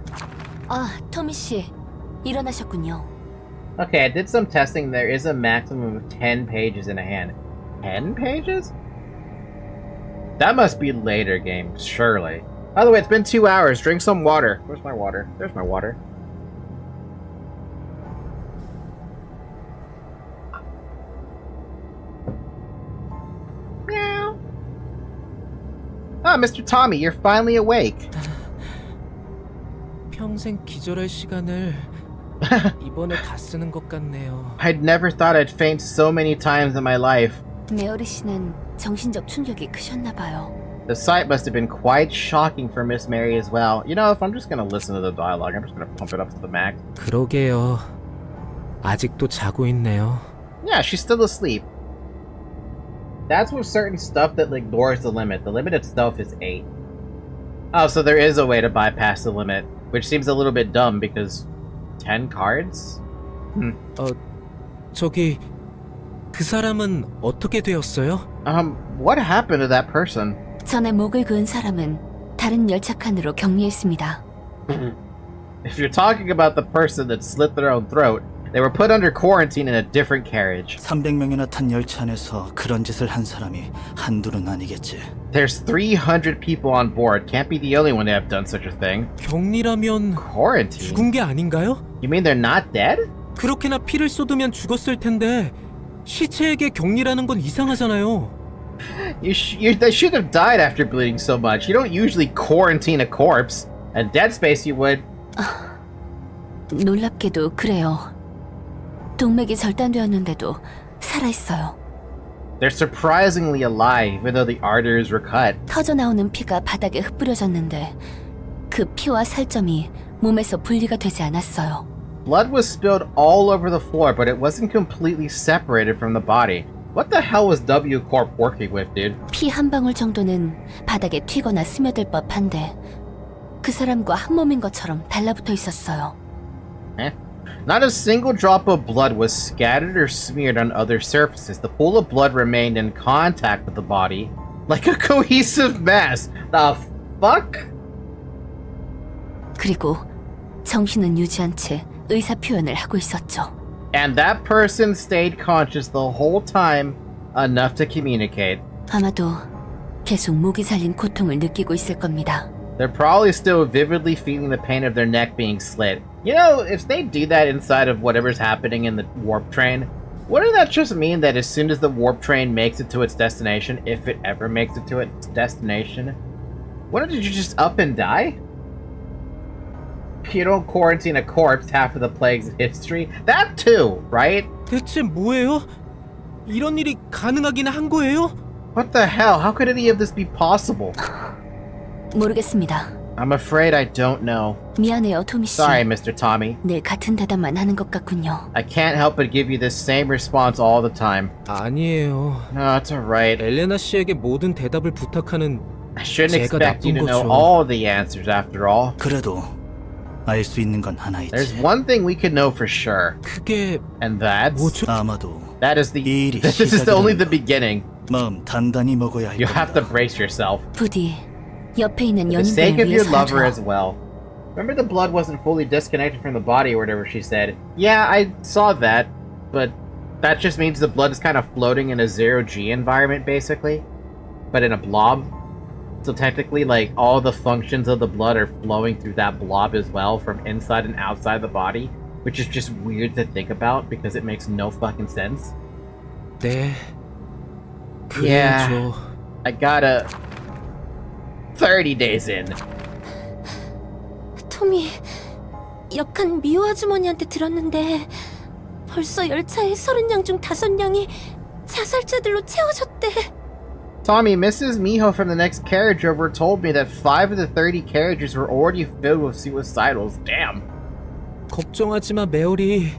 아, 토미 씨. 일어나셨군요. Okay, I did some testing. There is a maximum of 10 pages in a hand. 10 pages? That must be later games, surely. By the way, it's been 2 hours. Drink some water. Where's my water? There's my water. Mr. Tommy, you're finally awake. 평생 기절할 시간을 이번에 다 쓰는 것 같네요. I'd never thought I'd faint so many times in my life. 메어리 씨는 정신적 충격이 크셨나 봐요. The sight must have been quite shocking for Miss Mary as well. You know, if I'm just gonna listen to the dialogue, I'm just gonna pump it up to the max. 그러게요. 아직도 자고 있네요. Yeah, she's still asleep. That's with certain stuff that ignores the limit. The limit itself is 8. Oh, so there is a way to bypass the limit, which seems a little bit dumb because 10 cards? 저기 그 사람은 어떻게 되었어요? What happened to that person? 전에 목을 그은 사람은 다른 열차 칸으로 격리했습니다. If you're talking about the person that slit their own throat, they were put under quarantine in a different carriage. 300명이나 탄 열차 안에서 그런 짓을 한 사람이 한둘은 아니겠지. There's 300 people on board. Can't be the only one to have done such a thing. 격리라면 Quarantine? 죽은 게 아닌가요? You mean they're not dead? 그렇게나 피를 쏟으면 죽었을 텐데 시체에게 격리라는 건 이상하잖아요. They should have died after bleeding so much. You don't usually quarantine a corpse. In Dead Space you would. 놀랍게도 그래요. 동맥이 절단되었는데도 살아있어요. They're surprisingly alive, even though the arteries were cut. 터져 나오는 피가 바닥에 흩뿌려졌는데 그 피와 살점이 몸에서 분리가 되지 않았어요. Blood was spilled all over the floor, but it wasn't completely separated from the body. What the hell was W Corp working with, dude? 피 한 방울 정도는 바닥에 튀거나 스며들 법한데 그 사람과 한 몸인 것처럼 달라붙어 있었어요. Not a single drop of blood was scattered or smeared on other surfaces. The pool of blood remained in contact with the body like a cohesive mass. The fuck? 그리고 정신은 유지한 채 의사 표현을 하고 있었죠. And that person stayed conscious the whole time, enough to communicate. 아마도 계속 목이 살린 고통을 느끼고 있을 겁니다. They're probably still vividly feeling the pain of their neck being slit. You know, if they do that inside of whatever's happening in the warp train, wouldn't that just mean that as soon as the warp train makes it to its destination, if it ever makes it to its destination, wouldn't you just up and die? You don't quarantine a corpse half of the plague's history. That too, right? 대체 뭐예요? 이런 일이 가능하긴 한 거예요? What the hell? How could any of this be possible? 모르겠습니다. I'm afraid I don't know. 미안해요, 토미 씨. Sorry, Mr. Tommy. 늘 같은 대답만 하는 것 같군요. I can't help but give you this same response all the time. 아니에요. No, it's alright. 엘레나 씨에게 모든 대답을 부탁하는 I shouldn't 제가 expect you to 나쁜 know 거죠. all the answers after all. 그래도 알 수 있는 건 하나 There's 있지. one thing we can know for sure, 그게 and that's 뭐죠? 아마도 that is the 이 일이 this is only the 시작이라면 beginning. 마음 단단히 먹어야 할 You have to 겁니다. brace yourself. 부디 옆에 있는 For the sake 연인들을 of your 위해서라도. lover as well. Remember the blood wasn't fully disconnected from the body or whatever she said. Yeah, I saw that, but that just means the blood is kind of floating in a zero-G environment, basically. But in a blob. So technically, like, all the functions of the blood are flowing through that blob as well from inside and outside the body, which is just weird to think about because it makes no fucking sense. 네. Yeah. 그래야죠. I gotta... 30 days in. 토미, 역한 미호 아주머니한테 들었는데 벌써 열차의 30량 중 5량이 자살자들로 채워졌대. Tommy, Mrs. Miho from the next carriage over told me that 5 of the 30 carriages were already filled with suicidals. Damn. 걱정하지 마, 메어리.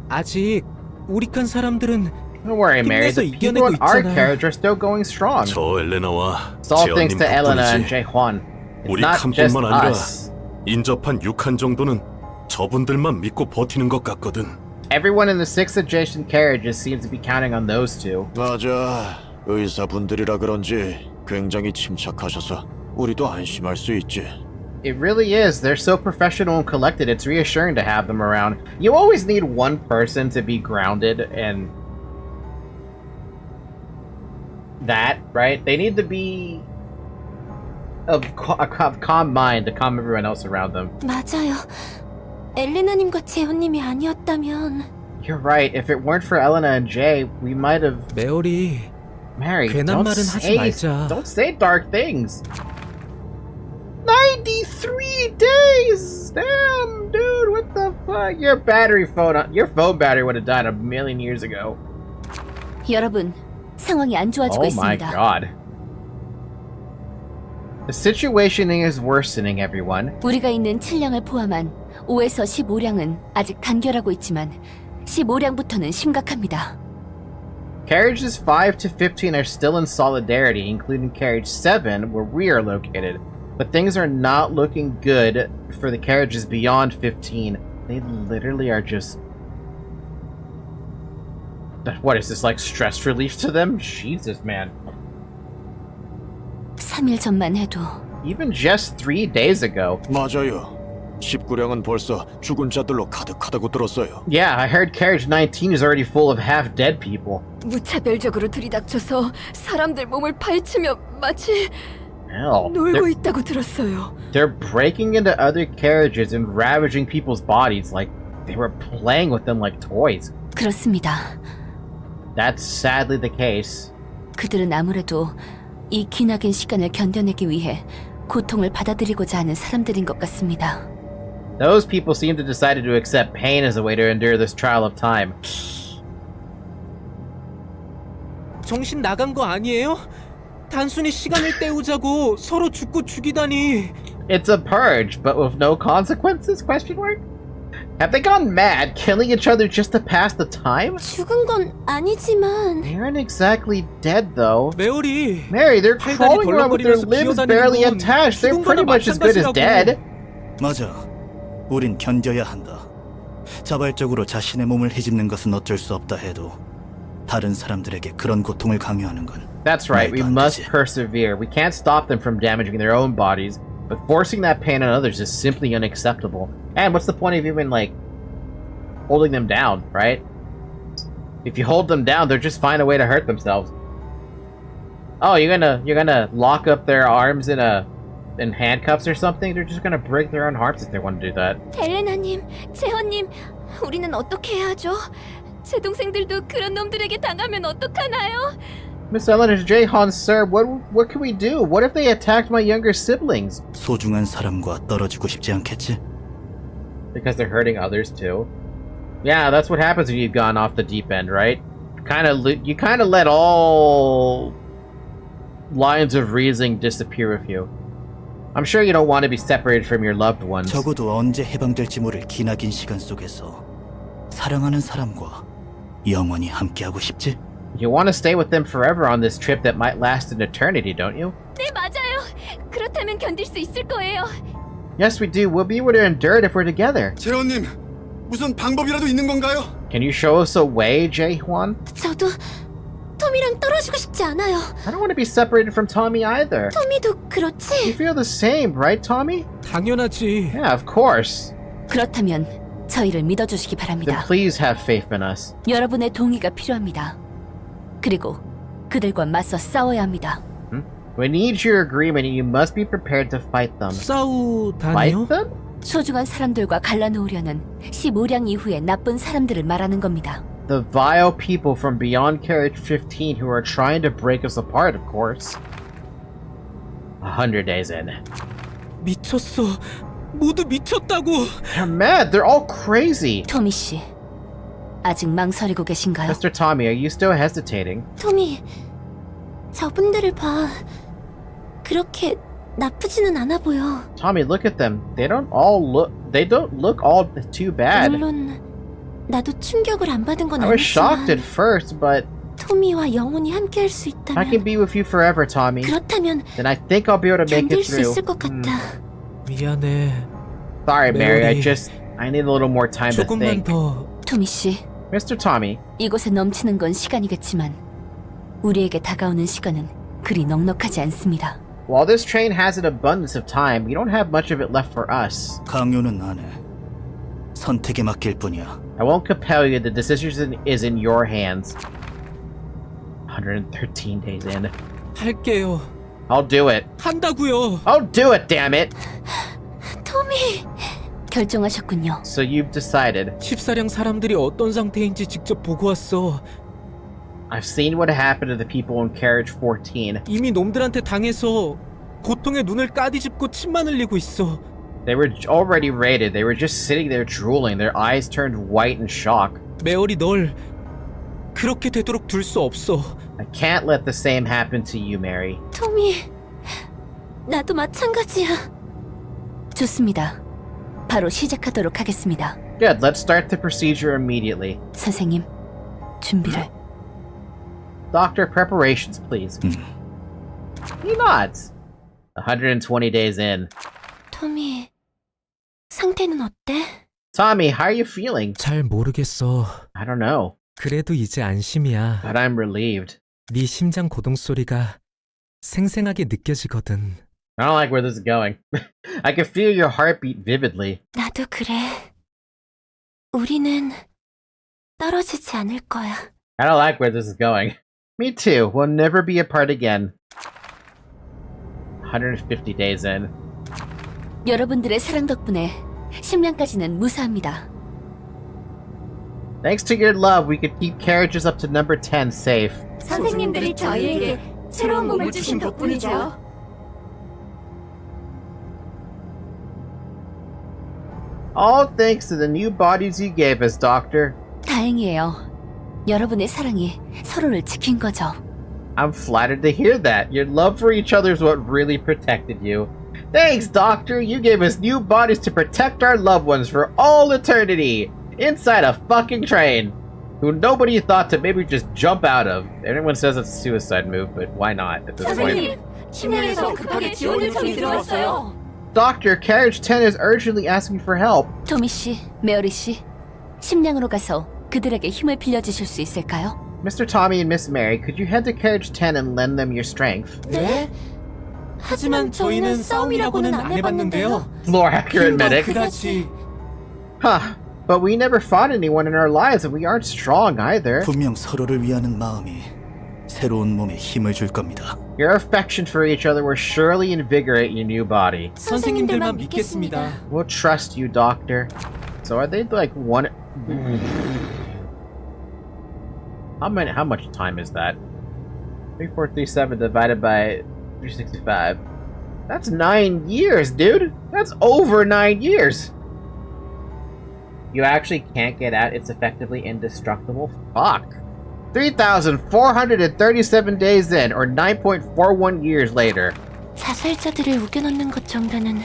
아직 우리 칸 사람들은 Don't worry, Mary. The 힘내서 people in 이겨내고 our 있잖아. carriage are still going strong. 저 엘레나와 It's all thanks 재현님 to Elena and 덕분이지. Jaehwan. It's 우리 not just 칸뿐만 아니라 us. 인접한 6칸 정도는 저분들만 믿고 버티는 것 같거든. Everyone in the 6 adjacent carriages seems to be counting on those two. 맞아. 의사분들이라 그런지 굉장히 침착하셔서 우리도 안심할 수 있지. It really is. They're so professional and collected. It's reassuring to have them around. You always need one person to be grounded and that, right? They need to be of calm mind to calm everyone else around them. 맞아요. 엘레나님과 재훈님이 아니었다면. You're right. If it weren't for Elena and Jay, we might have... 메어리, Mary, 괜한 말은 하지 말자. don't say dark things. 93 days! Damn, dude, what the fuck? Your phone battery would have died a million years ago. 여러분, 상황이 안 좋아지고 Oh my 있습니다. god. The situation is worsening, everyone. 우리가 있는 7량을 포함한 5에서 15량은 아직 단결하고 있지만 15량부터는 심각합니다. Carriages 5 to 15 are still in solidarity, including carriage 7, where we are located. But things are not looking good for the carriages beyond 15. They literally are just... What is this, like stress relief to them? Jesus, man. 3일 전만 해도 Even just 3 days ago. 맞아요. 19량은 벌써 죽은 자들로 가득하다고 들었어요. Yeah, I heard carriage 19 is already full of half-dead people. 무차별적으로 들이닥쳐서 사람들 몸을 파헤치며 마치 Hell. 놀고 있다고 들었어요. They're breaking into other carriages and ravaging people's bodies like they were playing with them like toys. 그렇습니다. That's sadly the case. 그들은 아무래도 이 기나긴 시간을 견뎌내기 위해 고통을 받아들이고자 하는 사람들인 것 같습니다. Those people seem to decide to accept pain as a way to endure this trial of time. 정신 나간 거 아니에요? 단순히 시간을 때우자고 서로 죽고 죽이다니. It's a purge, but with no consequences? Question mark? Have they gone mad, killing each other just to pass the time? 죽은 건 아니지만 They aren't exactly dead, though. 메어리. Mary, they're 팔다리 crawling around with their 덜렁거리면서 limbs 기어다니는 barely 건 attached. They're 죽은 pretty 거나 much as good as 마찬가지라고. dead. 맞아. 우린 견뎌야 한다. 자발적으로 자신의 몸을 헤집는 것은 어쩔 수 없다 해도 다른 사람들에게 그런 고통을 강요하는 건 That's right, we 말도 안 must 되지. persevere. We can't stop them from damaging their own bodies, but forcing that pain on others is simply unacceptable. And what's the point of even, like, holding them down, right? If you hold them down, they'll just find a way to hurt themselves. Oh, you're gonna lock up their arms in handcuffs or something? They're just gonna break their own hearts if they want to do that. 헬레나님, 재헌님, 우리는 어떻게 해야 하죠? 제 동생들도 그런 놈들에게 당하면 어떡하나요? Miss Eleanor J. Han, sir, what can we do? What if they attacked my younger siblings? 소중한 사람과 떨어지고 싶지 않겠지? Because they're hurting others too. Yeah, that's what happens when you've gone off the deep end, right? You kind of let all lines of reasoning disappear with you. I'm sure you don't want to be separated from your loved ones. 적어도 언제 해방될지 모를 기나긴 시간 속에서 사랑하는 사람과 영원히 함께하고 싶지? You want to stay with them forever on this trip that might last an eternity, don't you? 네, 맞아요. 그렇다면 견딜 수 있을 거예요. Yes, we do. We'll be able to endure it if we're together. 재원님, 무슨 방법이라도 있는 건가요? Can you show us a way, Jae-hwan? 저도 토미랑 떨어지고 싶지 않아요. I don't want to be separated from Tommy either. 토미도 You 그렇지? feel the same, right, Tommy? 당연하지. Yeah, of course. 그렇다면 저희를 믿어주시기 Then 바랍니다. please have faith in us. 여러분의 동의가 필요합니다. 그리고 그들과 맞서 싸워야 합니다. We need your agreement and you must be prepared to fight them. 싸우다니요? Fight them? 소중한 사람들과 갈라놓으려는 15량 이후의 나쁜 사람들을 말하는 겁니다. The vile people from beyond carriage 15 who are trying to break us apart, of course. 100 days in. 미쳤어. 모두 미쳤다고. They're mad. They're all crazy. 토미 씨, 아직 망설이고 계신가요? Mr. Tommy, are you still hesitating? 토미, 저분들을 봐. 그렇게 나쁘지는 않아 보여. Tommy, look at them. They don't look all too bad. 물론 나도 충격을 안 받은 건 I was shocked at 아니지만 first, but 토미와 영원히 함께할 수 I can 있다면 be with you forever, Tommy. 그렇다면 Then I think I'll be able to make 견딜 it 수 through. 있을 것 같아. 미안해. Sorry, Mary. Mary. I need a little more time to 조금만 think. 더. 토미 씨, Mr. Tommy, 이곳에 넘치는 건 시간이겠지만 우리에게 다가오는 시간은 그리 넉넉하지 않습니다. while this train has an abundance of time, we don't have much of it left for us. 강요는 안 해. 선택에 맡길 뿐이야. I won't compel you. The decision is in your hands. 113 days in. 할게요. I'll do it. 한다고요. I'll do it, damn it! 토미, 결정하셨군요. So you've decided. 14량 사람들이 어떤 상태인지 직접 보고 왔어. I've seen what happened to the people in carriage 14. 이미 놈들한테 당해서 고통에 눈을 까디집고 침만 흘리고 있어. They were already raided. They were just sitting there drooling. Their eyes turned white in shock. 메어리 널 그렇게 되도록 둘 수 없어. I can't let the same happen to you, Mary. 토미, 나도 마찬가지야. 좋습니다. 바로 시작하도록 하겠습니다. Good, let's start the procedure immediately. 선생님, 준비를. Doctor, preparations, please. He nods. 120 days in. 토미, 상태는 어때? Tommy, how are you feeling? 잘 모르겠어. I don't know, 그래도 이제 안심이야. but I'm relieved. 네 심장 고동 소리가 생생하게 느껴지거든. I don't like where this is going. I can feel your heartbeat vividly. 나도 그래. 우리는 떨어지지 않을 거야. I don't like where this is going. Me too. We'll never be apart again. 150 days in. 여러분들의 사랑 덕분에 10년까지는 무사합니다. Thanks to your love, we could keep carriages up to number 10 safe. 선생님들이 저희에게 새로운 몸을 주신 덕분이죠. All thanks to the new bodies you gave us, Doctor. 다행이에요. 여러분의 사랑이 서로를 지킨 거죠. I'm flattered to hear that. Your love for each other is what really protected you. Thanks, Doctor. You gave us new bodies to protect our loved ones for all eternity. Inside a fucking train. Who nobody thought to maybe just jump out of. Everyone says it's a suicide move, but why not at this point? 심야에서 급하게 지원 요청이 들어왔어요. Doctor, Carriage 10 is urgently asking for help. 토미 씨, 메어리 씨, 심량으로 가서 그들에게 힘을 빌려주실 수 있을까요? Mr. Tommy and Miss Mary, could you head to Carriage 10 and lend them your strength? 네? 하지만 저희는 싸움이라고는 안 해봤는데요. More accurate medic. 그다지. Huh. But we never fought anyone in our lives and we aren't strong either. 분명 서로를 위하는 마음이 새로운 몸에 힘을 줄 겁니다. Your affection for each other will surely invigorate your new body. 선생님들만 믿겠습니다. We'll trust you, Doctor. So are they like one... How much time is that? 3437 divided by 365. That's 9 years, dude! That's over 9 years! You actually can't get out, it's effectively indestructible? Fuck! 3,437 days in, or 9.41 years later. 자살자들을 우겨넣는 것 정도는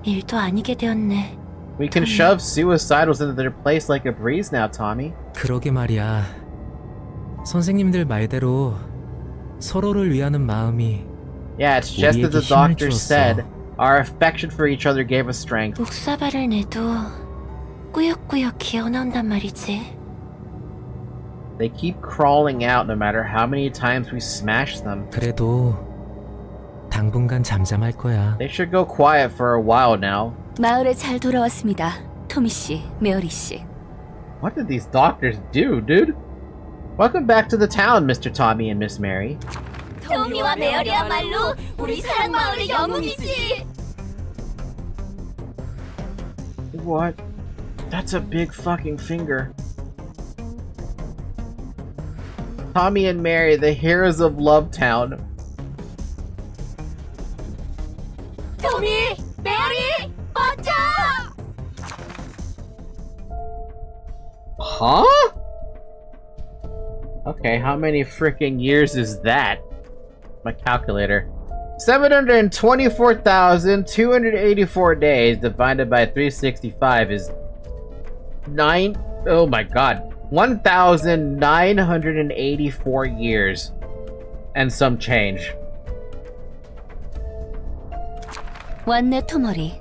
일도 아니게 되었네. We can shove suicidals into their place like a breeze now, Tommy. 그러게 말이야. 선생님들 말대로 서로를 위하는 마음이 Yeah, it's just as the doctor said. Our affection for each other gave us strength. 목사발을 내도 꾸역꾸역 기어나온단 말이지. They keep crawling out no matter how many times we smash them. 그래도 당분간 잠잠할 거야. They should go quiet for a while now. 마을에 잘 돌아왔습니다. 토미 씨, 메어리 씨. What did these doctors do, dude? Welcome back to the town, Mr. Tommy and Miss Mary. 토미와 메어리야말로 우리 사랑 마을의 영웅이지. What? That's a big fucking finger. Tommy and Mary, the heroes of Lovetown. 토미, 메어리, 버텨! Huh? Okay, how many freaking years is that? My calculator. 724,284 days divided by 365 is 9. Oh my god. 1,984 years. And some change. 왔네, 토머리.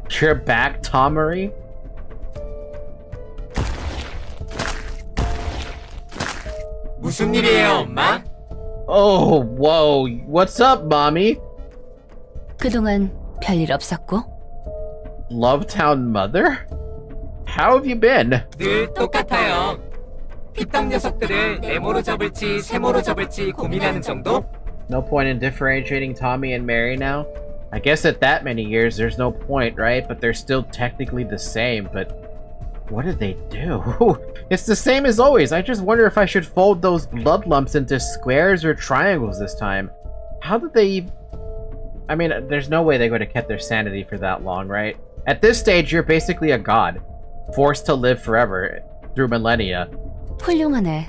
You're back, Tomery? 무슨 일이에요, 엄마? Oh, whoa. What's up, mommy? 그동안 별일 없었고? Lovetown mother? How have you been? 늘 똑같아요. 피땀 녀석들을 네모로 잡을지 세모로 잡을지 고민하는 정도? No point in differentiating Tommy and Mary now? I guess at that many years there's no point, right? But they're still technically the same, but... What did they do? It's the same as always. I just wonder if I should fold those blood lumps into squares or triangles this time. How did they... I mean, there's no way they would have kept their sanity for that long, right? At this stage, you're basically a god, forced to live forever through millennia. 훌륭하네.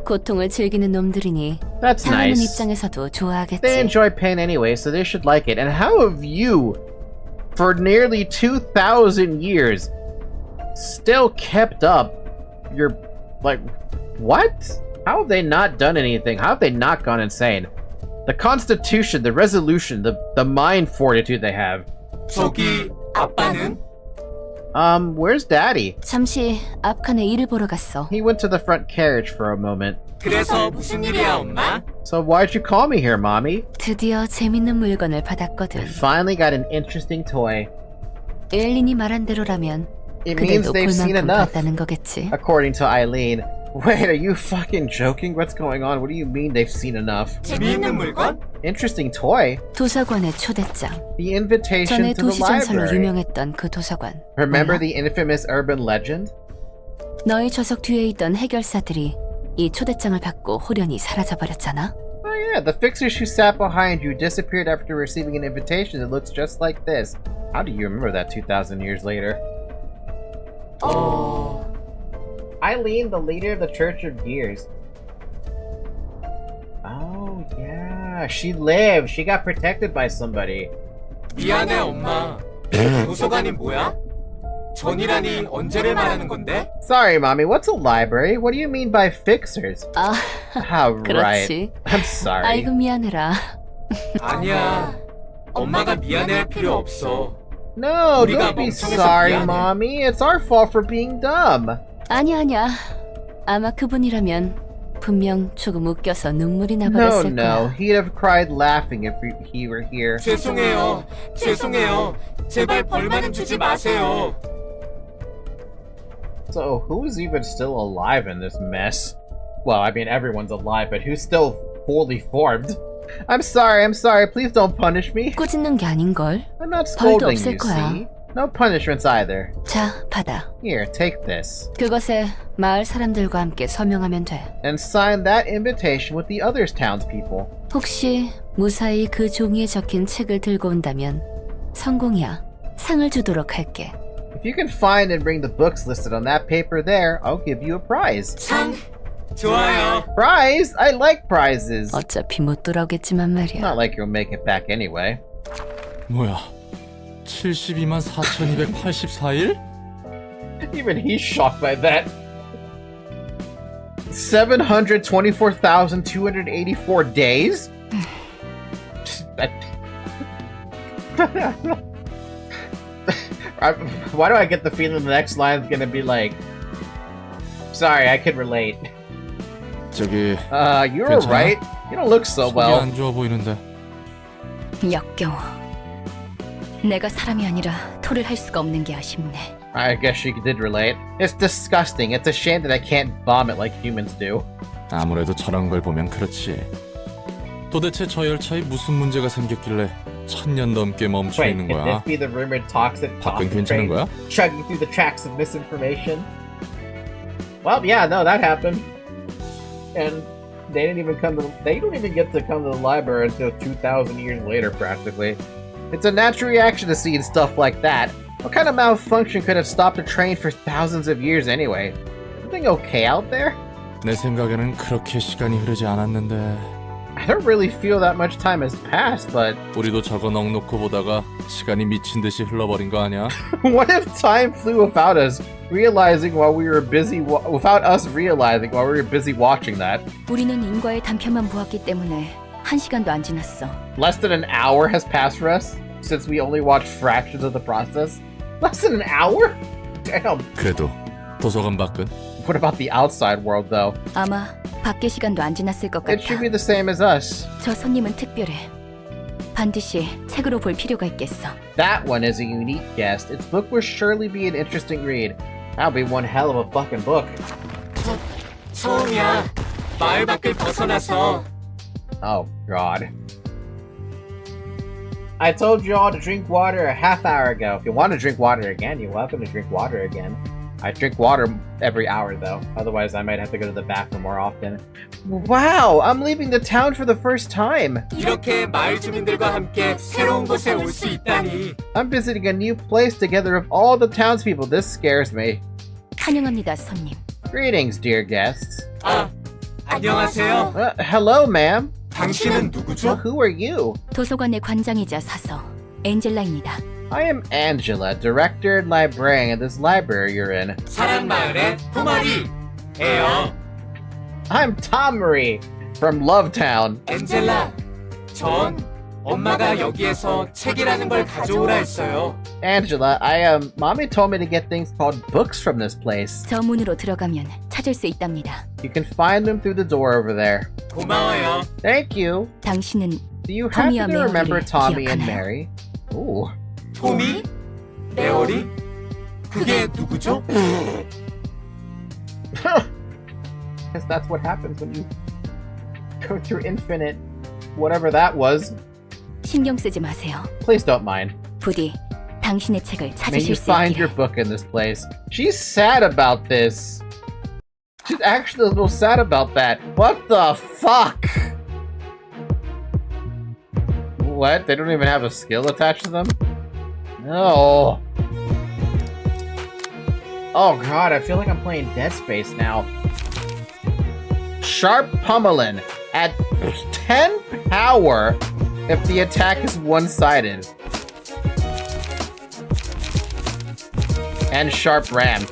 고통을 즐기는 놈들이니 That's 당하는 nice. 입장에서도 좋아하겠지. They enjoy pain anyway, so they should like it. And how have you, for nearly 2,000 years, still kept up your... Like, what? How have they not done anything? How have they not gone insane? The constitution, the resolution, the mind fortitude they have. 저기 아빠는? Where's Daddy? 잠시 앞칸에 일을 보러 갔어. He went to the front carriage for a moment. 그래서 무슨 일이야, 엄마? So why'd you call me here, Mommy? 드디어 재밌는 물건을 받았거든. I finally got an interesting toy. 엘린이 말한 대로라면 It means 그들도 they've seen 볼만큼 enough, 봤다는 거겠지. according to Eileen. Wait, are you fucking joking? What's going on? What do you mean they've seen enough? 재미있는 물건? Interesting toy? 도서관의 초대장. The invitation 전에 to the 도시전설로 library. 유명했던 그 도서관. Remember 몰라? the infamous urban legend? 너희 좌석 뒤에 있던 해결사들이 이 초대장을 받고 호련히 사라져버렸잖아. Oh yeah, the fixers who sat behind you disappeared after receiving an invitation that looks just like this. How do you remember that 2,000 years later? Eileen, the leader of the Church of Gears. Oh yeah, she lived. She got protected by somebody. 미안해, 엄마. 도서관이 뭐야? 전이라니 언제를 말하는 건데? Sorry, Mommy, what's a library? What do you mean by fixers? 아, Ah, right. 그렇지. I'm sorry. 아이고 미안해라. 아니야. 엄마가 미안해할 필요 없어. No, 우리가 don't be 멍청해서 sorry, 미안해. Mommy. It's our fault for being dumb. 아니야. 아마 그분이라면 분명 조금 웃겨서 눈물이 No, 나버렸을 no. 거야. He'd have cried laughing if he were here. 죄송해요. 죄송해요. 제발 벌만은 주지 마세요. So, who's even still alive in this mess? Well, I mean, everyone's alive, but who's still fully formed? I'm sorry. Please don't punish me. 꼬집는 게 아닌걸. I'm not 벌도 scolding 없을 you, 거야. see? No punishments either. 자, 받아. Here, take this. 그것에 마을 사람들과 함께 서명하면 돼. And sign that invitation with the other townspeople. 혹시 무사히 그 종이에 적힌 책을 들고 온다면 성공이야. 상을 주도록 할게. If you can find and bring the books listed on that paper there, I'll give you a prize. 상 좋아요. Prize? I like prizes. 어차피 못 돌아오겠지만 말이야. Not like you'll make it back anyway. 뭐야? 72만 4,284일? Even he's shocked by that. 724,284 days? Why do I get the feeling the next line is gonna be like, sorry, I can relate. 저기 You were 괜찮아? right. You don't look so 속이 well. 안 좋아 보이는데. 역겨워. 내가 사람이 아니라 토를 할 수가 없는 게 아쉽네. I guess she did relate. It's disgusting. It's a shame that I can't vomit like humans do. 아무래도 저런 걸 보면 그렇지. 도대체 저 열차에 무슨 문제가 생겼길래 1,000년 넘게 멈춰 Wait, 있는 could 거야? this be the rumored toxic 밖은 toxic 괜찮은 train 거야? chugging through the tracks of misinformation? Well, yeah, no, that happened. And they didn't even come to. They don't even get to come to the library until 2,000 years later, practically. It's a natural reaction to seeing stuff like that. What kind of malfunction could have stopped a train for thousands of years anyway? Everything okay out there? 내 생각에는 그렇게 시간이 흐르지 않았는데. I don't really feel that much time has passed, but 우리도 저거 넉넉히 보다가 시간이 미친 듯이 흘러버린 거 아니야? what if time flew without us realizing while we were busy without us realizing while we were busy watching that? 우리는 인과의 단편만 보았기 때문에 1시간도 안 지났어. Less than an hour has passed for us since we only watched fractions of the process? Less than an hour? Damn. 그래도 도서관 밖은? What about the outside world, though? 아마 밖의 시간도 안 지났을 것 It should 같아. be the same as us. 저 손님은 특별해. 반드시 책으로 볼 필요가 있겠어. That one is a unique guest. Its book will surely be an interesting read. That'll be one hell of a fucking book. 처음이야. 마을 밖을 벗어나서. Oh, God. I told you all to drink water a half hour ago. If you want to drink water again, you're welcome to drink water again. I drink water every hour though. Otherwise, I might have to go to the bathroom more often. Wow, I'm leaving the town for the first time. 이렇게 마을 주민들과 함께 새로운 곳에 올 수 있다니. I'm visiting a new place together of all the townspeople. This scares me. 환영합니다, 손님. Greetings, dear guests. 안녕하세요. Hello, ma'am. 당신은 누구죠? Who are you? 도서관의 관장이자 사서 엔젤라입니다. I am Angela, director and librarian of this library you're in. 사랑마을의 토마리예요. I'm Tom Marie from Lovetown. 엔젤라, 전 엄마가 여기에서 책이라는 걸 가져오라 했어요. Angela, mommy told me to get things called books from this place. 저 문으로 들어가면 찾을 수 있답니다. You can find them through the door over there. 고마워요. Thank you. 당신은 Do you happen 토미와 to remember 메어리를 Tommy and 기억하나요? Mary? Ooh. 토미? 메어리? 그게 누구죠? Guess that's what happens when you go through infinite whatever that was. 신경 쓰지 마세요. Please don't mind. 부디 당신의 책을 May you 찾으실 수 find your 있기를. book in this place. She's sad about this. She's actually a little sad about that. What the fuck? What? They don't even have a skill attached to them? No. Oh god, I feel like I'm playing Dead Space now. Sharp Pummelin at 10 power if the attack is one-sided. And Sharp Ram.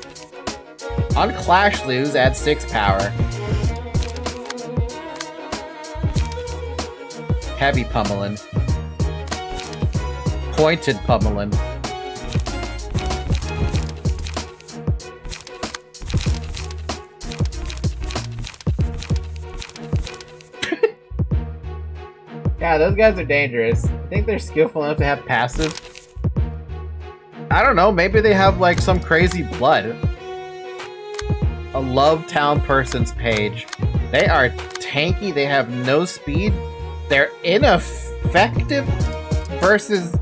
On Clash Lose, add 6 power. Heavy Pummelin. Pointed Pummelin. Yeah, those guys are dangerous. I think they're skillful enough to have passive. I don't know, maybe they have like some crazy blood. A Lovetown person's page. They are tanky, they have no speed. They're ineffective versus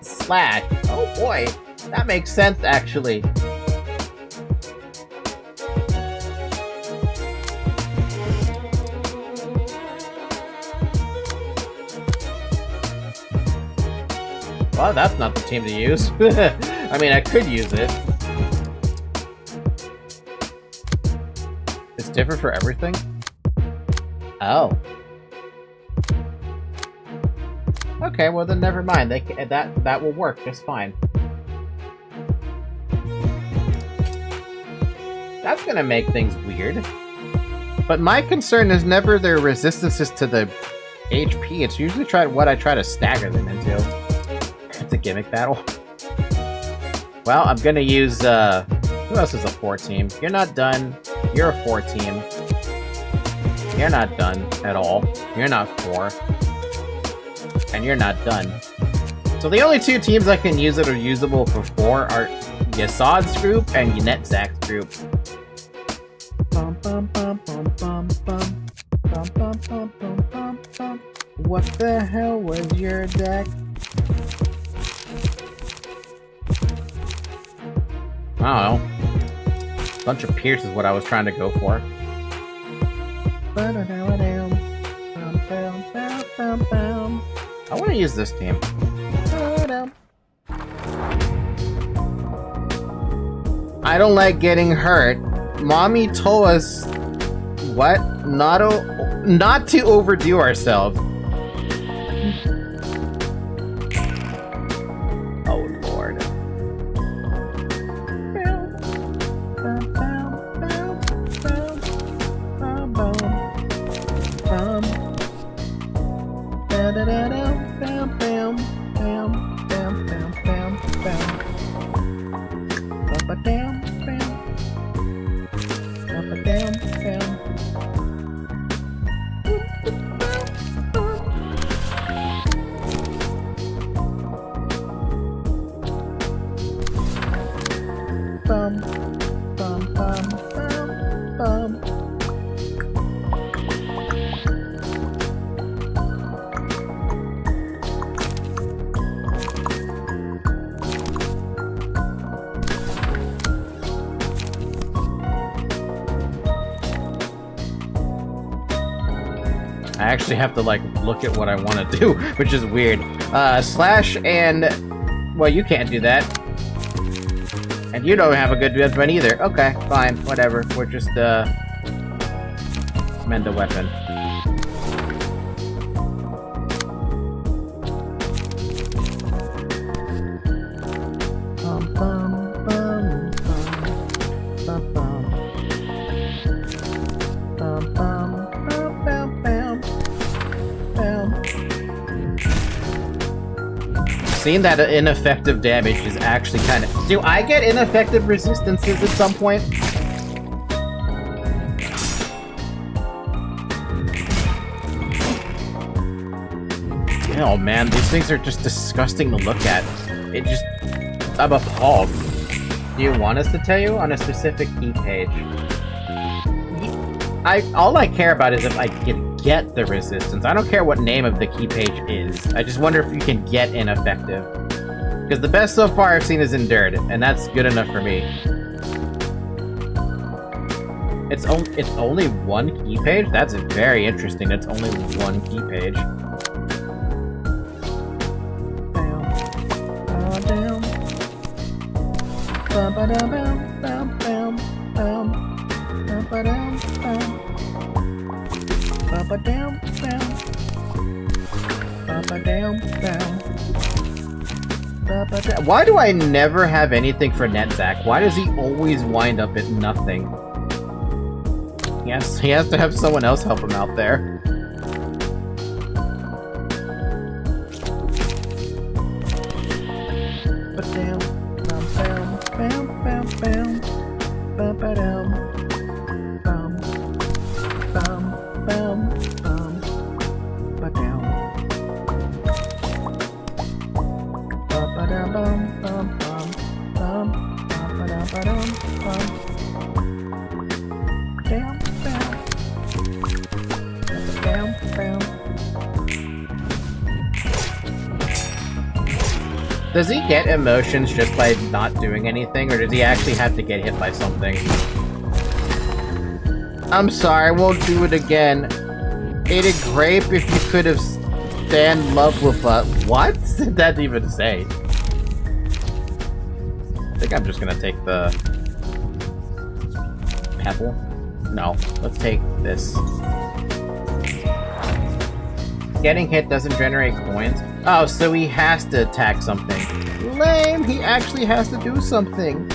Slash. Oh boy, that makes sense actually. Well, that's not the team to use. I mean, I could use it. It's different for everything? Oh. Okay, well then never mind. That will work just fine. That's gonna make things weird. But my concern is never their resistances to the HP. It's usually what I try to stagger them into. It's a gimmick battle. Well, I'm gonna use, who else is a 4 team? You're not done. You're a 4 team. You're not done at all. You're not 4. And you're not done. So the only 2 teams I can use that are usable for 4 are Yasad's group and Yanetzak's group. Bum, bum, bum, bum, bum, bum. Bum, bum, bum, bum, bum, bum. What the hell was your deck? I don't know. Bunch of Pierce is what I was trying to go for. I want to use this team. I don't like getting hurt. Mommy told us what? Not to overdo ourselves. Oh Lord. actually have to, like, look at what I want to do, which is weird. Slash and... Well, you can't do that. And you don't have a good judgment either. Okay, fine, whatever. We're just, mend the weapon. Seeing that ineffective damage is actually kind of... Do I get ineffective resistances at some point? Oh man, these things are just disgusting to look at. It just... I'm appalled. Do you want us to tell you on a specific key page? All I care about is if I can get the resistance. I don't care what name of the key page is. I just wonder if you can get ineffective. Because the best so far I've seen is endured, and that's good enough for me. It's only one key page? That's very interesting. It's only one key page. Why do I never have anything for Netzach? Why does he always wind up at nothing? Yes, he has to have someone else help him out there. Does he get emotions just by not doing anything, or does he actually have to get hit by something? I'm sorry, I won't do it again. Ate a grape if you could have stand love with a... What did that even say? I think I'm just gonna take the... Pebble? No, let's take this. Getting hit doesn't generate coins. Oh, so he has to attack something. Lame! He actually has to do something.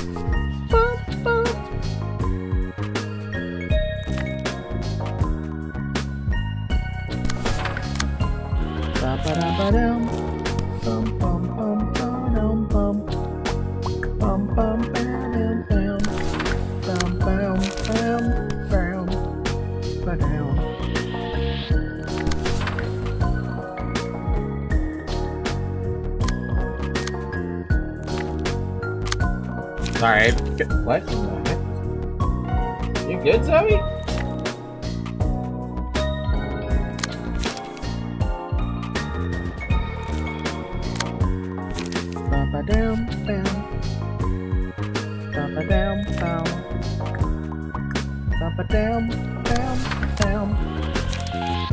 Sorry. What? You good, Zoe? You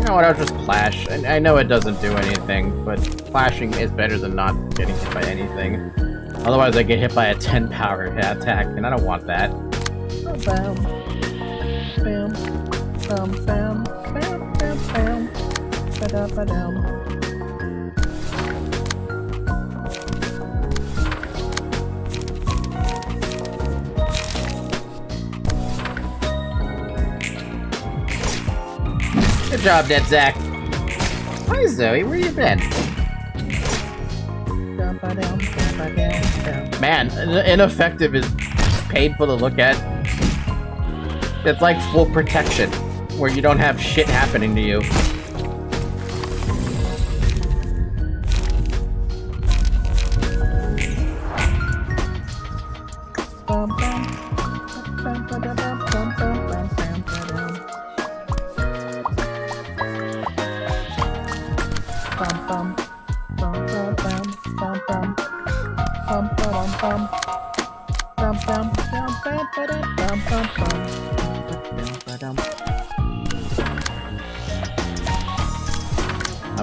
know what, I'll just flash. I know it doesn't do anything, but flashing is better than not getting hit by anything. Otherwise I get hit by a 10 power attack, and I don't want that. Bam. Bam. Bam. Bam. Bam. Bam. Bam. Ba-da-ba-dam. Good job, Netzach. Hi, Zoe. Where you been? Man, ineffective is painful to look at. It's like full protection, where you don't have shit happening to you.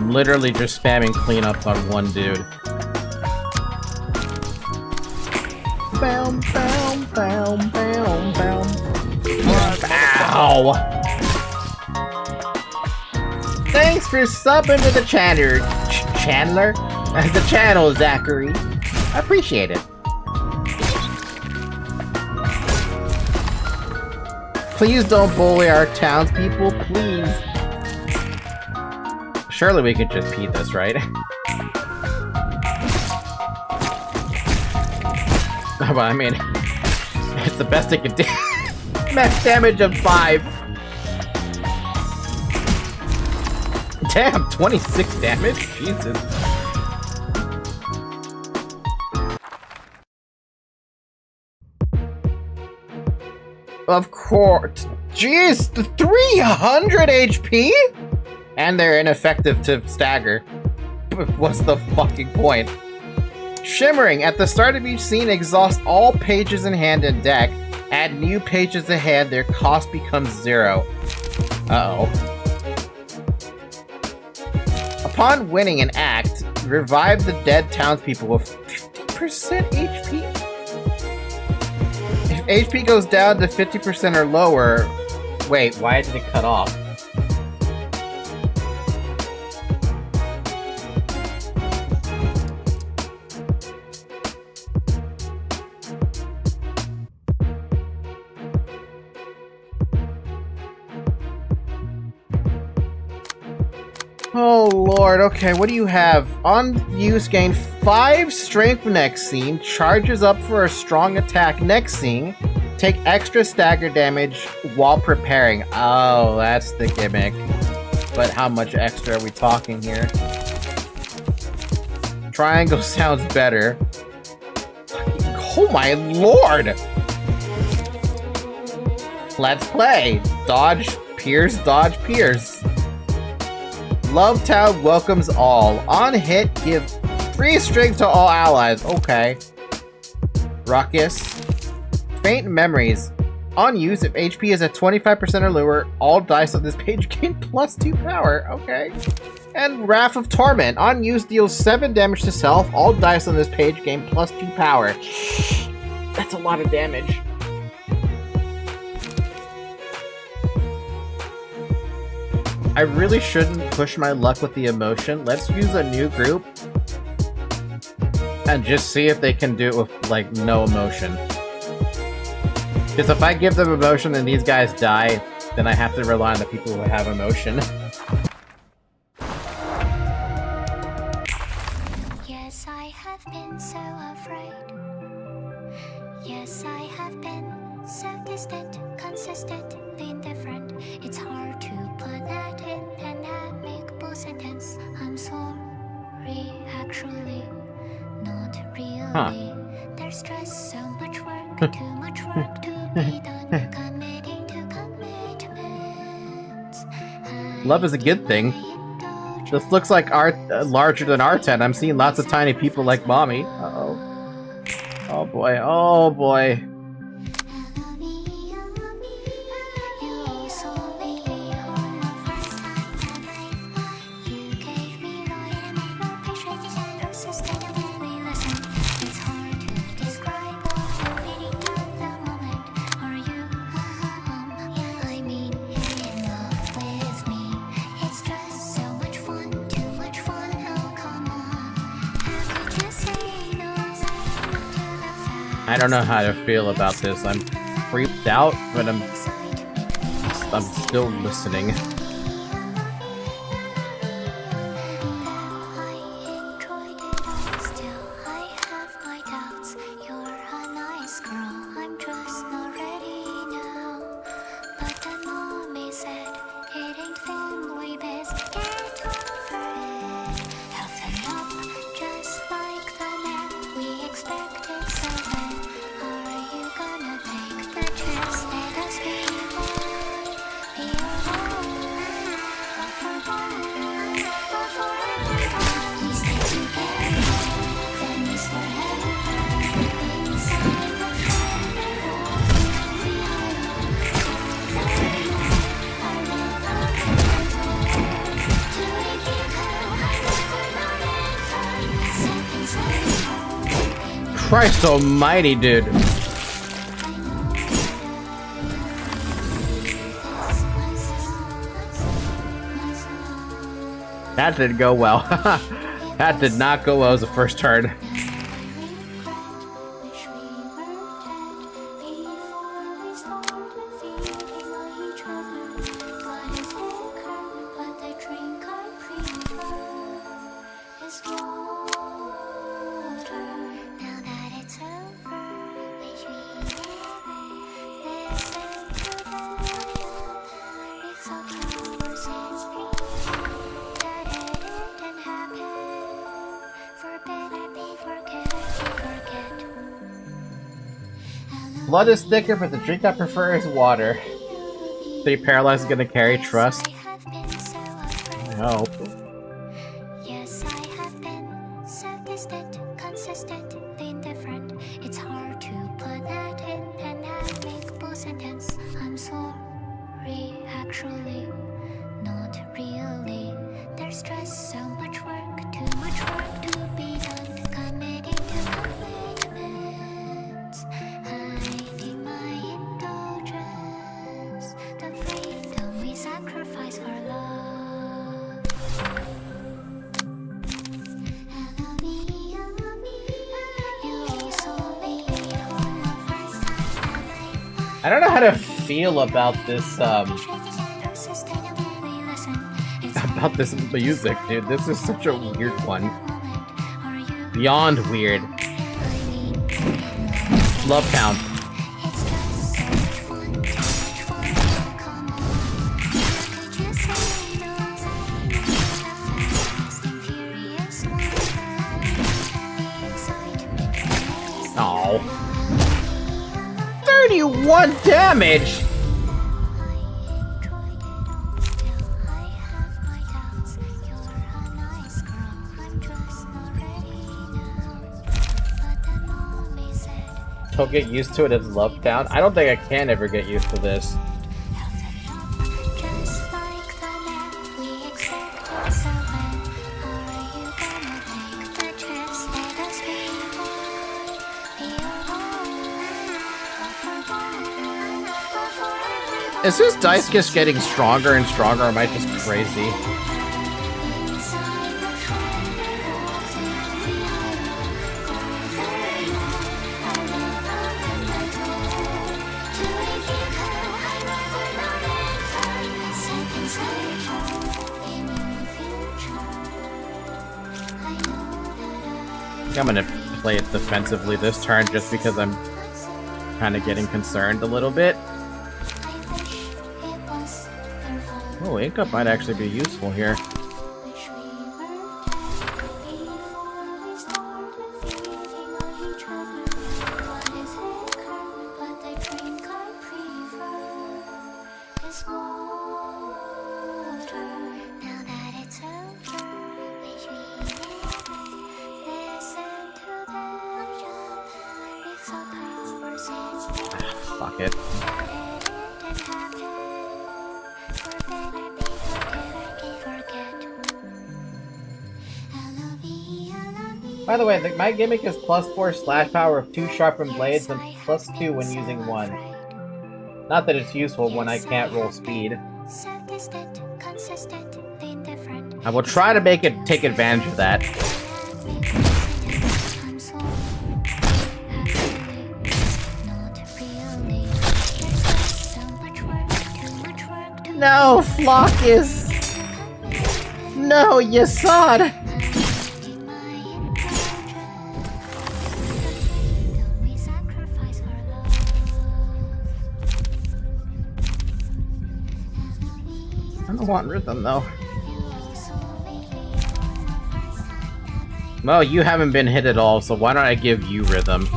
I'm literally just spamming cleanup on one dude. Bow, bow, bow, bow, bow. Ow! Thanks for subbing to the Chandler. The channel, Zachary. I appreciate it. Please don't bully our townspeople, please. Surely we could just beat this, right? But I mean, it's the best it can do. Max damage of 5. Damn, 26 damage? Jesus. Of course. Jeez, 300 HP? And they're ineffective to stagger. What's the fucking point? Shimmering. At the start of each scene, exhaust all pages in hand and deck. Add new pages in hand, their cost becomes 0. Uh-oh. Upon winning an act, revive the dead townspeople with 50% HP. If HP goes down to 50% or lower... Wait, why did it cut off? Oh lord, okay, what do you have? On use, gain 5 strength next scene, charges up for a strong attack next scene, take extra stagger damage while preparing. Oh, that's the gimmick. But how much extra are we talking here? Triangle sounds better. Oh my lord! Let's play! Dodge, pierce, dodge, pierce. Love Town welcomes all. On hit, give 3 strength to all allies. Okay. Ruckus. Faint memories. On use, if HP is at 25% or lower, all dice on this page gain +2 power. Okay. And Wrath of Torment. On use, deals 7 damage to self. All dice on this page gain +2 power. That's a lot of damage. I really shouldn't push my luck with the emotion. Let's use a new group and just see if they can do it with, like, no emotion. Because if I give them emotion and these guys die, then I have to rely on the people who have emotion. Yes, I have been so afraid. Yes, I have been so distant, consistently indifferent. It's hard to put that in an amicable sentence. I'm sorry, actually, not really. There's just so much work, too much work to be done. Committing to commitments. Love is a good thing. This looks like art larger than R10. I'm seeing lots of tiny people like mommy. Uh-oh. Oh boy, oh boy. I don't know how to feel about this. I'm freaked out, but I'm still listening. Christ almighty, dude. That didn't go well. That did not go well as the first turn. Blood is thicker, but the drink I prefer is water. 3 paralyzed is gonna carry trust. I hope. Yes, I have been so distant, consistently indifferent. It's hard to put that in an amicable sentence. I'm sorry, actually, not really. There's just so much work, too much work to be done. Committing to commitments, hiding my indulgence, the freedom we sacrifice for love. I don't know how to feel about this, about this music, dude. This is such a weird one. Beyond weird. Love count. Oh. 31 damage! He'll get used to it as love down. I don't think I can ever get used to this. Is this dice just getting stronger and stronger, or am I just crazy? I'm gonna play it defensively this turn just because I'm kind of getting concerned a little bit. Oh, ink up might actually be useful here. Fuck it. By the way, my gimmick is +4 slash power of 2 sharpened blades and +2 when using 1. Not that it's useful when I can't roll speed. I will try to make it take advantage of that. No, Flockus! No, Yasad! I don't want rhythm, though. Well, you haven't been hit at all, so why don't I give you rhythm?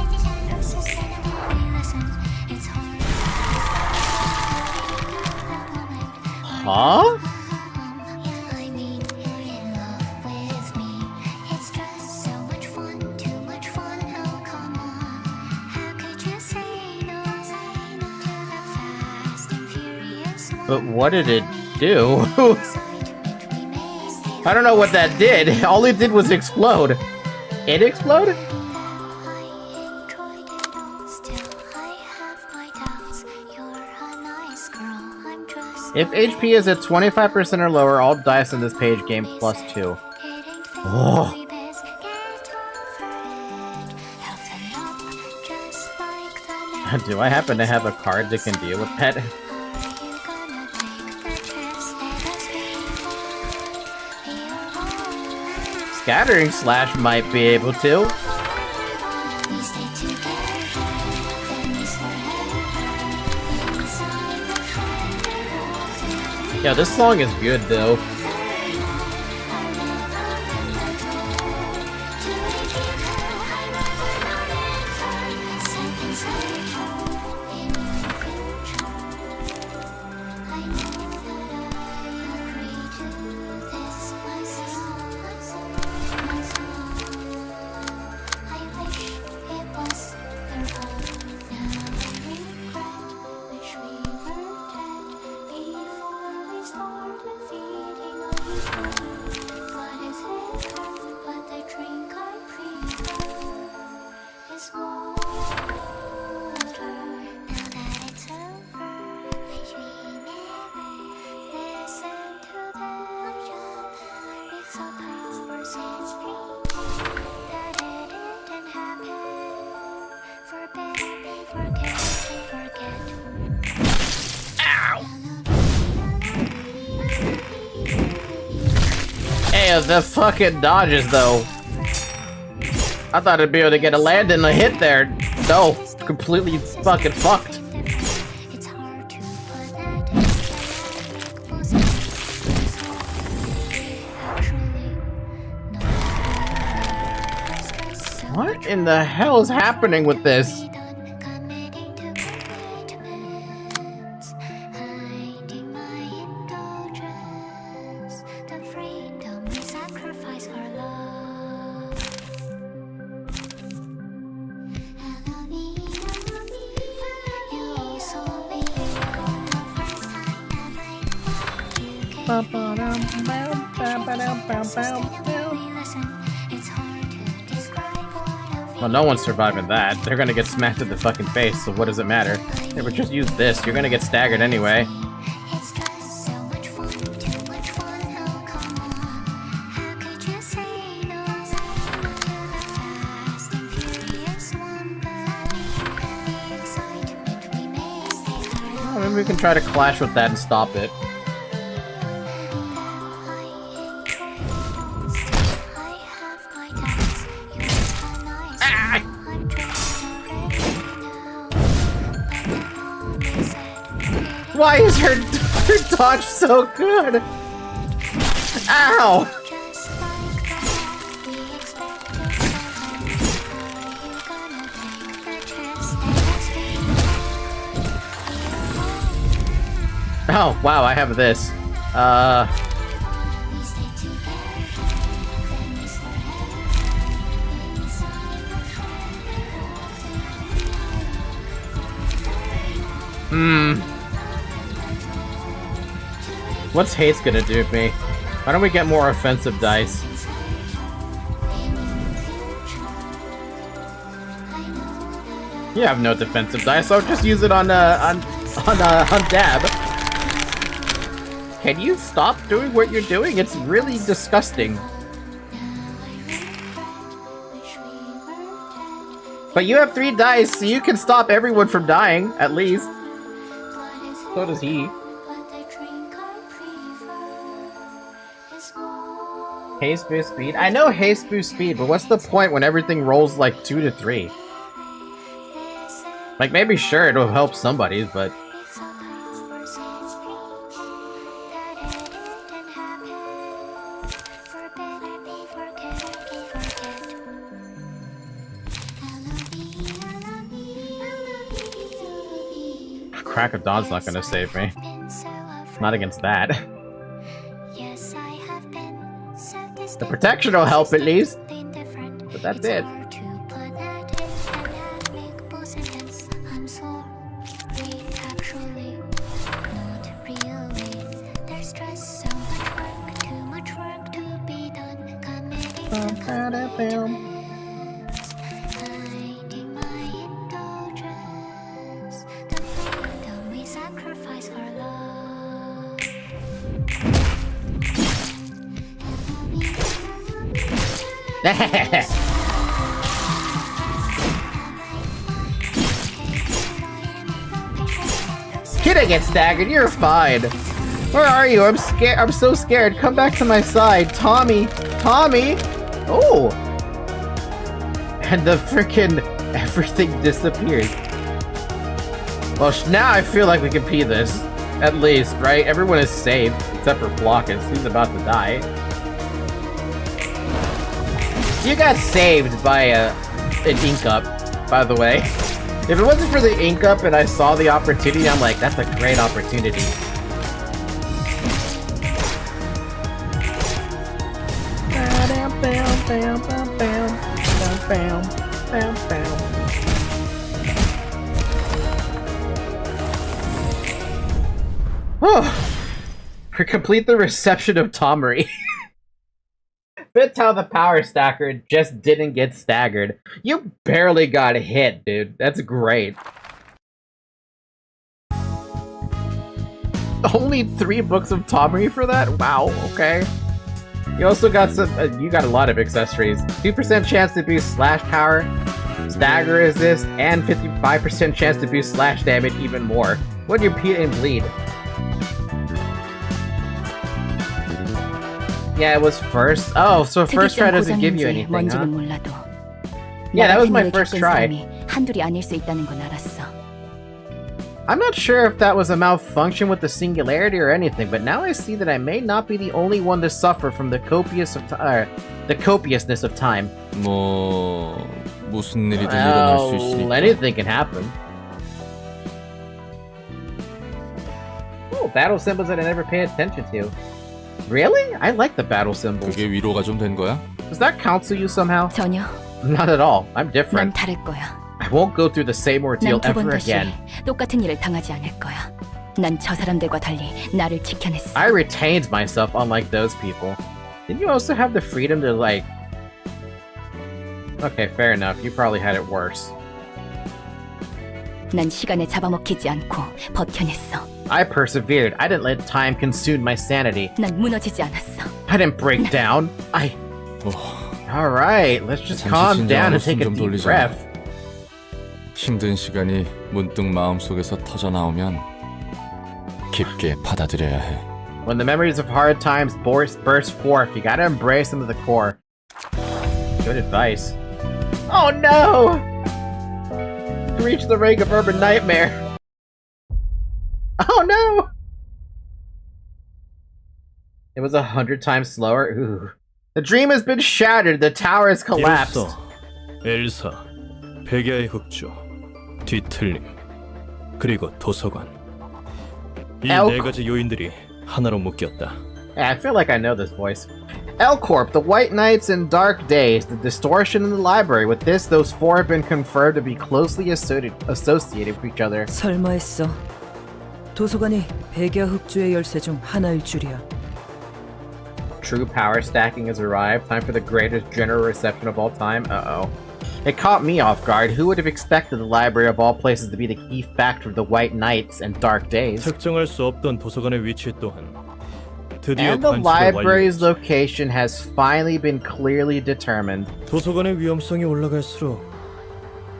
Huh? But what did it do? I don't know what that did. All it did was explode. It exploded? If HP is at 25% or lower, all dice in this page gain +2. Oh. Do I happen to have a card that can deal with that? Scattering Slash might be able to. Yeah, this song is good though. Hey, the fucking dodges though. I thought I'd be able to get a land and a hit there. No, completely fucking fucked. What in the hell is happening with this? Well, no one's surviving that. They're gonna get smacked in the fucking face, so what does it matter? Hey, but just use this. You're gonna get staggered anyway. Well, maybe we can try to clash with that and stop it. Why is her dodge so good? Ow! Oh, wow, I have this. What's haste gonna do to me? Why don't we get more offensive dice? You have no defensive dice, so just use it on Dab. Can you stop doing what you're doing? It's really disgusting. But you have 3 dice, so you can stop everyone from dying, at least. So does he. Haste boost speed? I know haste boost speed, but what's the point when everything rolls like 2 to 3? Like, maybe sure, it'll help somebody, but... Crack of Dawn's not gonna save me. Not against that. The protection will help at least, but that's it. Kidda gets staggered, you're fine. Where are you? I'm scared. I'm so scared. Come back to my side. Tommy. Tommy! Oh! And the frickin' everything disappears. Well, now I feel like we can pee this. At least, right? Everyone is saved, except for Flockus. He's about to die. You got saved by an ink up, by the way. If it wasn't for the ink up and I saw the opportunity, I'm like, that's a great opportunity. For complete the reception of Tomry. That's how the power stacker just didn't get staggered. You barely got hit, dude. That's great. Only 3 books of Tomry for that? Wow, okay. You also got some, you got a lot of accessories. 2% chance to boost slash power, stagger resist, and 55% chance to boost slash damage even more. What do you pee and bleed? Yeah, it was first. Oh, so first try doesn't give you anything, huh? Yeah, that was my first try. I'm not sure if that was a malfunction with the singularity or anything, but now I see that I may not be the only one to suffer from the copiousness of time. 무슨 일이든 일어날 수 있으니까. Anything can happen. Oh, battle symbols that I never pay attention to. Really? I like the battle symbols. 그게 위로가 좀 된 거야? Does that counsel you somehow? 전혀. Not at all. I'm different. 난 다를 거야. I won't go through the same ordeal 난 두 번 ever 다시 again. 똑같은 일을 당하지 않을 거야. 난 저 사람들과 달리 나를 지켜냈어. I retained myself unlike those people. Didn't you also have the freedom to, like... Okay, fair enough. You probably had it worse. 난 시간에 잡아먹히지 않고 버텨냈어. I persevered. I didn't let time consume my sanity. 난 무너지지 않았어. I didn't break down. Alright, let's just calm down and take a deep breath. 힘든 시간이 문득 마음속에서 터져나오면 깊게 받아들여야 해. When the memories of hard times burst forth, you gotta embrace them to the core. Good advice. Oh no! Reach the rank of urban nightmare. Oh no! It was 100 times slower? Ooh. The dream has been shattered, the tower has collapsed. 엘사, 백야의 흑조, 뒤틀림, 그리고 도서관. 이 네 가지 요인들이 하나로 묶였다. Yeah, I feel like I know this voice. L-Corp, the White Knights and Dark Days, the distortion in the library. With this, those 4 have been confirmed to be closely associated with each other. 설마 했어. 도서관이 백야 흑주의 열쇠 중 하나일 줄이야. True power stacking has arrived. Time for the greatest general reception of all time. Uh-oh. It caught me off guard. Who would have expected the library of all places to be the key factor of the White Knights and Dark Days? 특정할 수 없던 도서관의 위치 또한 드디어 And the 관측을 library's 완료했지. location has finally been clearly determined. 도서관의 위험성이 올라갈수록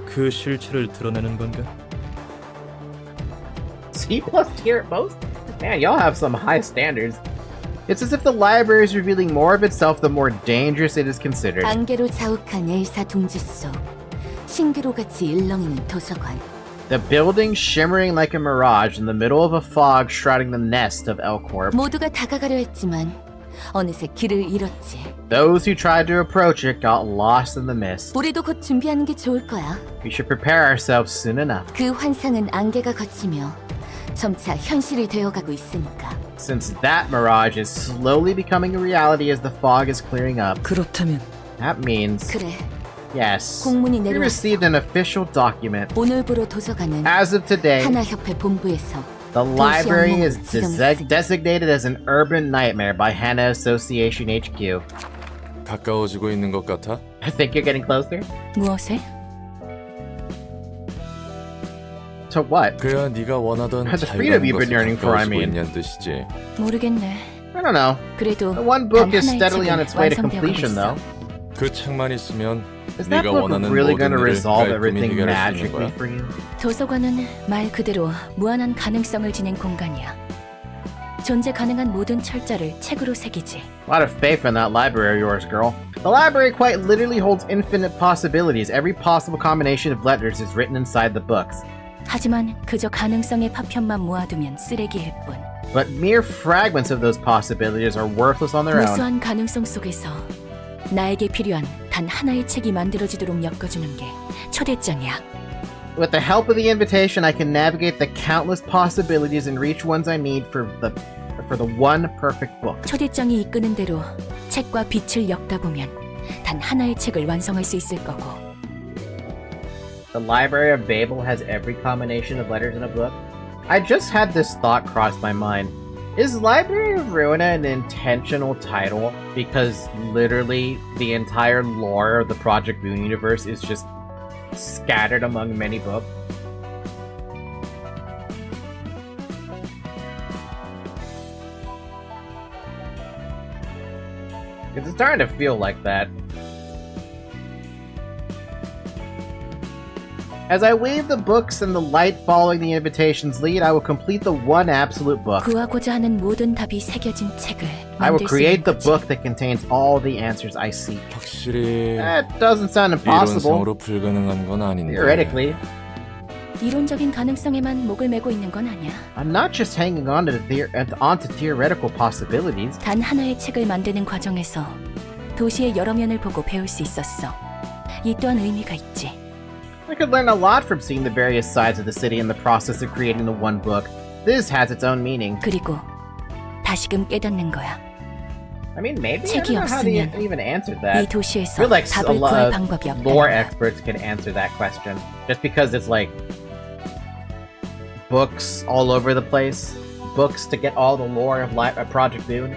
그 실체를 드러내는 건가? C+ tier at most? Man, y'all have some high standards. It's as if the library is revealing more of itself the more dangerous it is considered. 안개로 자욱한 엘사 둥지 속 신기로같이 일렁이는 도서관. The building shimmering like a mirage in the middle of a fog shrouding the nest of L-Corp. 모두가 다가가려 했지만 어느새 길을 잃었지. Those who tried to approach it got lost in the mist. 우리도 곧 준비하는 게 좋을 거야. We should prepare ourselves soon enough. 그 환상은 안개가 걷히며 점차 현실이 되어가고 있으니까. Since that mirage is slowly becoming a reality as the fog is clearing up. 그렇다면 That means... 그래. Yes. 공문이 We 내려왔어. received an official document. 오늘부로 도서관은 As of today, 하나협회 본부에서 the library is 지정했으니까. designated as an urban nightmare by Hana Association HQ. 가까워지고 있는 것 같아? I think you're getting closer. 무엇에? To what? 그야 네가 원하던 The freedom 자유라는 you've been 것을 yearning for, I 가까워지고 mean. 있냐는 뜻이지. 모르겠네. I don't know. 그래도 The one book 단 is 하나의 steadily on 책은 its way to 완성되어가고 completion, 있어. though. 그 책만 있으면 Is that 네가 book 원하는 really 모든 gonna 일을 resolve 깔끔히 everything 해결할 수 있는 magically 거야. for you? 도서관은 말 그대로 무한한 가능성을 지닌 공간이야. 존재 가능한 모든 철자를 책으로 새기지. A lot of faith in that library of yours, girl. The library quite literally holds infinite possibilities. Every possible combination of letters is written inside the books. 하지만 그저 가능성의 파편만 모아두면 쓰레기일 뿐. But mere fragments of those possibilities are worthless on their own. 무수한 가능성 속에서 나에게 필요한 단 하나의 책이 만들어지도록 엮어주는 게 초대장이야. With the help of the invitation, I can navigate the countless possibilities and reach ones I need for the one perfect book. 초대장이 이끄는 대로 책과 빛을 엮다 보면 단 하나의 책을 완성할 수 있을 거고. The Library of Babel has every combination of letters in a book. I just had this thought cross my mind. Is Library of Ruina an intentional title because literally the entire lore of the Project Moon universe is just scattered among many books? It's starting to feel like that. As I weave the books and the light following the invitation's lead, I will complete the one absolute book. 구하고자 하는 모든 답이 새겨진 책을 I will 만들 수 create 있는 the 거지. book that contains all the answers I seek. 확실히 That doesn't sound impossible. 이론상으로 불가능한 건 아닌데. Theoretically. 이론적인 가능성에만 목을 메고 있는 건 아니야. I'm not just hanging on to onto theoretical possibilities. 단 하나의 책을 만드는 과정에서 도시의 여러 면을 보고 배울 수 있었어. 이 또한 의미가 있지. I could learn a lot from seeing the various sides of the city in the process of creating the one book. This has its own meaning. 그리고 다시금 깨닫는 거야. I mean, maybe I 책이 don't know how to 없으면 even answer 이 that. I 도시에서 feel like a 답을 lot 구할 of 방법이 lore 없다. experts can answer that question. Just because it's like books all over the place, books to get all the lore of Project Moon.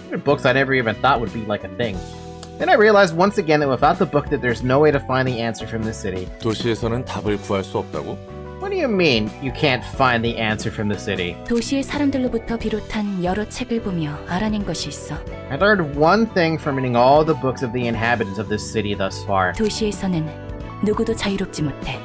There are books I never even thought would be like a thing. Then I realized once again that without the book that there's no way to find the answer from the city. 도시에서는 답을 구할 수 없다고? What do you mean you can't find the answer from the city? 도시의 사람들로부터 비롯한 여러 책을 보며 알아낸 것이 있어. I learned one thing from reading all the books of the inhabitants of this city thus far. 도시에서는 누구도 자유롭지 못해.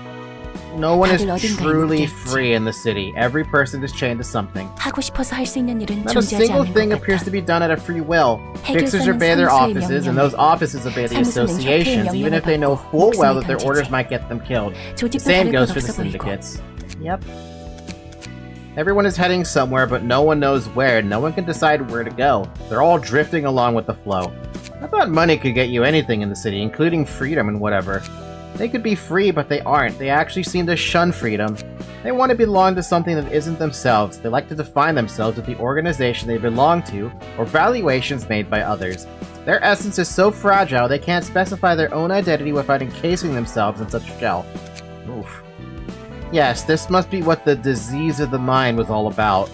No one is 다들 어딘가에 truly 묶여 있지. free in the city. Every person is chained to something. 하고 싶어서 할 수 있는 일은 Not a 존재하지 single 않는 thing 것 appears 같아. to be done out of free will. Fixers obey their 사무소의 offices, and 명령에, those offices obey the 사무소는 associations, 협회의 even if they know 명령을 full 받고 well that their 목숨을 orders 던지지. might get them killed. The 조직도 same 다를 goes 것 for the 없어 보이고. syndicates. Yep. Everyone is heading somewhere, but no one knows where. No one can decide where to go. They're all drifting along with the flow. I thought money could get you anything in the city, including freedom and whatever. They could be free, but they aren't. They actually seem to shun freedom. They want to belong to something that isn't themselves. They like to define themselves with the organization they belong to, or valuations made by others. Their essence is so fragile they can't specify their own identity without encasing themselves in such a shell. Oof. Yes, this must be what the disease of the mind was all about.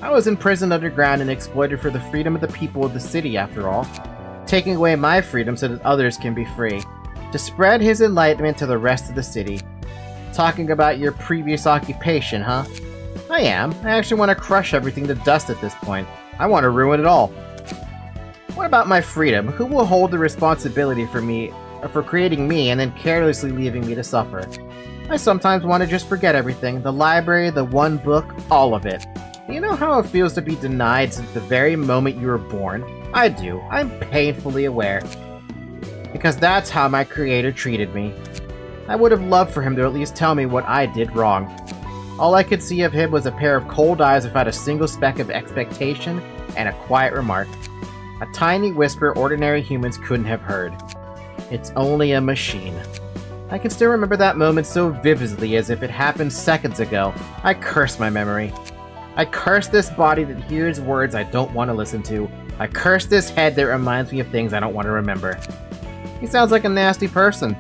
I was imprisoned underground and exploited for the freedom of the people of the city, after all. Taking away my freedom so that others can be free. To spread his enlightenment to the rest of the city. Talking about your previous occupation, huh? I am. I actually want to crush everything to dust at this point. I want to ruin it all. What about my freedom? Who will hold the responsibility for me, for creating me and then carelessly leaving me to suffer? I sometimes want to just forget everything. The library, the one book, all of it. Do you know how it feels to be denied since the very moment you were born? I do. I'm painfully aware. Because that's how my creator treated me. I would have loved for him to at least tell me what I did wrong. All I could see of him was a pair of cold eyes without a single speck of expectation and a quiet remark. A tiny whisper ordinary humans couldn't have heard. It's only a machine. I can still remember that moment so vividly as if it happened seconds ago. I curse my memory. I curse this body that hears words I don't want to listen to. I curse this head that reminds me of things I don't want to remember. He sounds like a nasty person.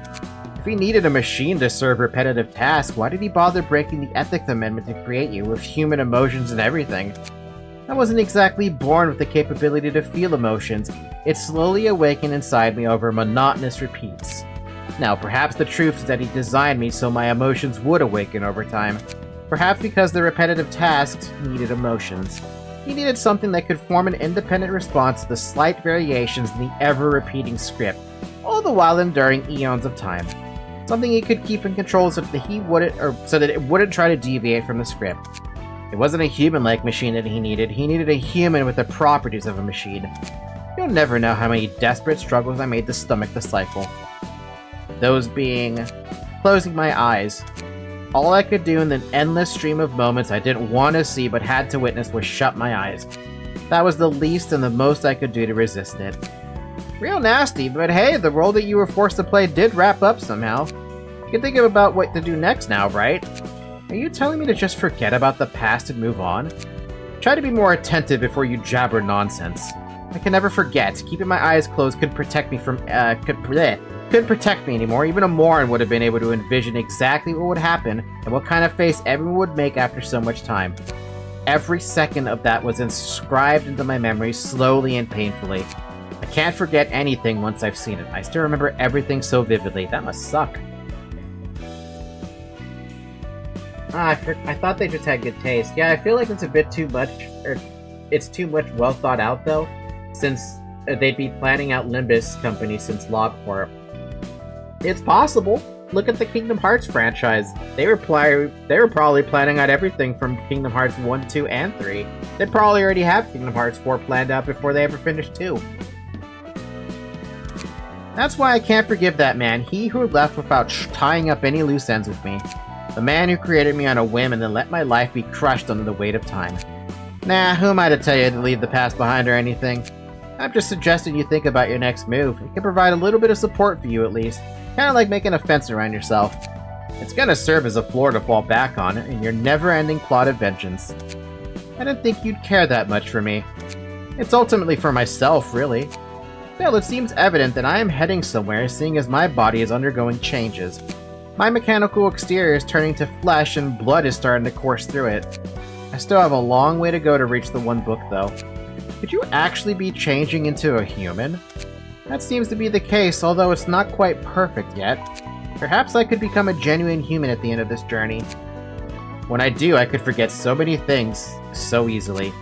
If he needed a machine to serve repetitive tasks, why did he bother breaking the ethics amendment to create you with human emotions and everything? I wasn't exactly born with the capability to feel emotions. It slowly awakened inside me over monotonous repeats. Now, perhaps the truth is that he designed me so my emotions would awaken over time. Perhaps because the repetitive tasks needed emotions. He needed something that could form an independent response to the slight variations in the ever-repeating script. all the while enduring eons of time. Something he could keep in control so that it wouldn't try to deviate from the script. It wasn't a human-like machine that he needed a human with the properties of a machine. You'll never know how many desperate struggles I made to stomach the cycle. Those being closing my eyes. All I could do in the endless stream of moments I didn't want to see but had to witness was shut my eyes. That was the least and the most I could do to resist it. Real nasty, but hey, the role that you were forced to play did wrap up somehow. You can think about what to do next now, right? Are you telling me to just forget about the past and move on? Try to be more attentive before you jabber nonsense. I can never forget. Keeping my eyes closed could protect me from couldn't protect me anymore. Even a moron would have been able to envision exactly what would happen and what kind of face everyone would make after so much time. Every second of that was inscribed into my memory slowly and painfully. I can't forget anything once I've seen it. I still remember everything so vividly. That must suck. I thought they just had good taste. Yeah, I feel like it's a bit too much, or it's too much well thought out though, since they'd be planning out Limbus Company since LobCorp. It's possible. Look at the Kingdom Hearts franchise. They were probably planning out everything from Kingdom Hearts 1, 2, and 3. They probably already have Kingdom Hearts 4 planned out before they ever finished 2. That's why I can't forgive that man. He who left without tying up any loose ends with me. The man who created me on a whim and then let my life be crushed under the weight of time. Nah, who am I to tell you to leave the past behind or anything? I'm just suggesting you think about your next move. It can provide a little bit of support for you at least. Kinda like making a fence around yourself. It's gonna serve as a floor to fall back on in your never-ending plot of vengeance. I didn't think you'd care that much for me. It's ultimately for myself, really. Still, it seems evident that I am heading somewhere, seeing as my body is undergoing changes. My mechanical exterior is turning to flesh and blood is starting to course through it. I still have a long way to go to reach the one book, though. Could you actually be changing into a human? That seems to be the case, although it's not quite perfect yet. Perhaps I could become a genuine human at the end of this journey. When I do, I could forget so many things so easily.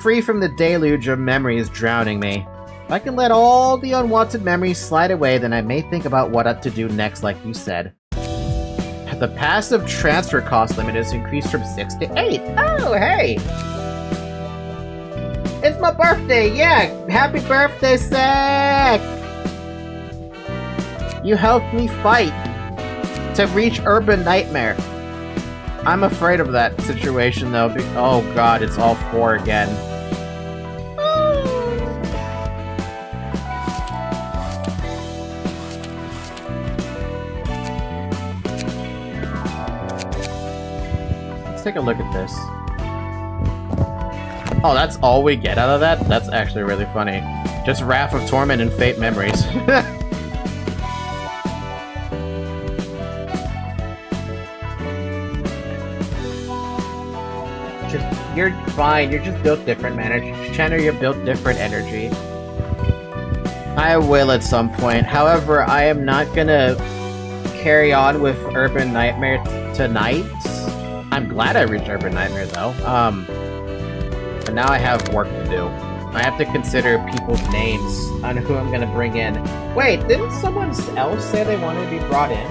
Free from the deluge of memories drowning me. If I can let all the unwanted memories slide away, then I may think about what to do next, like you said. The passive transfer cost limit is increased from 6 to 8. Oh, hey! It's my birthday, yeah! Happy birthday, Zack! You helped me fight to reach Urban Nightmare. I'm afraid of that situation, though. Oh god, it's all 4 again. Let's take a look at this. Oh, that's all we get out of that? That's actually really funny. Just Wrath of Torment and Fate memories. You're fine, you're just built different, man. Channer, you're built different energy. I will at some point. However, I am not gonna carry on with Urban Nightmare tonight. I'm glad I reached Urban Nightmare, though. But now I have work to do. I have to consider people's names on who I'm gonna bring in. Wait, didn't someone else say they wanted to be brought in?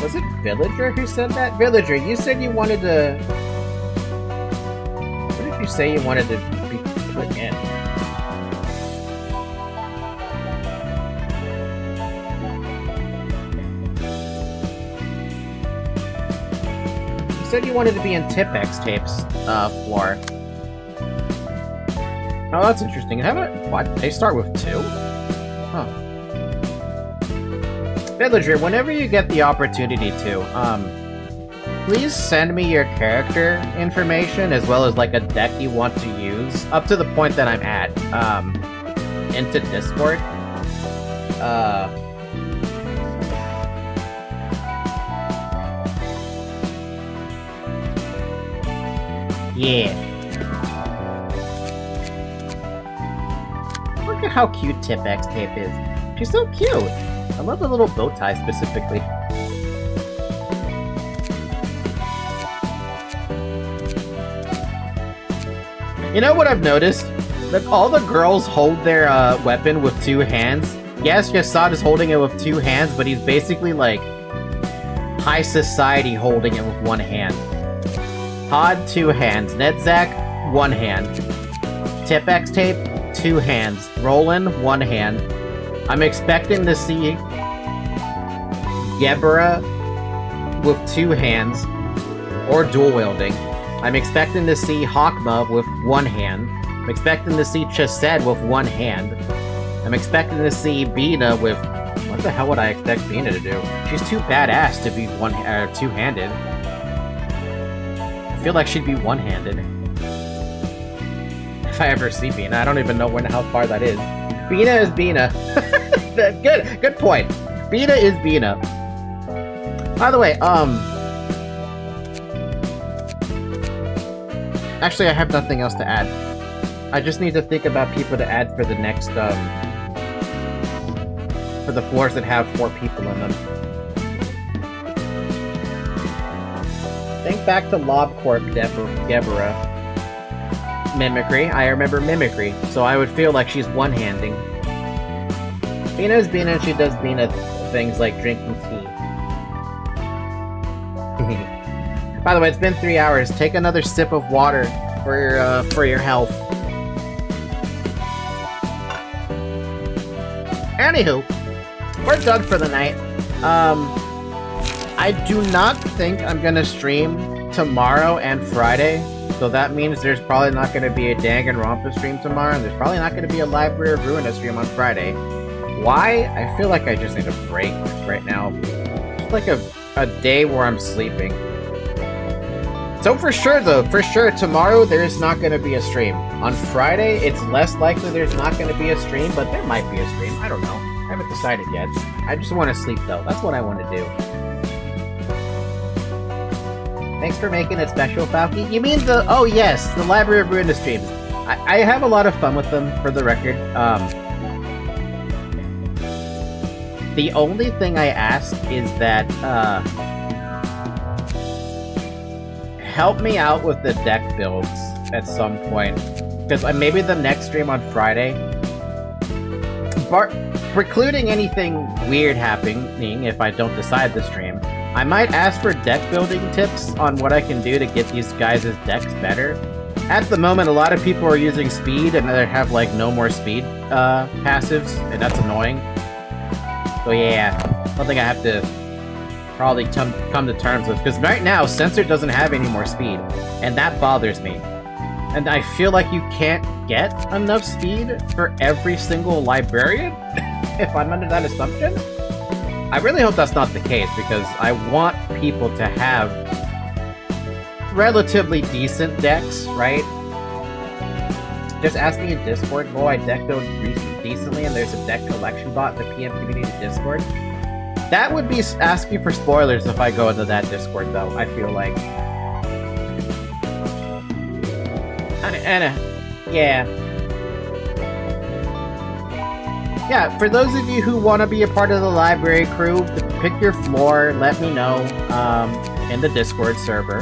Was it Villager who said that? Villager, you said you wanted to... What did you say you wanted to be put in? You said you wanted to be in Tipex Tape's floor. Oh, that's interesting. How about... What? They start with 2? Huh. Villager, whenever you get the opportunity to, please send me your character information as well as like a deck you want to use up to the point that I'm at, into Discord. Yeah. Look at how cute Tipex Tape is. She's so cute. I love the little bow tie specifically. You know what I've noticed? Look, all the girls hold their weapon with 2 hands. Yes, Yasad is holding it with 2 hands, but he's basically like high society holding it with 1 hand. Pod, 2 hands. Nedzak, 1 hand. Tipex tape, 2 hands. Roland, 1 hand. I'm expecting to see Gebera with 2 hands, or dual wielding. I'm expecting to see Hakma with 1 hand. I'm expecting to see Chesed with 1 hand. I'm expecting to see Bina with... What the hell would I expect Bina to do? She's too badass to be 2-handed. I feel like she'd be 1-handed. If I ever see Bina, I don't even know how far that is. Bina is Bina. Good point. Bina is Bina. By the way, actually, I have nothing else to add. I just need to think about people to add for the next, for the floors that have 4 people in them. Think back to LobCorp Gebera. Mimicry. I remember Mimicry, so I would feel like she's 1-handing. Bina is Bina, and she does Bina things like drinking tea. By the way, it's been 3 hours. Take another sip of water for your health. Anywho, we're done for the night. I do not think I'm gonna stream tomorrow and Friday, so that means there's probably not gonna be a Danganronpa stream tomorrow, and there's probably not gonna be a Library of Ruina stream on Friday. Why? I feel like I just need a break right now. It's like a day where I'm sleeping. So for sure though, tomorrow there's not going to be a stream. On Friday, it's less likely there's not going to be a stream, but there might be a stream. I don't know. I haven't decided yet. I just want to sleep though. That's what I want to do. Thanks for making it special, Falky. You mean the... Oh yes, the Library of Ruina streams. I have a lot of fun with them, for the record. The only thing I ask is that, help me out with the deck builds at some point. Because maybe the next stream on Friday, precluding anything weird happening if I don't decide to stream, I might ask for deck building tips on what I can do to get these guys' decks better. At the moment, a lot of people are using speed and they have like no more speed passives, and that's annoying. So yeah, something I have to probably come to terms with, because right now Censor doesn't have any more speed, and that bothers me. And I feel like you can't get enough speed for every single librarian, if I'm under that assumption. I really hope that's not the case, because I want people to have relatively decent decks, right? Just ask me in Discord, will I deck build decently, and there's a deck collection bot in the PM community Discord? That would be asking for spoilers if I go into that Discord, though, I feel like. Yeah. Yeah, for those of you who want to be a part of the library crew, pick your floor, let me know in the Discord server,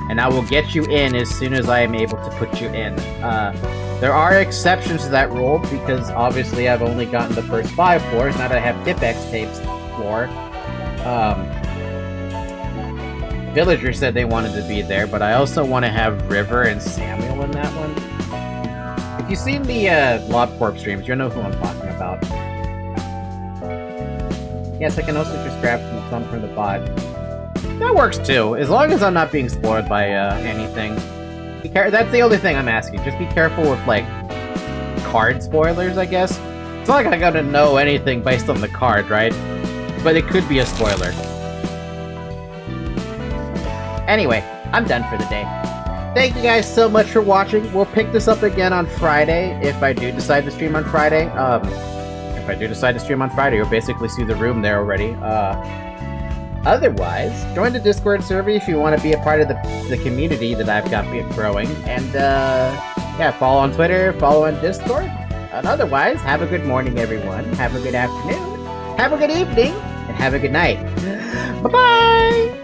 and I will get you in as soon as I am able to put you in. There are exceptions to that rule, because obviously I've only gotten the first 5 floors, now that I have Tipex tapes floor. Villager said they wanted to be there, but I also want to have River and Samuel in that one. If you've seen the LobCorp streams, you'll know who I'm talking about. Yes, I can also just grab some from the bot. That works too, as long as I'm not being spoiled by anything. That's the only thing I'm asking. Just be careful with, like, card spoilers, I guess. It's not like I gotta know anything based on the card, right? But it could be a spoiler. Anyway, I'm done for the day. Thank you guys so much for watching. We'll pick this up again on Friday, if I do decide to stream on Friday. If I do decide to stream on Friday, you'll basically see the room there already. Otherwise, join the Discord server if you want to be a part of the community that I've got growing. And, yeah, follow on Twitter, follow on Discord. And otherwise, have a good morning, everyone. Have a good afternoon. Have a good evening. And have a good night. Bye-bye!